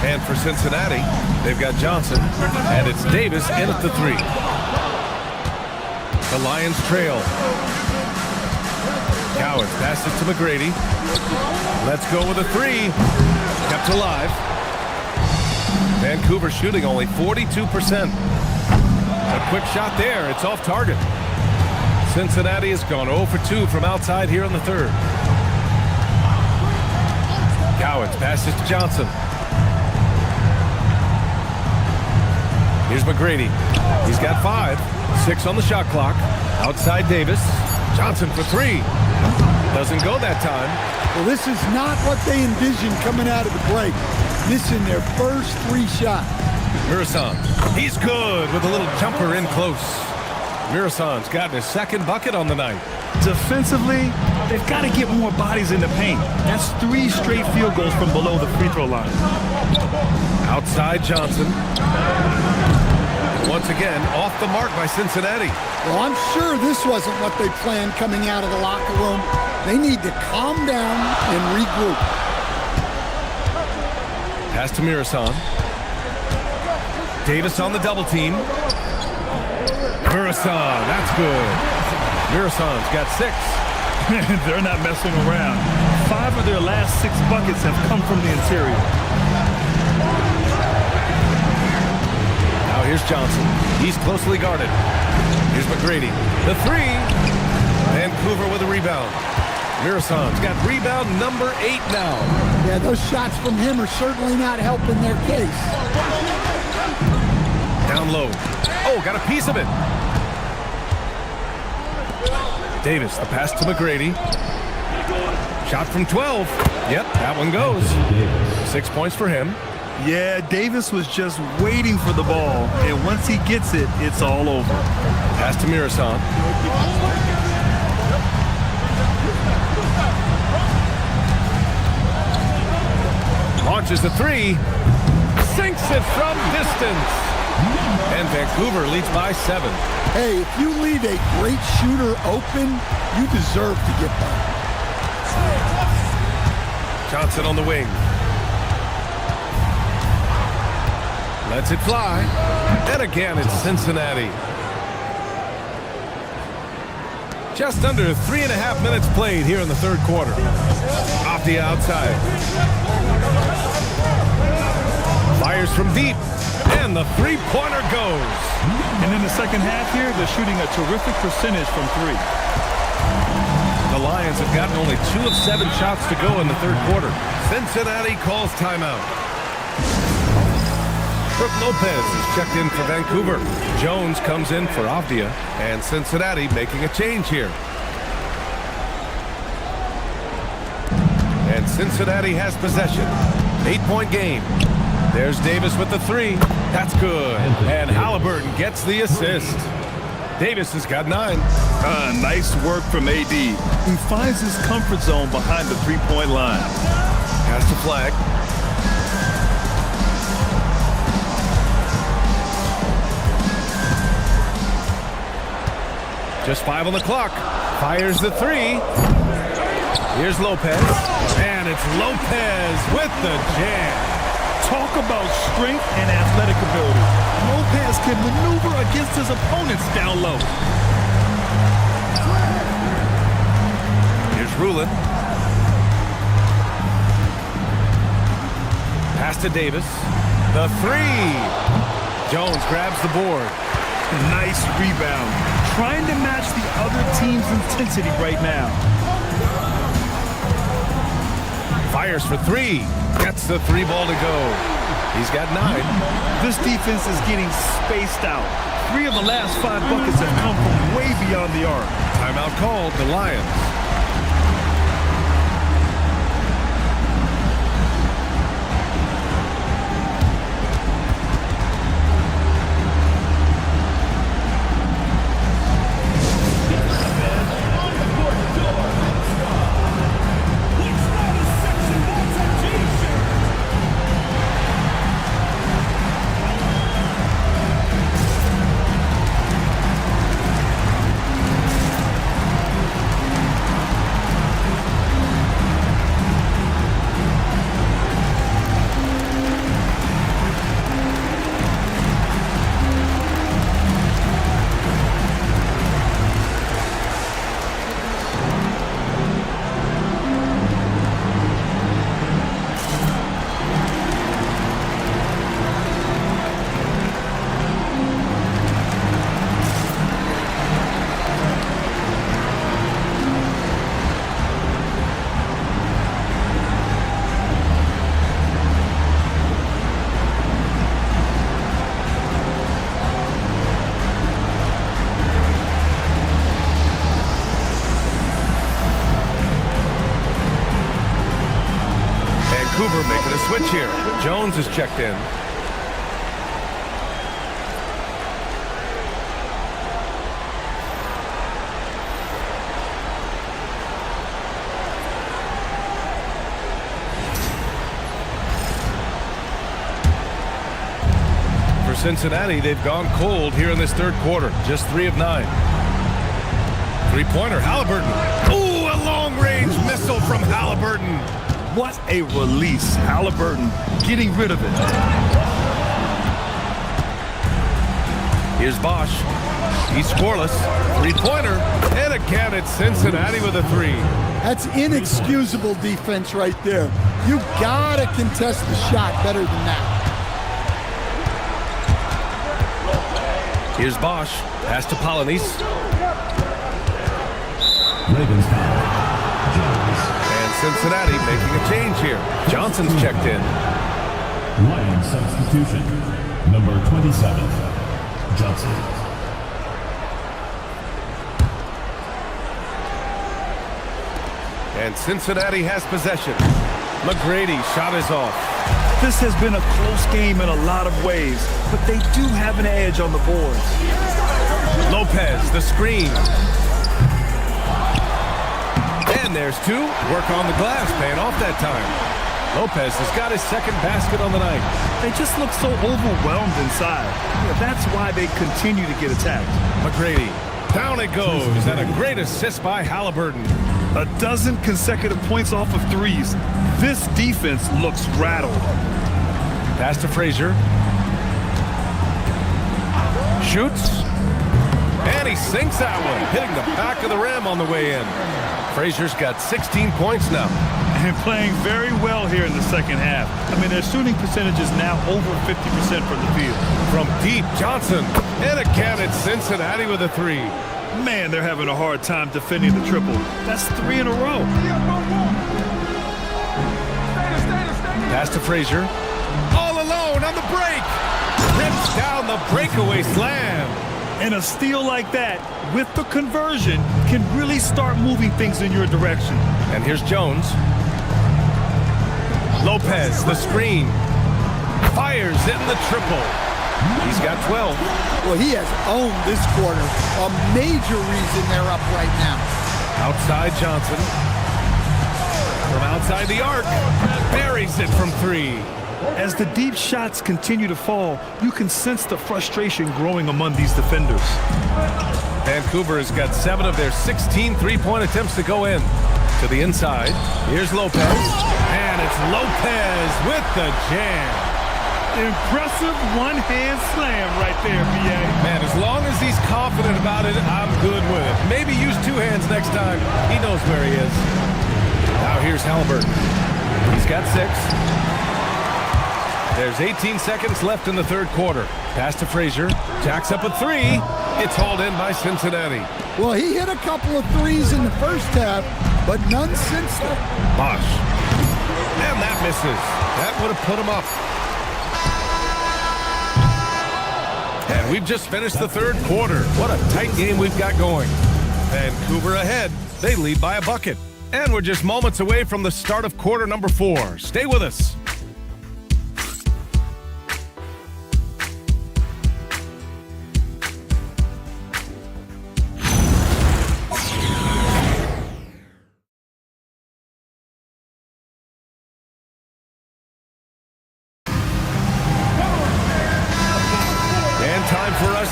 And for Cincinnati, they've got Johnson. And it's Davis in at the 3. The Lions trail. Cowens passes to McGrady. Let's go with a 3. Kept alive. Vancouver shooting only 42%. A quick shot there. It's off target. Cincinnati has gone 0 for 2 from outside here in the third. Cowens passes to Johnson. Here's McGrady. He's got 5. 6 on the shot clock. Outside Davis. Johnson for 3. Doesn't go that time. Well, this is not what they envisioned coming out of the break. Missing their first 3 shots. Murasan. He's good with a little jumper in close. Murasan's gotten his second bucket on the night. Defensively, they've got to get more bodies in the paint. That's 3 straight field goals from below the free throw line. Outside Johnson. Once again, off the mark by Cincinnati. Well, I'm sure this wasn't what they planned coming out of the locker room. They need to calm down and regroup. Pass to Murasan. Davis on the double team. Murasan, that's good. Murasan's got 6. They're not messing around. 5 of their last 6 buckets have come from the interior. Now here's Johnson. He's closely guarded. Here's McGrady. The 3. Vancouver with a rebound. Murasan's got rebound number 8 now. Yeah, those shots from him are certainly not helping their case. Down low. Oh, got a piece of it. Davis, the pass to McGrady. Shot from 12. Yep, that one goes. 6 points for him. Yeah, Davis was just waiting for the ball, and once he gets it, it's all over. Pass to Murasan. Launches the 3. Sinks it from distance. And Vancouver leads by 7. Hey, if you leave a great shooter open, you deserve to get by. Johnson on the wing. Lets it fly. And again, it's Cincinnati. Just under 3.5 minutes played here in the third quarter. Off the outside. Fires from deep. And the 3-pointer goes. And in the second half here, they're shooting a terrific percentage from 3. The Lions have gotten only 2 of 7 shots to go in the third quarter. Cincinnati calls timeout. Brook Lopez is checked in for Vancouver. Jones comes in for Avdia. And Cincinnati making a change here. And Cincinnati has possession. 8-point game. There's Davis with the 3. That's good. And Halliburton gets the assist. Davis has got 9. Nice work from AD. He finds his comfort zone behind the 3-point line. Pass to Flag. Just 5 on the clock. Fires the 3. Here's Lopez. And it's Lopez with the jam. Talk about strength and athletic ability. Lopez can maneuver against his opponents down low. Here's Rulin. Pass to Davis. The 3. Jones grabs the board. Nice rebound. Trying to match the other team's intensity right now. Fires for 3. Gets the 3 ball to go. He's got 9. This defense is getting spaced out. 3 of the last 5 buckets have come from way beyond the arc. Timeout called, the Lions. Jones is checked in. For Cincinnati, they've gone cold here in this third quarter. Just 3 of 9. Three-pointer, Halliburton. Ooh, a long-range missile from Halliburton. What a release. Halliburton getting rid of it. Here's Bosch. He's scoreless. Three-pointer. And again, it's Cincinnati with a 3. That's inexcusable defense right there. You gotta contest the shot better than that. Here's Bosch. Pass to Polynice. Ravens foul. And Cincinnati making a change here. Johnson's checked in. Lions substitution. Number 27, Johnson. And Cincinnati has possession. McGrady shot is off. This has been a close game in a lot of ways, but they do have an edge on the boards. Lopez, the screen. And there's 2. Work on the glass, paying off that time. Lopez has got his second basket on the night. They just look so overwhelmed inside. Yeah, that's why they continue to get attacked. McGrady, down it goes, and a great assist by Halliburton. A dozen consecutive points off of threes. This defense looks rattled. Pass to Frazier. Shoots. And he sinks that one, hitting the back of the rim on the way in. Frazier's got 16 points now. And playing very well here in the second half. I mean, their shooting percentage is now over 50% from the field. From deep, Johnson. And again, it's Cincinnati with a 3. Man, they're having a hard time defending the triple. That's 3 in a row. Pass to Frazier. All alone on the break. Rips down the breakaway slam. And a steal like that, with the conversion, can really start moving things in your direction. And here's Jones. Lopez, the screen. Fires in the triple. He's got 12. Well, he has owned this quarter. A major reason they're up right now. Outside Johnson. From outside the arc. Buries it from 3. As the deep shots continue to fall, you can sense the frustration growing among these defenders. Vancouver has got 7 of their 16 three-point attempts to go in. To the inside. Here's Lopez. And it's Lopez with the jam. Impressive one-hand slam right there, B.A. Man, as long as he's confident about it, I'm good with it. Maybe use 2 hands next time. He knows where he is. Now here's Halliburton. He's got 6. There's 18 seconds left in the third quarter. Pass to Frazier. Jacks up a 3. It's hauled in by Cincinnati. Well, he hit a couple of threes in the first half, but none since then. Bosch. And that misses. That would have put him up. And we've just finished the third quarter. What a tight game we've got going. Vancouver ahead. They lead by a bucket. And we're just moments away from the start of quarter number 4. Stay with us.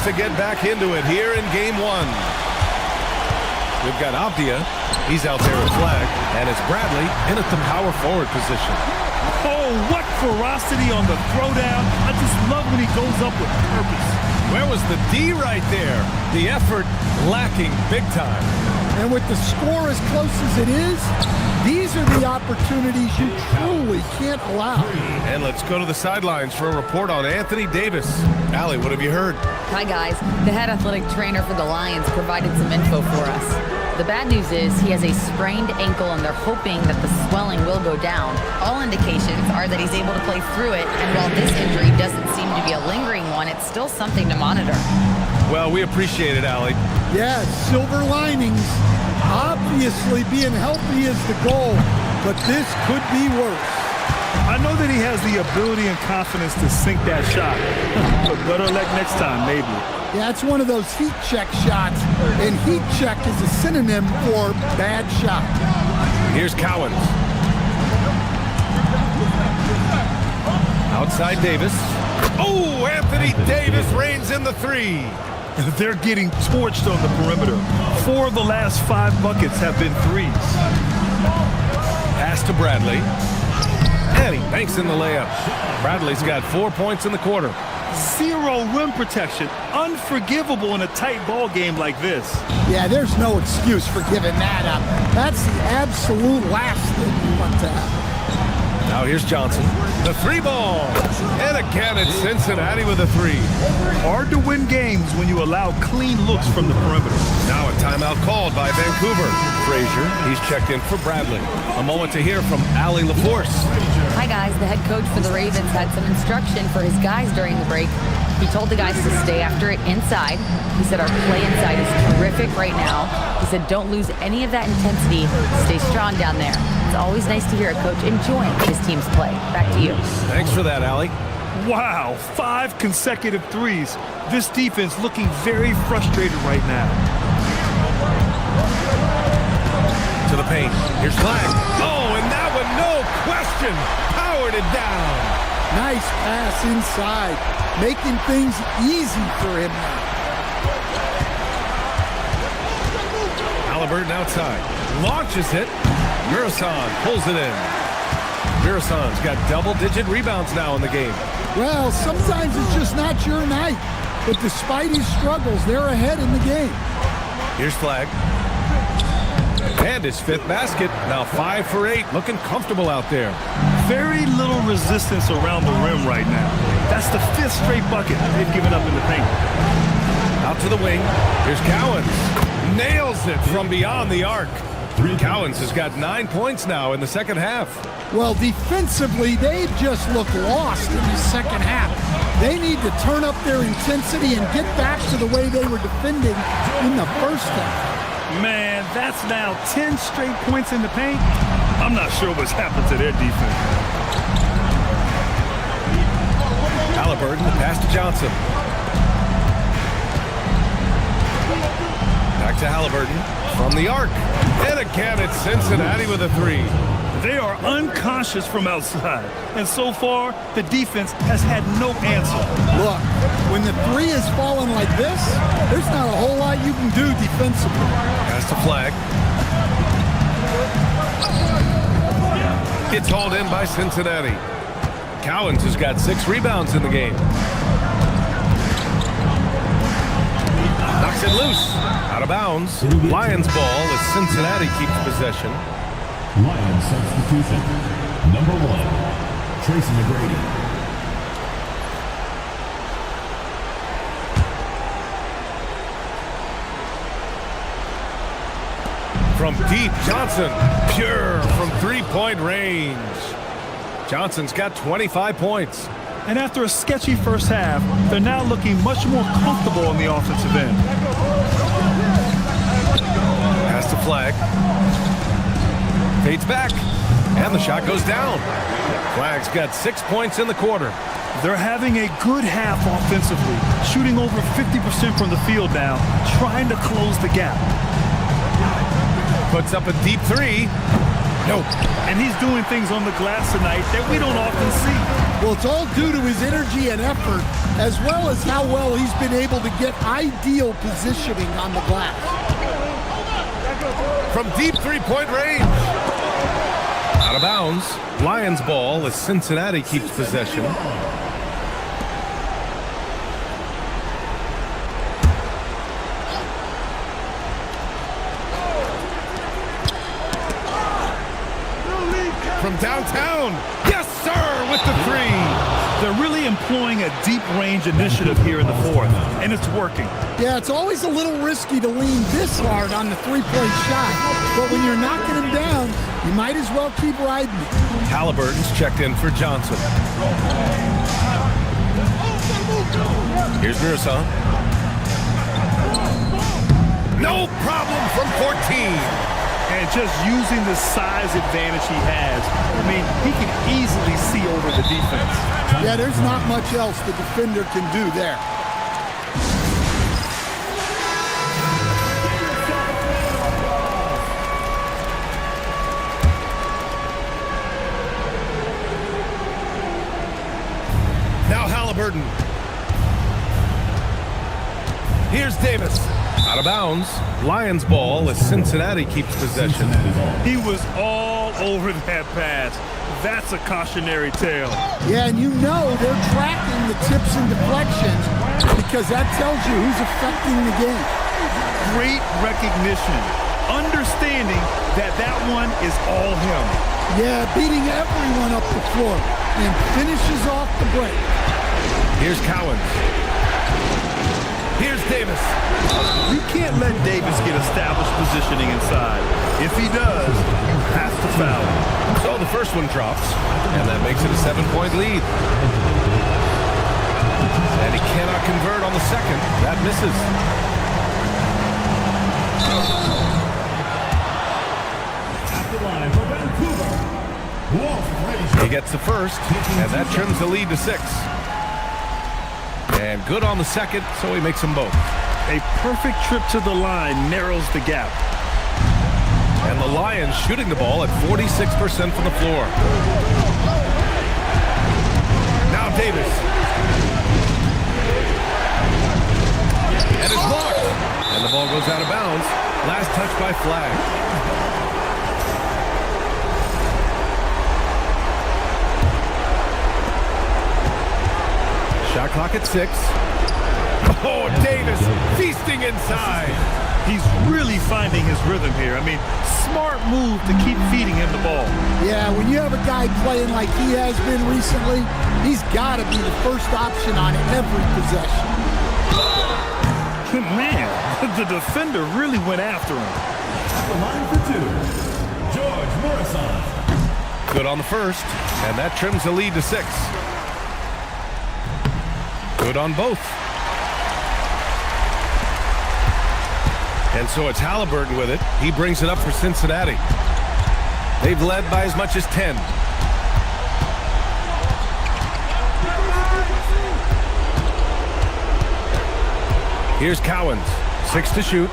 To get back into it here in game 1. We've got Abdia. He's out there at flag. And it's Bradley in at the power forward position. Oh, what ferocity on the throwdown. I just love when he goes up with purpose. Where was the D right there? The effort lacking big time. And with the score as close as it is, these are the opportunities you truly can't allow. And let's go to the sidelines for a report on Anthony Davis. Allie, what have you heard? Hi, guys. The head athletic trainer for the Lions provided some info for us. The bad news is he has a sprained ankle, and they're hoping that the swelling will go down. All indications are that he's able to play through it, and while this injury doesn't seem to be a lingering one, it's still something to monitor. Well, we appreciate it, Allie. Yeah, silver linings. Obviously, being healthy is the goal, but this could be worse. I know that he has the ability and confidence to sink that shot. But better luck next time, maybe. Yeah, it's one of those heat check shots, and heat check is a synonym for bad shot. Here's Cowens. Outside Davis. Oh, Anthony Davis reigns in the three. They're getting torched on the perimeter. 4 of the last 5 buckets have been threes. Pass to Bradley. And he banks in the layup. Bradley's got 4 points in the quarter. 0 rim protection. Unforgivable in a tight ball game like this. Yeah, there's no excuse for giving that up. That's the absolute last thing you want to have. Now here's Johnson. The 3 ball. And again, it's Cincinnati with a 3. Hard to win games when you allow clean looks from the perimeter. Now a timeout called by Vancouver. Frazier, he's checked in for Bradley. A moment to hear from Allie LaForce. Hi, guys. The head coach for the Ravens had some instruction for his guys during the break. He told the guys to stay after it inside. He said our play inside is terrific right now. He said don't lose any of that intensity. Stay strong down there. It's always nice to hear a coach enjoying his team's play. Back to you. Thanks for that, Allie. Wow, 5 consecutive threes. This defense looking very frustrated right now. To the paint. Here's Flag. Oh, and that one, no question, powered it down. Nice pass inside, making things easy for him now. Halliburton outside. Launches it. Murasan pulls it in. Murasan's got double-digit rebounds now in the game. Well, sometimes it's just not your night. But despite his struggles, they're ahead in the game. Here's Flag. And his 5th basket. Now 5 for 8. Looking comfortable out there. Very little resistance around the rim right now. That's the 5th straight bucket they've given up in the paint. Out to the wing. Here's Cowens. Nails it from beyond the arc. Cowens has got 9 points now in the second half. Well, defensively, they've just looked lost in the second half. They need to turn up their intensity and get back to the way they were defending in the first half. Man, that's now 10 straight points in the paint. I'm not sure what's happened to their defense. Halliburton, pass to Johnson. Back to Halliburton from the arc. And again, it's Cincinnati with a 3. They are unconscious from outside. And so far, the defense has had no answer. Look, when the 3 is falling like this, there's not a whole lot you can do defensively. Pass to Flag. It's hauled in by Cincinnati. Cowens has got 6 rebounds in the game. Knocks it loose. Out of bounds. Lions ball as Cincinnati keeps possession. Lions substitution. Number 1, Tracy McGrady. From deep, Johnson. Pure from 3-point range. Johnson's got 25 points. And after a sketchy first half, they're now looking much more comfortable on the offensive end. Pass to Flag. Fades back. And the shot goes down. Flag's got 6 points in the quarter. They're having a good half offensively, shooting over 50% from the field now, trying to close the gap. Puts up a deep 3. Nope. And he's doing things on the glass tonight that we don't often see. Well, it's all due to his energy and effort, as well as how well he's been able to get ideal positioning on the glass. From deep 3-point range. Out of bounds. Lions ball as Cincinnati keeps possession. From downtown. Yes, sir, with the 3. They're really employing a deep range initiative here in the fourth, and it's working. Yeah, it's always a little risky to lean this hard on the 3-point shot, but when you're knocking him down, you might as well keep riding it. Halliburton's checked in for Johnson. Here's Murasan. No problem from 14. And just using the size advantage he has, I mean, he can easily see over the defense. Yeah, there's not much else the defender can do there. Now Halliburton. Here's Davis. Out of bounds. Lions ball as Cincinnati keeps possession. He was all over that pass. That's a cautionary tale. Yeah, and you know they're tracking the tips and deflections because that tells you who's affecting the game. Great recognition. Understanding that that one is all him. Yeah, beating everyone up the floor and finishes off the break. Here's Cowens. Here's Davis. You can't let Davis get established positioning inside. If he does, you have to foul him. So the first one drops, and that makes it a 7-point lead. And he cannot convert on the second. That misses. At the line for Vancouver, Wolf Frazier. He gets the first, and that trims the lead to 6. And good on the second, so he makes them both. A perfect trip to the line narrows the gap. And the Lions shooting the ball at 46% from the floor. Now Davis. And it's blocked. And the ball goes out of bounds. Last touch by Flag. Shot clock at 6. Oh, Davis feasting inside. He's really finding his rhythm here. I mean, smart move to keep feeding him the ball. Yeah, when you have a guy playing like he has been recently, he's got to be the first option on every possession. Man, the defender really went after him. At the line for 2, George Morrison. Good on the first, and that trims the lead to 6. Good on both. And so it's Halliburton with it. He brings it up for Cincinnati. They've led by as much as 10. Here's Cowens. 6 to shoot.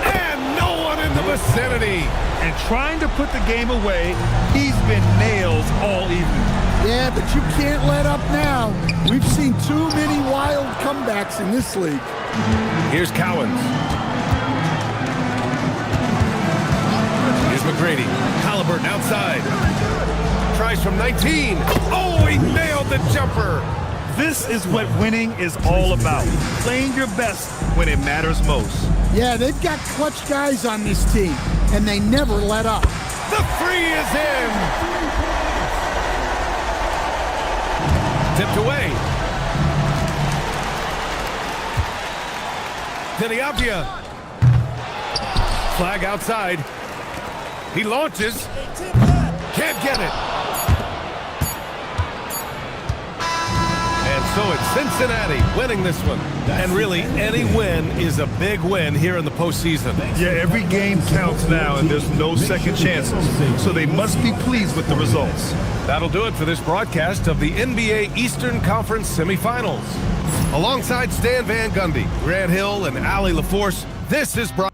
And no one in the vicinity. And trying to put the game away, he's been nails all evening. Yeah, but you can't let up now. We've seen too many wild comebacks in this league. Here's Cowens. Here's McGrady. Halliburton outside. Tries from 19. Oh, he nailed the jumper. This is what winning is all about. Playing your best when it matters most. Yeah, they've got clutch guys on this team, and they never let up. The three is in. Tipped away. Deniapia. Flag outside. He launches. Can't get it. And so it's Cincinnati winning this one. And really, any win is a big win here in the postseason. Yeah, every game counts now, and there's no second chances. So they must be pleased with the results. That'll do it for this broadcast of the NBA Eastern Conference semifinals. Alongside Stan Van Gundy, Grant Hill, and Allie LaForce, this is Broadcast.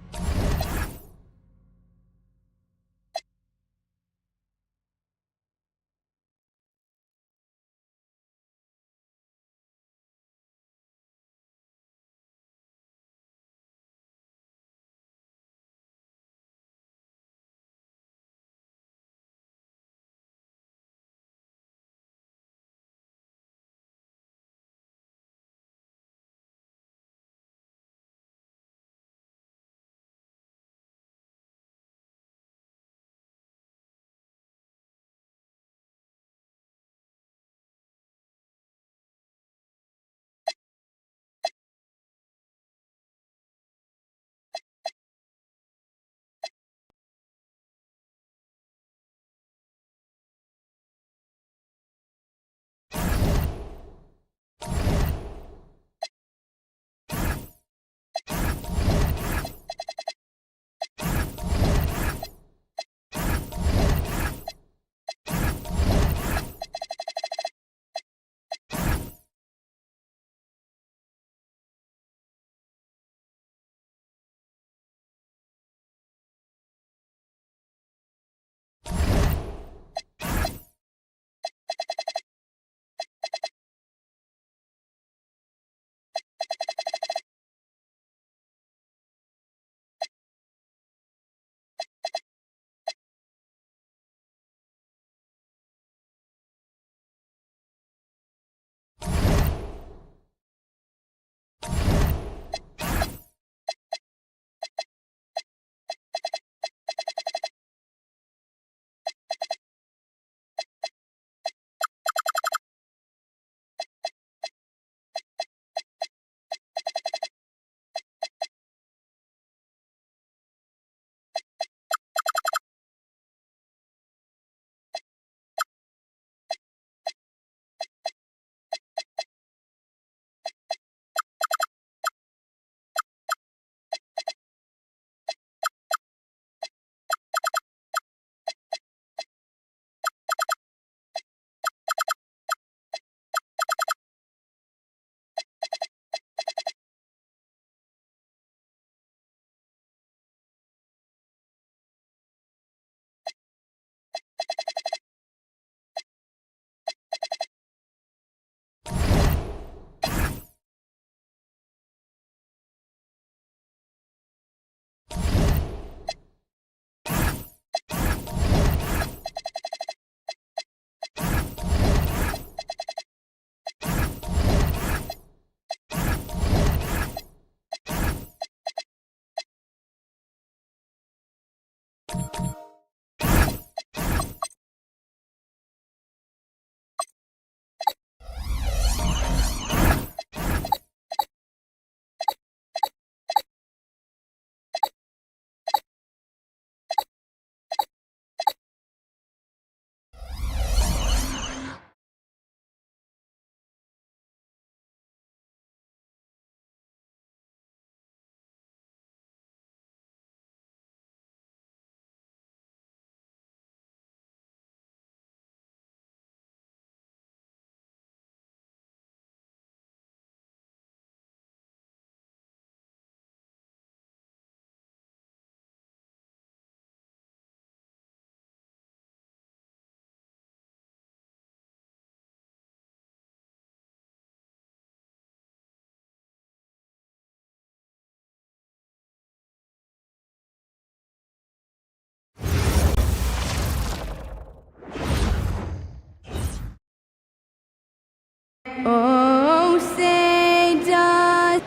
Oh, say does.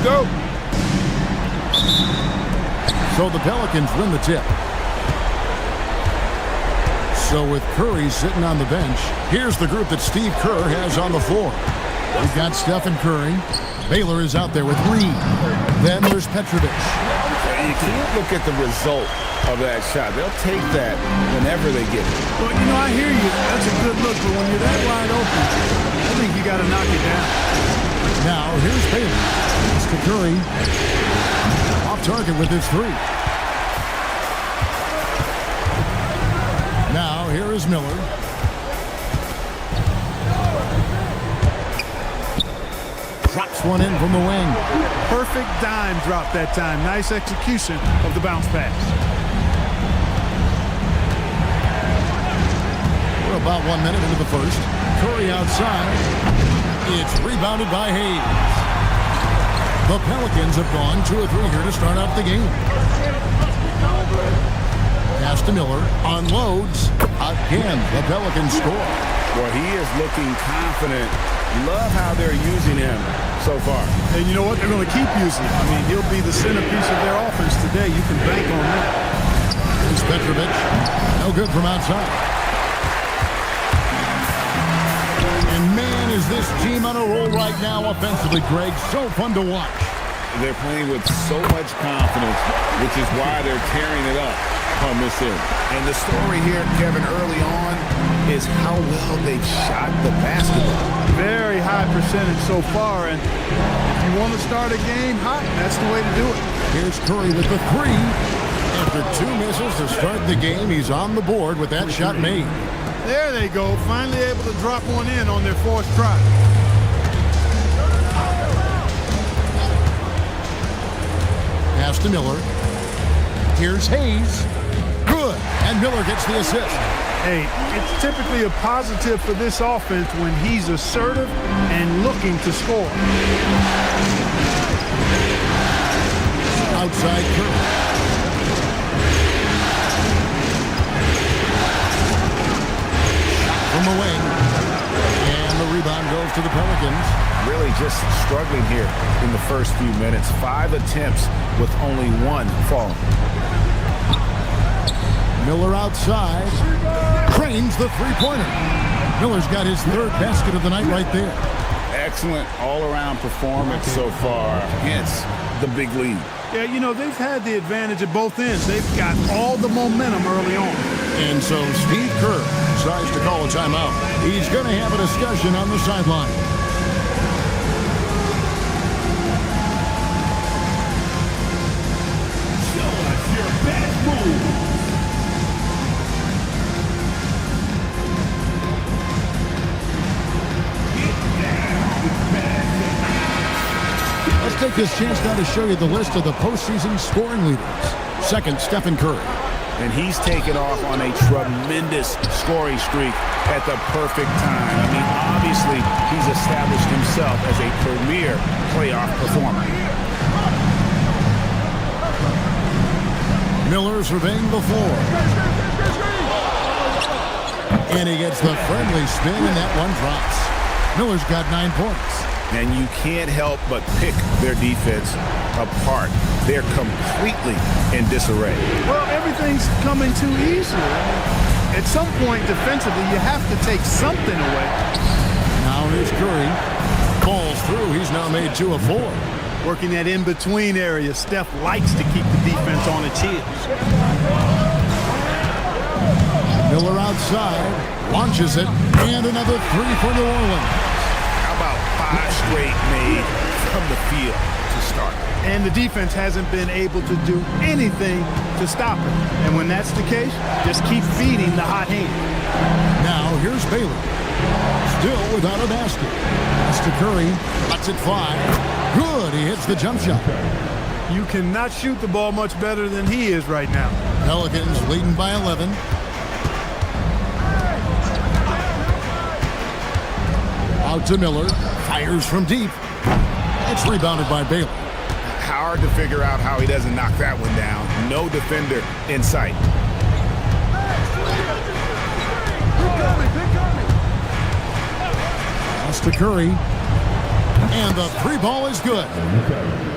Go. So the Pelicans win the tip. So with Curry sitting on the bench, here's the group that Steve Kerr has on the floor. We've got Stephen Curry. Baylor is out there with Reed. Then there's Petrovic. You can't look at the result of that shot. They'll take that whenever they get it. Well, you know, I hear you. That's a good look, but when you're that wide open, I think you got to knock it down. Now here's Baylor. It's to Curry. Off target with his three. Now here is Miller. Drops one in from the wing. Perfect dime drop that time. Nice execution of the bounce pass. We're about 1 minute into the first. Curry outside. It's rebounded by Hayes. The Pelicans have gone 2 of 3 here to start out the game. Pass to Miller. Unloads. Again, the Pelicans score. Well, he is looking confident. Love how they're using him so far. And you know what? They're going to keep using him. I mean, he'll be the centerpiece of their offense today. You can bank on that. Here's Petrovic. No good from outside. And man, is this team on a roll right now offensively, Greg. So fun to watch. They're playing with so much confidence, which is why they're tearing it up on this end. And the story here, Kevin, early on is how well they've shot the basketball. Very high percentage so far, and if you want to start a game hot, that's the way to do it. Here's Curry with the three. After 2 misses to start the game, he's on the board with that shot made. There they go, finally able to drop one in on their fourth try. Pass to Miller. Here's Hayes. Good. And Miller gets the assist. Hey, it's typically a positive for this offense when he's assertive and looking to score. Outside Curry. From the wing. And the rebound goes to the Pelicans. Really just struggling here in the first few minutes. 5 attempts with only 1 falling. Miller outside. Cranes the three-pointer. Miller's got his 3rd basket of the night right there. Excellent all-around performance so far against the big lead. Yeah, you know, they've had the advantage at both ends. They've got all the momentum early on. And so Steve Kerr decides to call a timeout. He's going to have a discussion on the sideline. Show us your best move. Let's take this chance now to show you the list of the postseason scoring leaders. Second, Stephen Curry. And he's taken off on a tremendous scoring streak at the perfect time. I mean, obviously, he's established himself as a premier playoff performer. Miller surveying the floor. And he gets the friendly spin, and that one drops. Miller's got 9 points. And you can't help but pick their defense apart. They're completely in disarray. Well, everything's coming too easy. At some point, defensively, you have to take something away. Now here's Curry. Falls through. He's now made 2 of 4. working that in-between area. Steph likes to keep the defense on its heels. Miller outside, launches it, and another three for New Orleans. How about 5 straight made from the field to start? And the defense hasn't been able to do anything to stop it. And when that's the case, just keep feeding the hot hand. Now here's Baylor. Still without a basket. Pass to Curry. Lets it fly. Good. He hits the jump shot. You cannot shoot the ball much better than he is right now. Pelicans leading by 11. Out to Miller. Fires from deep. It's rebounded by Baylor. Hard to figure out how he doesn't knock that one down. No defender in sight. Pass to Curry. And the three ball is good.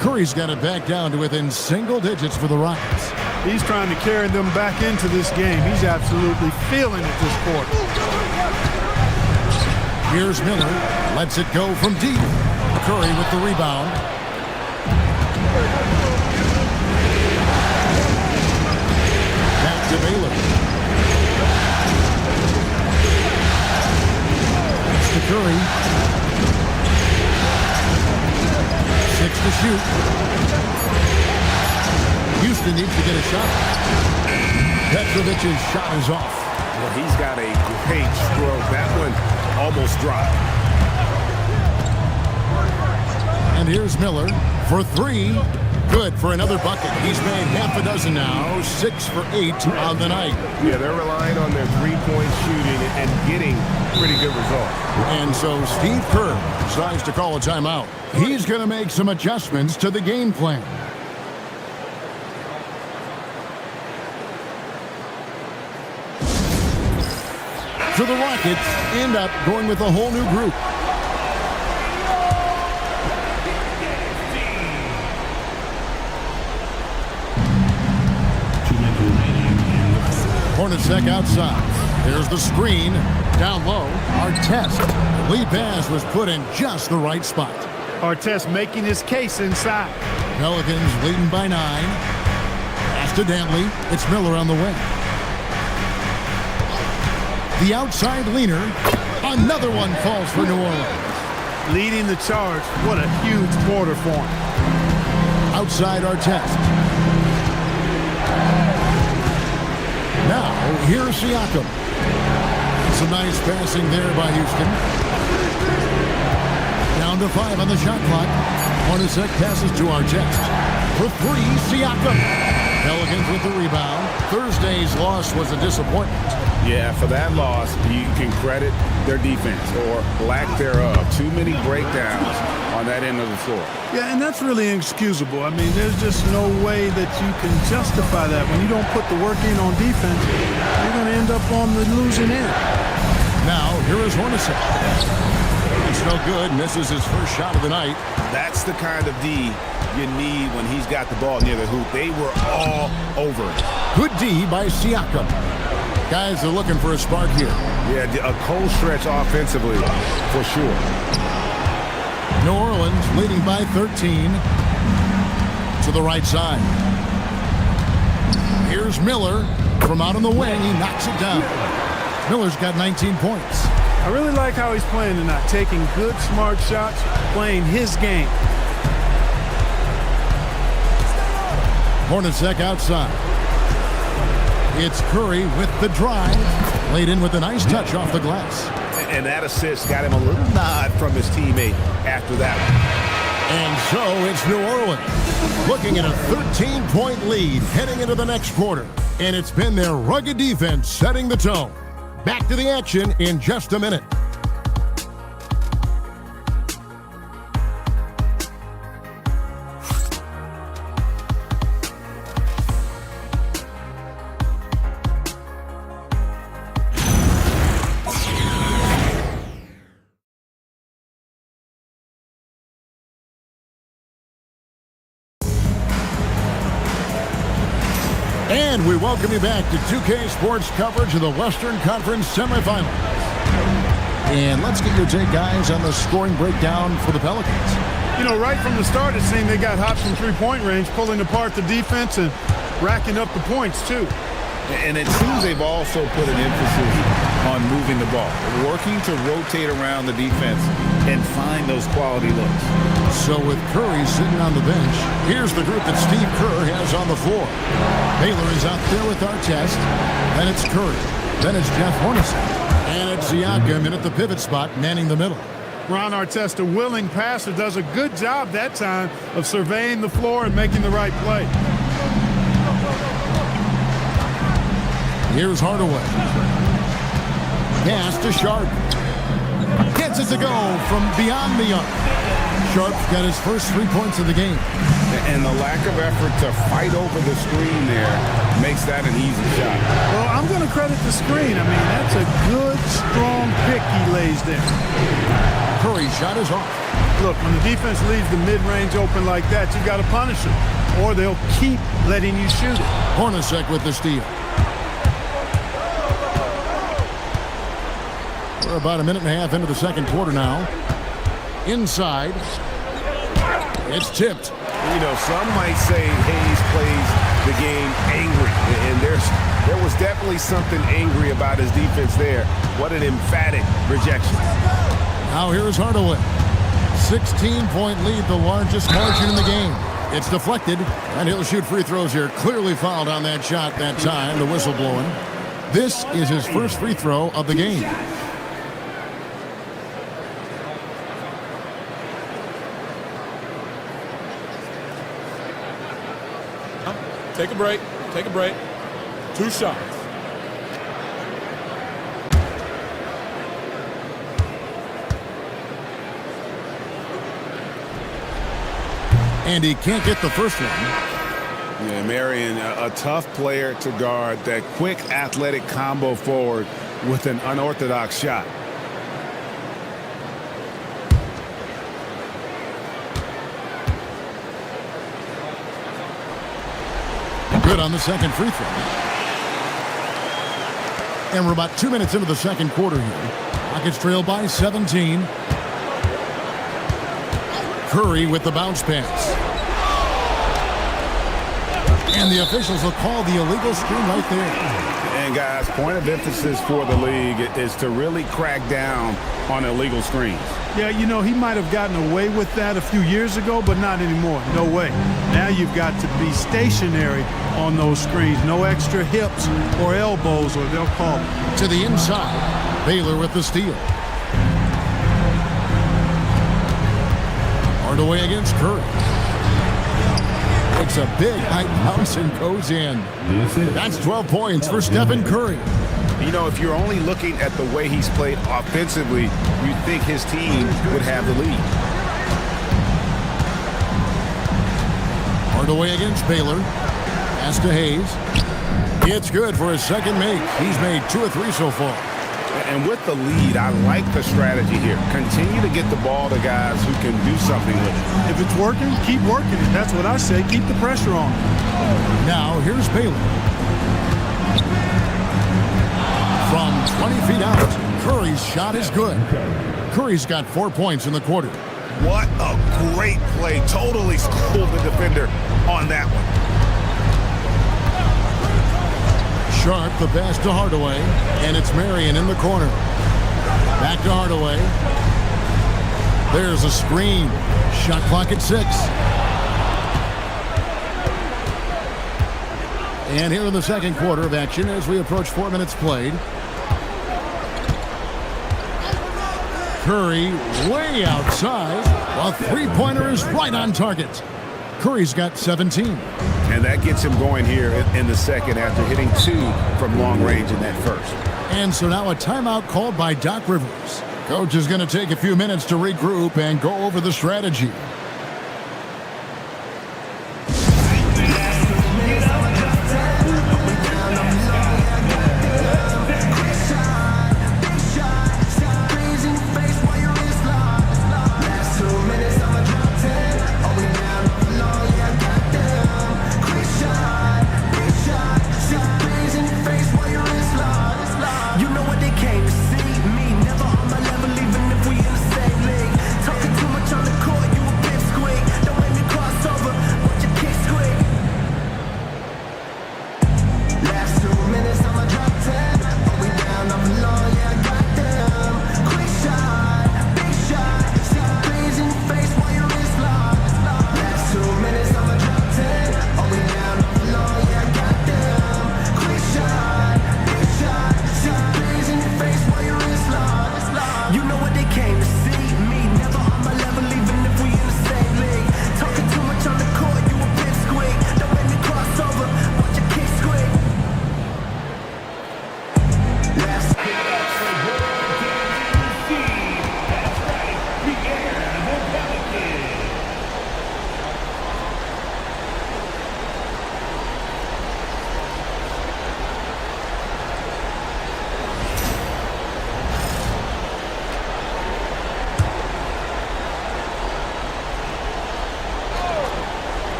Curry's got it back down to within single digits for the Rockets. He's trying to carry them back into this game. He's absolutely feeling it this quarter. Here's Miller. Lets it go from deep. Curry with the rebound. Back to Baylor. Pass to Curry. 6 to shoot. Houston needs to get a shot. Petrovic's shot is off. Well, he's got a great stroke. That one almost dropped. And here's Miller for 3. Good for another bucket. He's made half a dozen now. 6 for 8 on the night. Yeah, they're relying on their three-point shooting and getting pretty good results. And so Steve Kerr decides to call a timeout. He's going to make some adjustments to the game plan. So the Rockets end up going with a whole new group. Hornacek outside. There's the screen. Down low. Artest. Lead pass was put in just the right spot. Artest making his case inside. Pelicans leading by 9. Pass to Dantley. It's Miller on the wing. The outside leaner. Another one falls for New Orleans. Leading the charge. What a huge quarter for him. Outside Artest. Now, here's Siakam. Some nice passing there by Houston. Down to 5 on the shot clock. Hornacek passes to Artest. For 3, Siakam. Pelicans with the rebound. Thursday's loss was a disappointment. Yeah, for that loss, you can credit their defense or lack thereof. Too many breakdowns on that end of the floor. Yeah, and that's really inexcusable. I mean, there's just no way that you can justify that. When you don't put the work in on defense, you're going to end up on the losing end. Now, here is Hornacek. It's no good. Misses his first shot of the night. That's the kind of D you need when he's got the ball near the hoop. They were all over it. Good D by Siakam. Guys are looking for a spark here. Yeah, a cold stretch offensively, for sure. New Orleans leading by 13 to the right side. Here's Miller from out on the wing. He knocks it down. Miller's got 19 points. I really like how he's playing tonight, taking good, smart shots, playing his game. Hornacek outside. It's Curry with the drive. Laid in with a nice touch off the glass. And that assist got him a little nod from his teammate after that one. And so it's New Orleans looking at a 13-point lead heading into the next quarter. And it's been their rugged defense setting the tone. Back to the action in just a minute. And we welcome you back to 2K Sports coverage of the Western Conference semifinals. And let's get your take, guys, on the scoring breakdown for the Pelicans. You know, right from the start, it seemed they got hot from three-point range, pulling apart the defense and racking up the points, too. And it seems they've also put an emphasis on moving the ball, working to rotate around the defense and find those quality looks. So with Curry sitting on the bench, here's the group that Steve Kerr has on the floor. Baylor is out there with Artest. Then it's Curry. Then it's Jeff Hornacek. And it's Siakam in at the pivot spot, manning the middle. Ron Artest, a willing passer, does a good job that time of surveying the floor and making the right play. Here's Hardaway. Pass to Sharp. Gets it to go from beyond the arc. Sharp's got his first 3 points of the game. And the lack of effort to fight over the screen there makes that an easy shot. Well, I'm going to credit the screen. I mean, that's a good, strong pick he lays there. Curry's shot is off. Look, when the defense leaves the mid-range open like that, you got to punish them, or they'll keep letting you shoot it. Hornacek with the steal. We're about a minute and a half into the second quarter now. Inside. It's tipped. You know, some might say Hayes plays the game angry, and there was definitely something angry about his defense there. What an emphatic rejection. Now here's Hardaway. 16-point lead, the largest margin in the game. It's deflected, and he'll shoot free throws here. Clearly fouled on that shot that time, the whistle blowing. This is his first free throw of the game. Take a break. Take a break. 2 shots. And he can't get the first one. Yeah, Marion, a tough player to guard. That quick athletic combo forward with an unorthodox shot. Good on the second free throw. And we're about 2 minutes into the second quarter here. Rockets trail by 17. Curry with the bounce pass. And the officials will call the illegal screen right there. And guys, point of emphasis for the league is to really crack down on illegal screens. Yeah, you know, he might have gotten away with that a few years ago, but not anymore. No way. Now you've got to be stationary on those screens. No extra hips or elbows, or they'll call it. To the inside. Baylor with the steal. Hardaway against Curry. It's a big high bounce and goes in. That's 12 points for Stephen Curry. You know, if you're only looking at the way he's played offensively, you'd think his team would have the lead. Hardaway against Baylor. Pass to Hayes. It's good for his second make. He's made 2 or 3 so far. And with the lead, I like the strategy here. Continue to get the ball to guys who can do something with it. If it's working, keep working it. That's what I say. Keep the pressure on. Now, here's Baylor. From 20 feet out, Curry's shot is good. Curry's got 4 points in the quarter. What a great play. Totally schooled the defender on that one. Sharp, the pass to Hardaway, and it's Marion in the corner. Back to Hardaway. There's a screen. Shot clock at 6. And here in the second quarter of action as we approach 4 minutes played. Curry way outside. A three-pointer is right on target. Curry's got 17. And that gets him going here in the second after hitting 2 from long range in that first. And so now a timeout called by Doc Rivers. Coach is going to take a few minutes to regroup and go over the strategy. Talking too much on the court, you a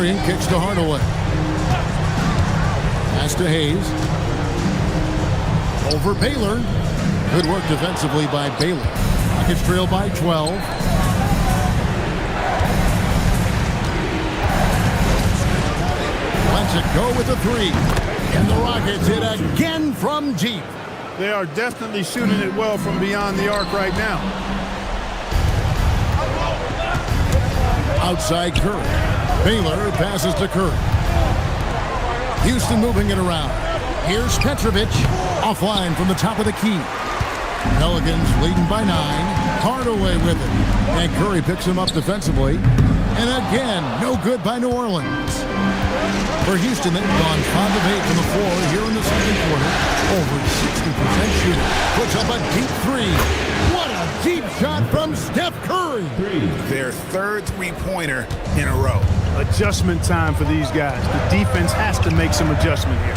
Marion kicks to Hardaway. Pass to Hayes. Over Baylor. Good work defensively by Baylor. Rockets trail by 12. Lets it go with the three. And the Rockets hit again from deep. They are definitely shooting it well from beyond the arc right now. Outside Curry. Baylor passes to Curry. Houston moving it around. Here's Petrovic. Offline from the top of the key. Pelicans leading by 9. Hardaway with it. And Curry picks him up defensively. And again, no good by New Orleans. For Houston, they've gone 5 of 8 from the floor here in the second quarter. Over 60% shooting. Puts up a deep three. What a deep shot from Steph Curry. Their third three-pointer in a row. Adjustment time for these guys. The defense has to make some adjustment here.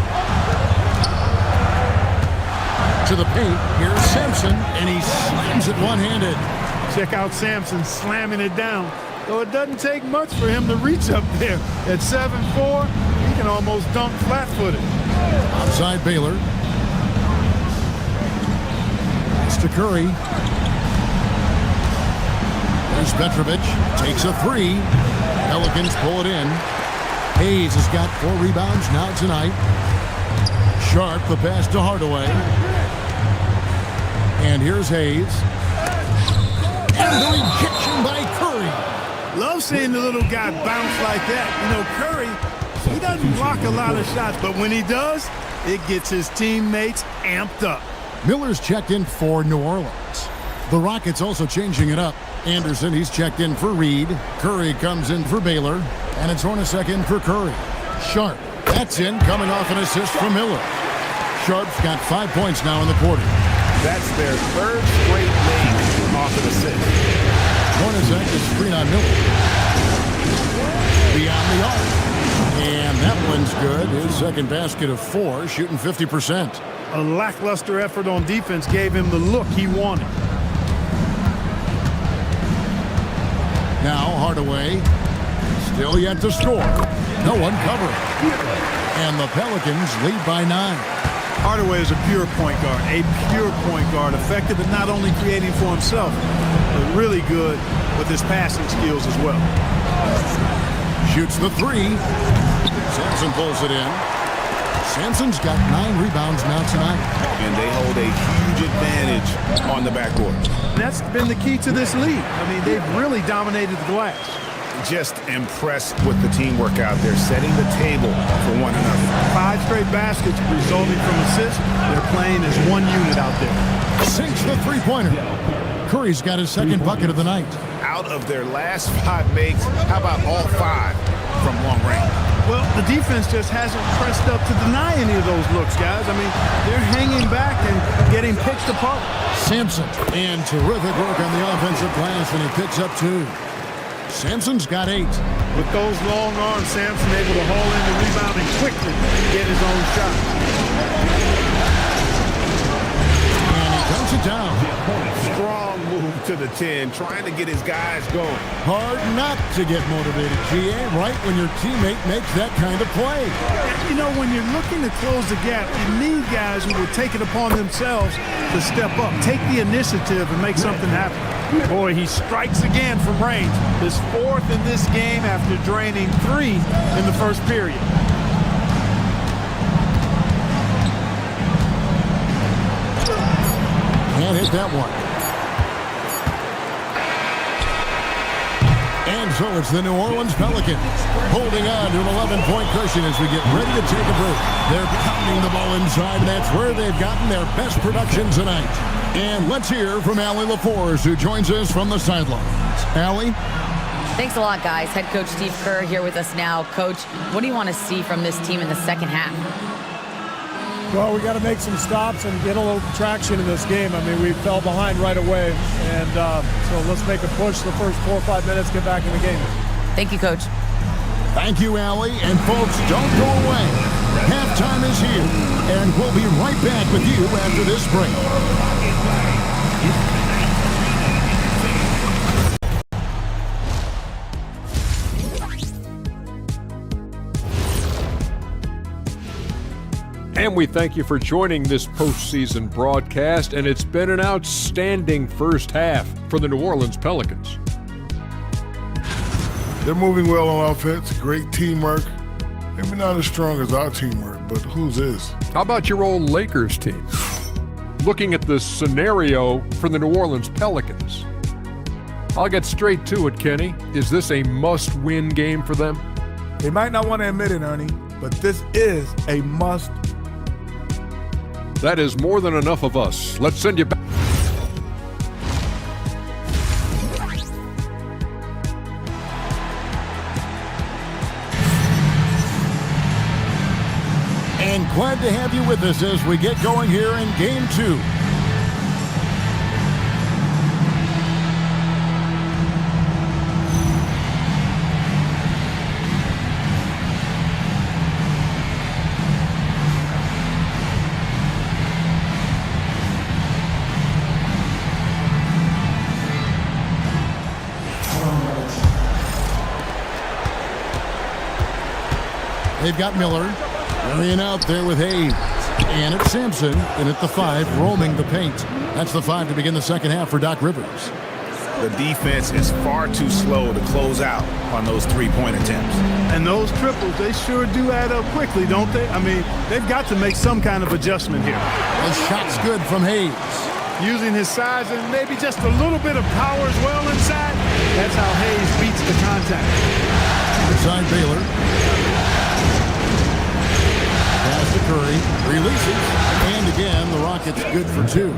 To the paint, here's Sampson, and he slams it one-handed. Check out Sampson slamming it down. Though it doesn't take much for him to reach up there. At 7'4", he can almost dunk flat-footed. Outside Baylor. Pass to Curry. There's Petrovic. Takes a three. Pelicans pull it in. Hayes has got 4 rebounds now tonight. Sharp, the pass to Hardaway. And here's Hayes. And the rejection by Curry. Love seeing the little guy bounce like that. You know, Curry, he doesn't block a lot of shots, but when he does, it gets his teammates amped up. Miller's checked in for New Orleans. The Rockets also changing it up. Anderson, he's checked in for Reed. Curry comes in for Baylor. And it's Hornacek in for Curry. Sharp, that's in, coming off an assist from Miller. Sharp's got 5 points now in the quarter. That's their third straight made off an assist. Hornacek is screen on Miller. Beyond the arc. And that one's good. His second basket of 4, shooting 50%. A lackluster effort on defense gave him the look he wanted. Now Hardaway, still yet to score. No one covering. And the Pelicans lead by 9. Hardaway is a pure point guard, effective at not only creating for himself, but really good with his passing skills as well. Shoots the three. Sampson pulls it in. Sampson's got 9 rebounds now tonight. And they hold a huge advantage on the backcourt. That's been the key to this league. I mean, they've really dominated the glass. Just impressed with the teamwork out there, setting the table for one another. 5 straight baskets resulting from assists. They're playing as one unit out there. Sinks the three-pointer. Curry's got his second bucket of the night. Out of their last 5 makes, how about all 5 from long range? Well, the defense just hasn't pressed up to deny any of those looks, guys. I mean, they're hanging back and getting picked apart. Sampson, and terrific work on the offensive glass, and he picks up 2. Sampson's got 8. With those long arms, Sampson able to haul in the rebound and quickly get his own shot. And he dunks it down. Strong move to the 10, trying to get his guys going. Hard not to get motivated, GA, right when your teammate makes that kind of play. You know, when you're looking to close the gap, you need guys who will take it upon themselves to step up, take the initiative and make something happen. Boy, he strikes again from range. His 4th in this game after draining 3 in the first period. Can't hit that one. And so it's the New Orleans Pelicans holding on to an 11-point cushion as we get ready to take a break. They're pounding the ball inside, and that's where they've gotten their best production tonight. And let's hear from Allie LaForce, who joins us from the sidelines. Allie? Thanks a lot, guys. Head coach Steve Kerr here with us now. Coach, what do you want to see from this team in the second half? Well, we got to make some stops and get a little traction in this game. I mean, we fell behind right away, and so let's make a push the first 4 or 5 minutes, get back in the game. Thank you, Coach. Thank you, Allie. And folks, don't go away. Halftime is here, and we'll be right back with you after this break. And we thank you for joining this postseason broadcast, and it's been an outstanding first half for the New Orleans Pelicans. They're moving well on offense, great teamwork. Maybe not as strong as our teamwork, but whose is? How about your old Lakers team? Looking at the scenario for the New Orleans Pelicans. I'll get straight to it, Kenny. Is this a must-win game for them? They might not want to admit it, Ernie, but this is a must. That is more than enough of us. Let's send you back. And glad to have you with us as we get going here in Game 2. They've got Miller. Hurrying out there with Hayes. And it's Sampson in at the 5, roaming the paint. That's the 5 to begin the second half for Doc Rivers. The defense is far too slow to close out on those three-point attempts. And those triples, they sure do add up quickly, don't they? I mean, they've got to make some kind of adjustment here. The shot's good from Hayes. Using his size and maybe just a little bit of power as well inside. That's how Hayes beats the contact. Inside Baylor. Pass to Curry, releases, and again, the Rockets good for 2.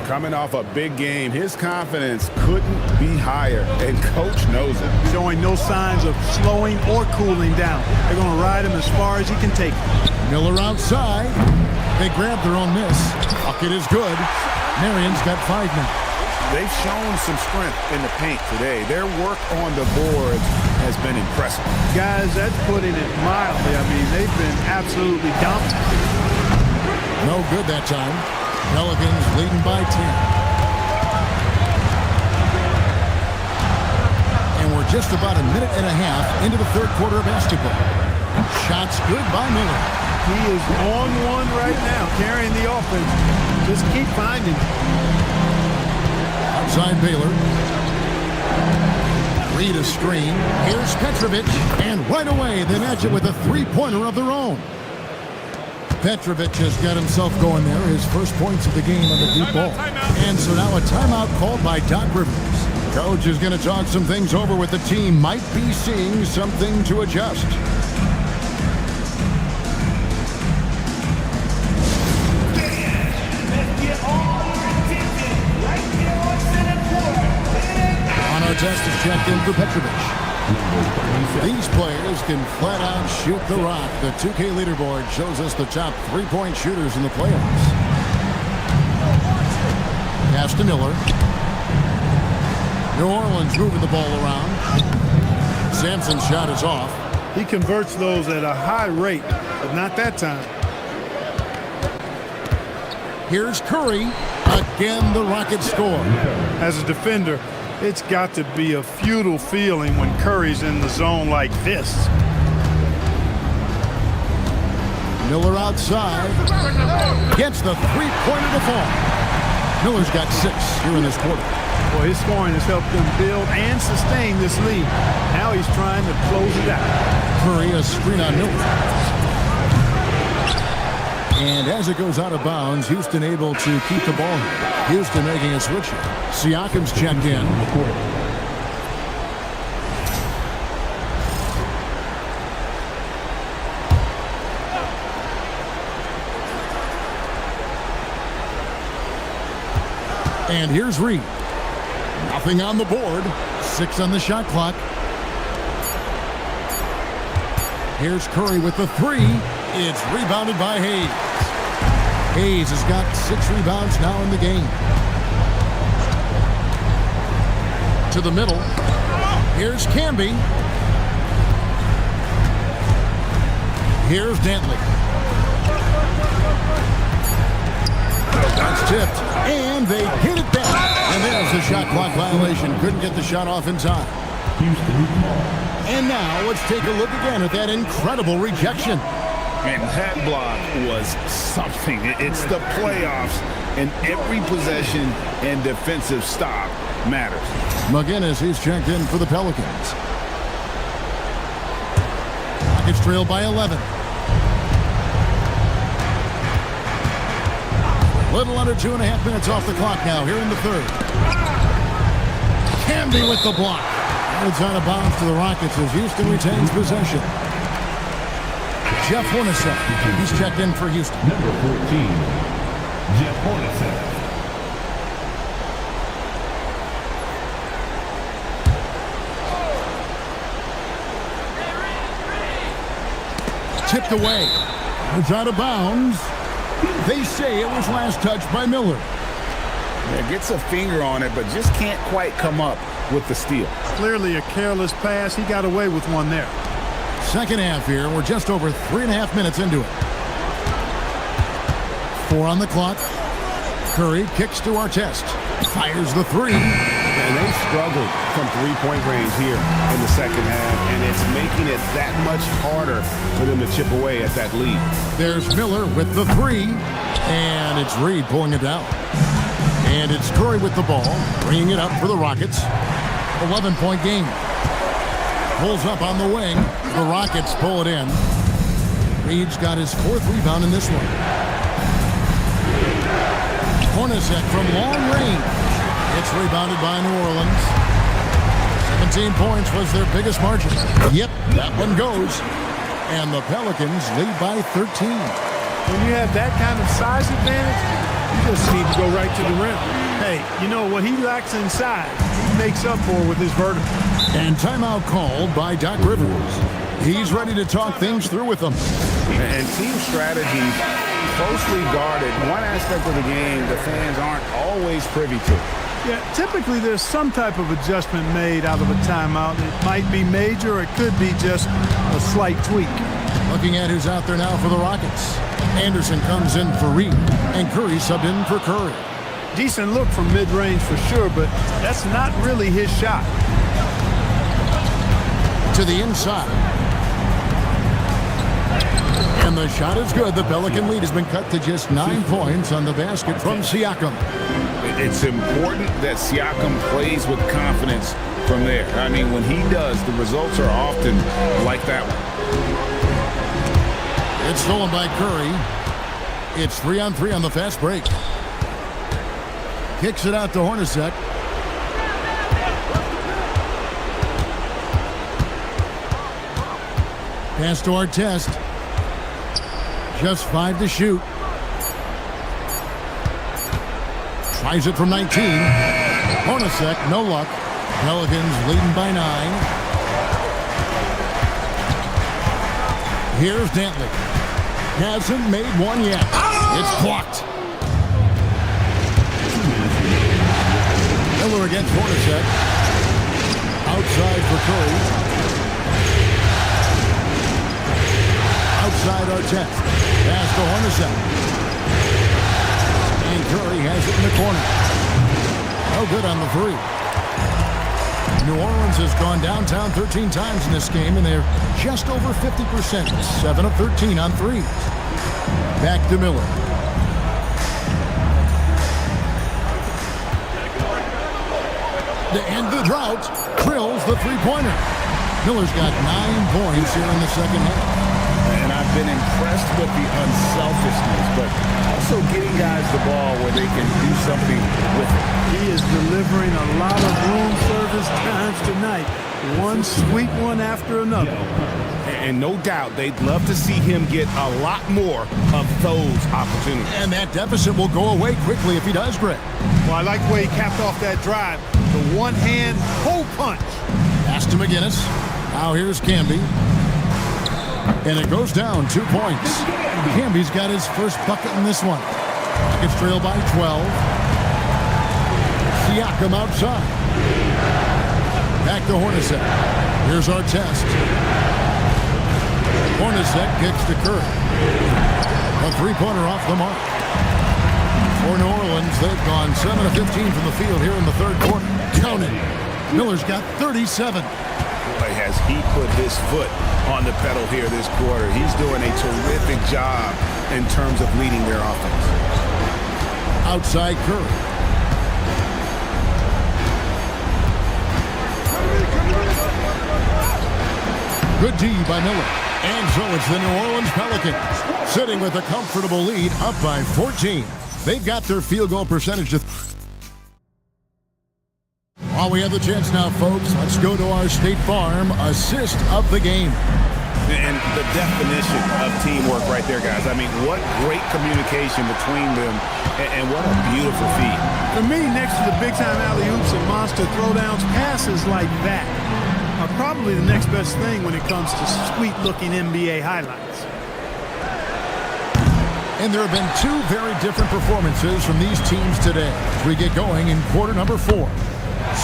Coming off a big game, his confidence couldn't be higher, and Coach knows it. Showing no signs of slowing or cooling down. They're going to ride him as far as he can take him. Miller outside. They grab their own miss. Bucket is good. Marion's got 5 now. They've shown some strength in the paint today. Their work on the boards has been impressive. Guys, that's putting it mildly. I mean, they've been absolutely dominant. No good that time. Pelicans leading by 10. And we're just about a minute and a half into the third quarter of basketball. Shots good by Miller. He is on one right now, carrying the offense. Just keep finding him. Outside Baylor. Read a screen. Here's Petrovic. And right away, they match it with a three-pointer of their own. Petrovic has got himself going there. His first points of the game on the deep ball. And so now a timeout called by Doc Rivers. Coach is going to talk some things over with the team. Might be seeing something to adjust. Test is checked in for Petrovic. These players can flat out shoot the rock. The 2K leaderboard shows us the top three-point shooters in the playoffs. Pass to Miller. New Orleans moving the ball around. Sampson's shot is off. He converts those at a high rate, but not that time. Here's Curry. Again, the Rockets score. As a defender, it's got to be a futile feeling when Curry's in the zone like this. Miller outside. Gets the three-pointer to fall. Miller's got 6 here in this quarter. Well, his scoring has helped them build and sustain this lead. Now he's trying to close it out. Curry, a screen on Miller. And as it goes out of bounds, Houston able to keep the ball. Houston making a switch. Siakam's checked in. And here's Reed. Nothing on the board. 6 on the shot clock. Here's Curry with the 3. It's rebounded by Hayes. Hayes has got 6 rebounds now in the game. To the middle. Here's Camby. Here's Dantley. That's tipped. And they hit it back. And there's the shot clock violation. Couldn't get the shot off in time. And now let's take a look again at that incredible rejection. Man, that block was something. It's the playoffs, and every possession and defensive stop matters. McGinnis, he's checked in for the Pelicans. Rockets trail by 11. Little under 2.5 minutes off the clock now here in the third. Camby with the block. It's out of bounds to the Rockets as Houston retains possession. Jeff Hornacek, he's checked in for Houston. Number 14, Jeff Hornacek. Tipped away. It's out of bounds. They say it was last touched by Miller. Yeah, gets a finger on it, but just can't quite come up with the steal. Clearly a careless pass. He got away with one there. Second half here. We're just over 3.5 minutes into it. 4 on the clock. Curry kicks to Artest. Fires the three. And they struggled from three-point range here in the second half, and it's making it that much harder for them to chip away at that lead. There's Miller with the three, and it's Reed pulling it down. And it's Curry with the ball, bringing it up for the Rockets. 11-point game. Pulls up on the wing. The Rockets pull it in. Reed's got his 4th rebound in this one. Hornacek from long range. It's rebounded by New Orleans. 17 points was their biggest margin. Yep, that one goes. And the Pelicans lead by 13. When you have that kind of size advantage, you just need to go right to the rim. Hey, you know what he lacks inside, he makes up for with his vertical. And timeout called by Doc Rivers. He's ready to talk things through with them. And team strategy closely guarded. One aspect of the game the fans aren't always privy to. Yeah, typically there's some type of adjustment made out of a timeout. It might be major, or it could be just a slight tweak. Looking at who's out there now for the Rockets. Anderson comes in for Reed, and Curry subbed in for Curry. Decent look from mid-range for sure, but that's not really his shot. To the inside. And the shot is good. The Pelican lead has been cut to just 9 points on the basket from Siakam. It's important that Siakam plays with confidence from there. I mean, when he does, the results are often like that one. It's stolen by Curry. It's 3-on-3 on the fast break. Kicks it out to Hornacek. Pass to Artest. Just 5 to shoot. Tries it from 19. Hornacek, no luck. Pelicans leading by 9. Here's Dantley. Hasn't made one yet. It's blocked. Miller against Hornacek. Outside for Curry. Outside Artest. Pass to Hornacek. And Curry has it in the corner. No good on the three. New Orleans has gone downtown 13 times in this game, and they're just over 50%. 7 of 13 on threes. Back to Miller. To end the drought, drills the three-pointer. Miller's got 9 points here in the second half. And I've been impressed with the unselfishness, but also getting guys the ball where they can do something with it. He is delivering a lot of room service times tonight. One sweet one after another. And no doubt they'd love to see him get a lot more of those opportunities. And that deficit will go away quickly if he does, Greg. Well, I like the way he capped off that drive. The one-hand hole punch. Pass to McGinnis. Now here's Camby. And it goes down 2 points. Camby's got his first bucket in this one. Rockets trail by 12. Siakam outside. Back to Hornacek. Here's Artest. Hornacek kicks to Curry. A three-pointer off the mark. For New Orleans, they've gone 7 of 15 from the field here in the third quarter. Counting. Miller's got 37. has he put his foot on the pedal here this quarter. He's doing a terrific job in terms of leading their offense. Outside Curry. Good D by Miller. And so it's the New Orleans Pelicans sitting with a comfortable lead up by 14. They've got their field goal percentage to... While we have the chance now, folks, let's go to our State Farm assist of the game. And the definition of teamwork right there, guys. I mean, what great communication between them, and what a beautiful feat. For me, next to the big-time alley-oops and monster throwdowns, passes like that are probably the next best thing when it comes to sweet-looking NBA highlights. And there have been two very different performances from these teams today as we get going in quarter number 4.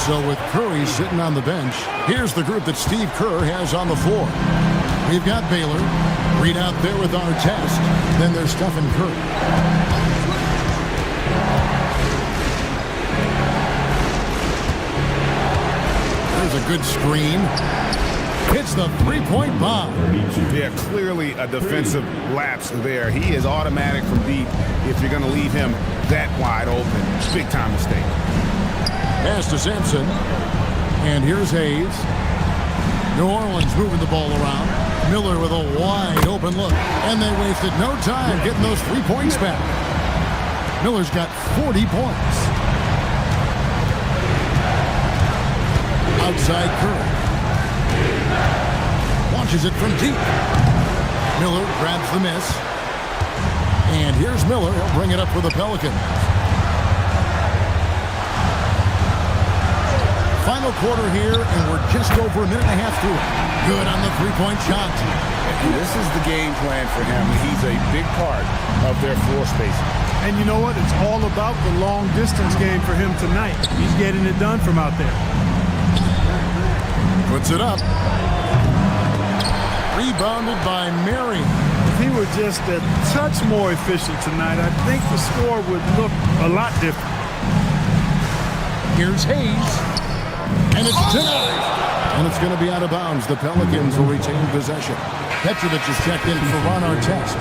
So with Curry sitting on the bench, here's the group that Steve Kerr has on the floor. We've got Baylor, Reed out there with our test, then there's Stephen Curry. There's a good screen. Hits the three-point bomb. Yeah, clearly a defensive lapse there. He is automatic from deep if you're going to leave him that wide open. Big-time mistake. Pass to Sampson. And here's Hayes. New Orleans moving the ball around. Miller with a wide open look. And they wasted no time getting those 3 points back. Miller's got 40 points. Outside Curry. Launches it from deep. Miller grabs the miss. And here's Miller. He'll bring it up for the Pelicans. Final quarter here, and we're just over a minute and a half through it. Good on the three-point shot. This is the game plan for him. He's a big part of their floor spacing. And you know what? It's all about the long-distance game for him tonight. He's getting it done from out there. Puts it up. Rebounded by Marion. If he were just a touch more efficient tonight, I think the score would look a lot different. Here's Hayes. And it's denied. And it's going to be out of bounds. The Pelicans will retain possession. Petrovic is checked in for Ron Artest.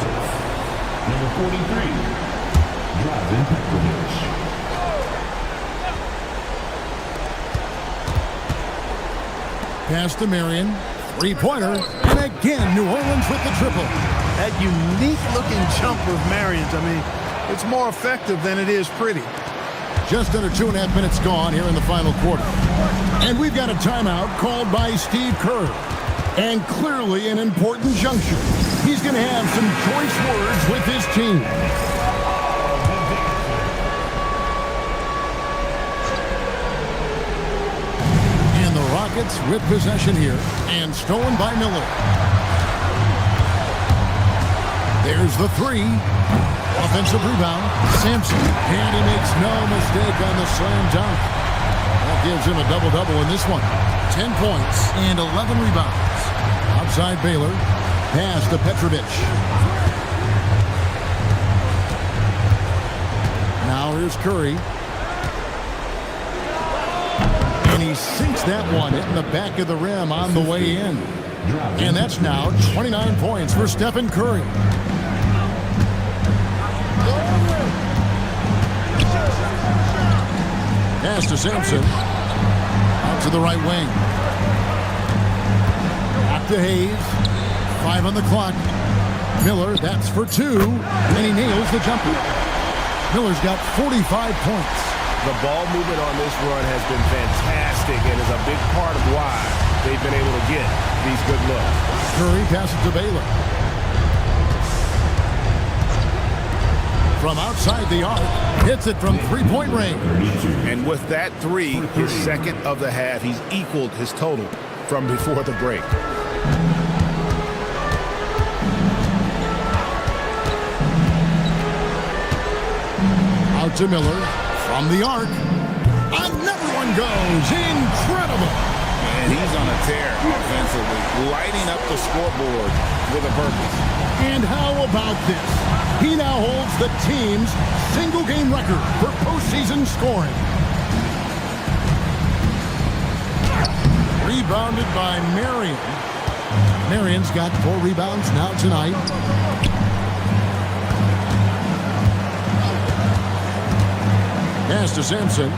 Number 43, Drazen Petrovic. Pass to Marion. Three-pointer. And again, New Orleans with the triple. That unique-looking jumper of Marion's, I mean, it's more effective than it is pretty. Just under 2.5 minutes gone here in the final quarter. And we've got a timeout called by Steve Kerr. And clearly an important juncture. He's going to have some choice words with his team. And the Rockets with possession here. And stolen by Miller. There's the three. Offensive rebound, Sampson, and he makes no mistake on the slam dunk. That gives him a double-double in this one. 10 points and 11 rebounds. Outside Baylor, pass to Petrovic. Now here's Curry. And he sinks that one, hitting the back of the rim on the way in. And that's now 29 points for Stephen Curry. Pass to Sampson. Out to the right wing. Back to Hayes. 5 on the clock. Miller, that's for 2. And he nails the jumper. Miller's got 45 points. The ball movement on this run has been fantastic and is a big part of why they've been able to get these good looks. Curry passes to Baylor. From outside the arc, hits it from three-point range. And with that three, his second of the half, he's equaled his total from before the break. Out to Miller from the arc. Another one goes. Incredible. And he's on a tear offensively, lighting up the scoreboard with a purpose. And how about this? He now holds the team's single-game record for postseason scoring. Rebounded by Marion. Marion's got 4 rebounds now tonight. Pass to Sampson.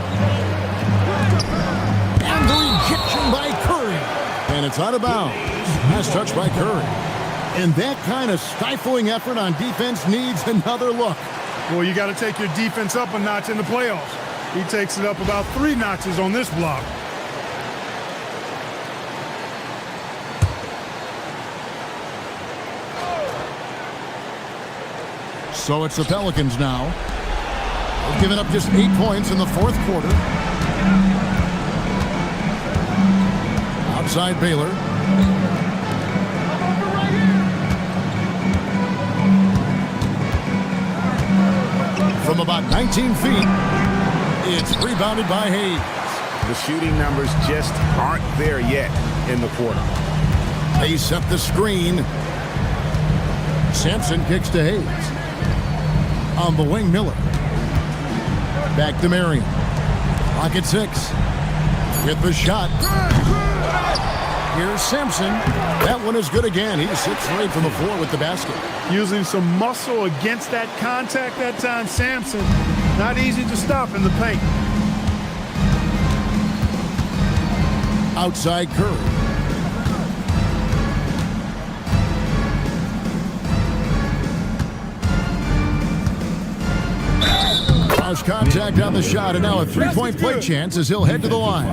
And the rejection by Curry. And it's out of bounds. Nice touch by Curry. And that kind of stifling effort on defense needs another look. Well, you got to take your defense up a notch in the playoffs. He takes it up about 3 notches on this block. So it's the Pelicans now. They've given up just 8 points in the 4th quarter. Outside Baylor. From about 19 feet, it's rebounded by Hayes. The shooting numbers just aren't there yet in the quarter. They set the screen. Sampson kicks to Hayes. On the wing, Miller. Back to Marion. Clock at 6. With the shot. Here's Sampson. That one is good again. He's 6 away from the floor with the basket. Using some muscle against that contact that time, Sampson. Not easy to stop in the paint. Outside Curry. Cross contact on the shot, and now a 3-point play chance as he'll head to the line.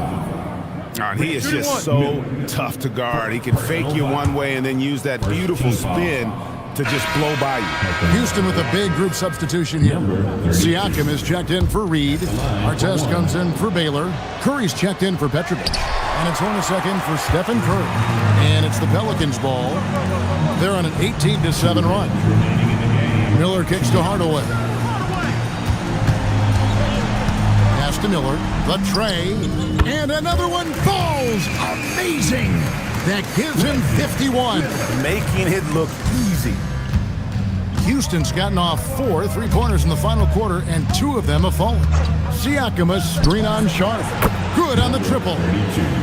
And he is just so tough to guard. He can fake you one way and then use that beautiful spin to just blow by you. Houston with a big group substitution here. Siakam is checked in for Reed. Artest comes in for Baylor. Curry's checked in for Petrovic. And it's Hornacek in for Stephen Curry. And it's the Pelicans' ball. They're on an 18-7 run. Miller kicks to Hardaway. Pass to Miller. The tray. And another one falls. Amazing. That gives him 51. Making it look easy. Houston's gotten off 4 3-pointers in the final quarter, and 2 of them have fallen. Siakam a screen on Sharp. Good on the triple.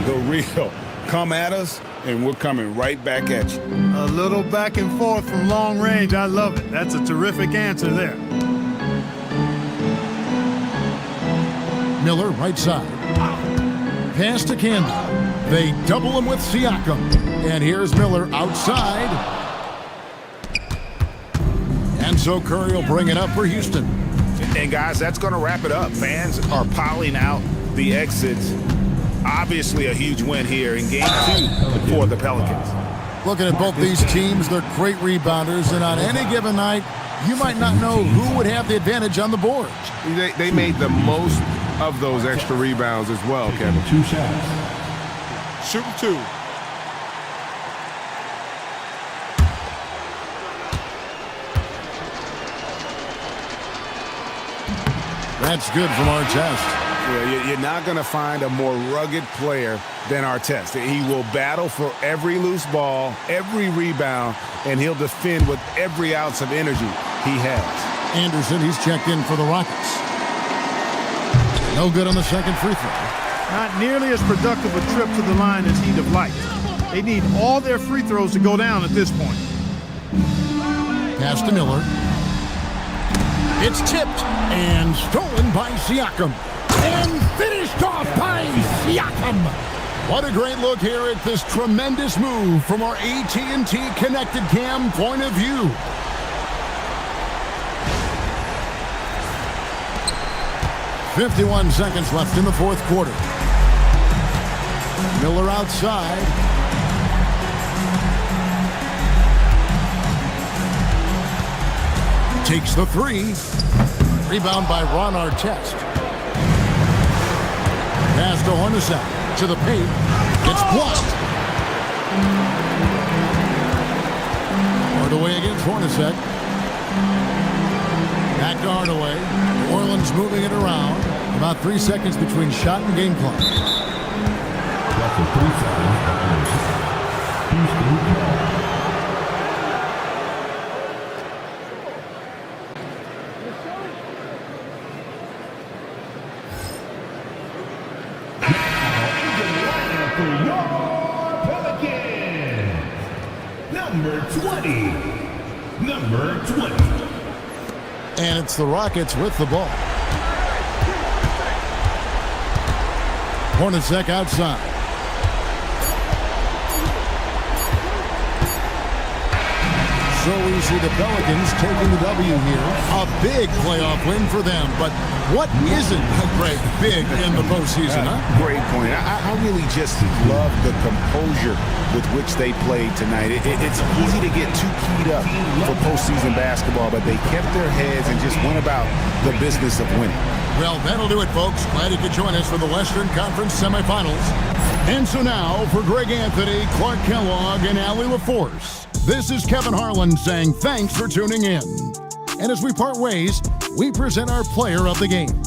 The real. Come at us, and we're coming right back at you. A little back and forth from long range. I love it. That's a terrific answer there. Miller, right side. Pass to Campbell. They double him with Siakam. And here's Miller outside. And so Curry will bring it up for Houston. And guys, that's going to wrap it up. Fans are piling out the exits. Obviously a huge win here in game 2 for the Pelicans. Looking at both these teams, they're great rebounders. And on any given night, you might not know who would have the advantage on the boards. They made the most of those extra rebounds as well, Kevin. 2 shots. Shoot 2. That's good from Artest. Yeah, you're not going to find a more rugged player than Artest. He will battle for every loose ball, every rebound, and he'll defend with every ounce of energy he has. Anderson, he's checked in for the Rockets. No good on the second free throw. Not nearly as productive a trip to the line as he'd have liked. They need all their free throws to go down at this point. Pass to Miller. It's tipped and stolen by Siakam. And finished off by Siakam. What a great look here at this tremendous move from our AT&T Connected Cam point of view. .51 seconds left in the 4th quarter. Miller outside. Takes the 3. Rebound by Ron Artest. Pass to Hornacek. To the paint. It's blocked. Hardaway against Hornacek. Back to Hardaway. New Orleans moving it around. About 3 seconds between shot and game clock. That's a 3 seconds. Houston. number 20. Number 20. And it's the Rockets with the ball. Hornacek outside. So we see the Pelicans taking the W here. A big playoff win for them. But what isn't a great big in the postseason, huh? Great point. I really just love the composure with which they played tonight. It's easy to get too keyed up for postseason basketball, but they kept their heads and just went about the business of winning. Well, that'll do it, folks. Glad you could join us for the Western Conference semifinals. And so now, for Greg Anthony, Clark Kellogg, and Allie LaForce, this is Kevin Harlan saying thanks for tuning in. And as we part ways, we present our player of the game.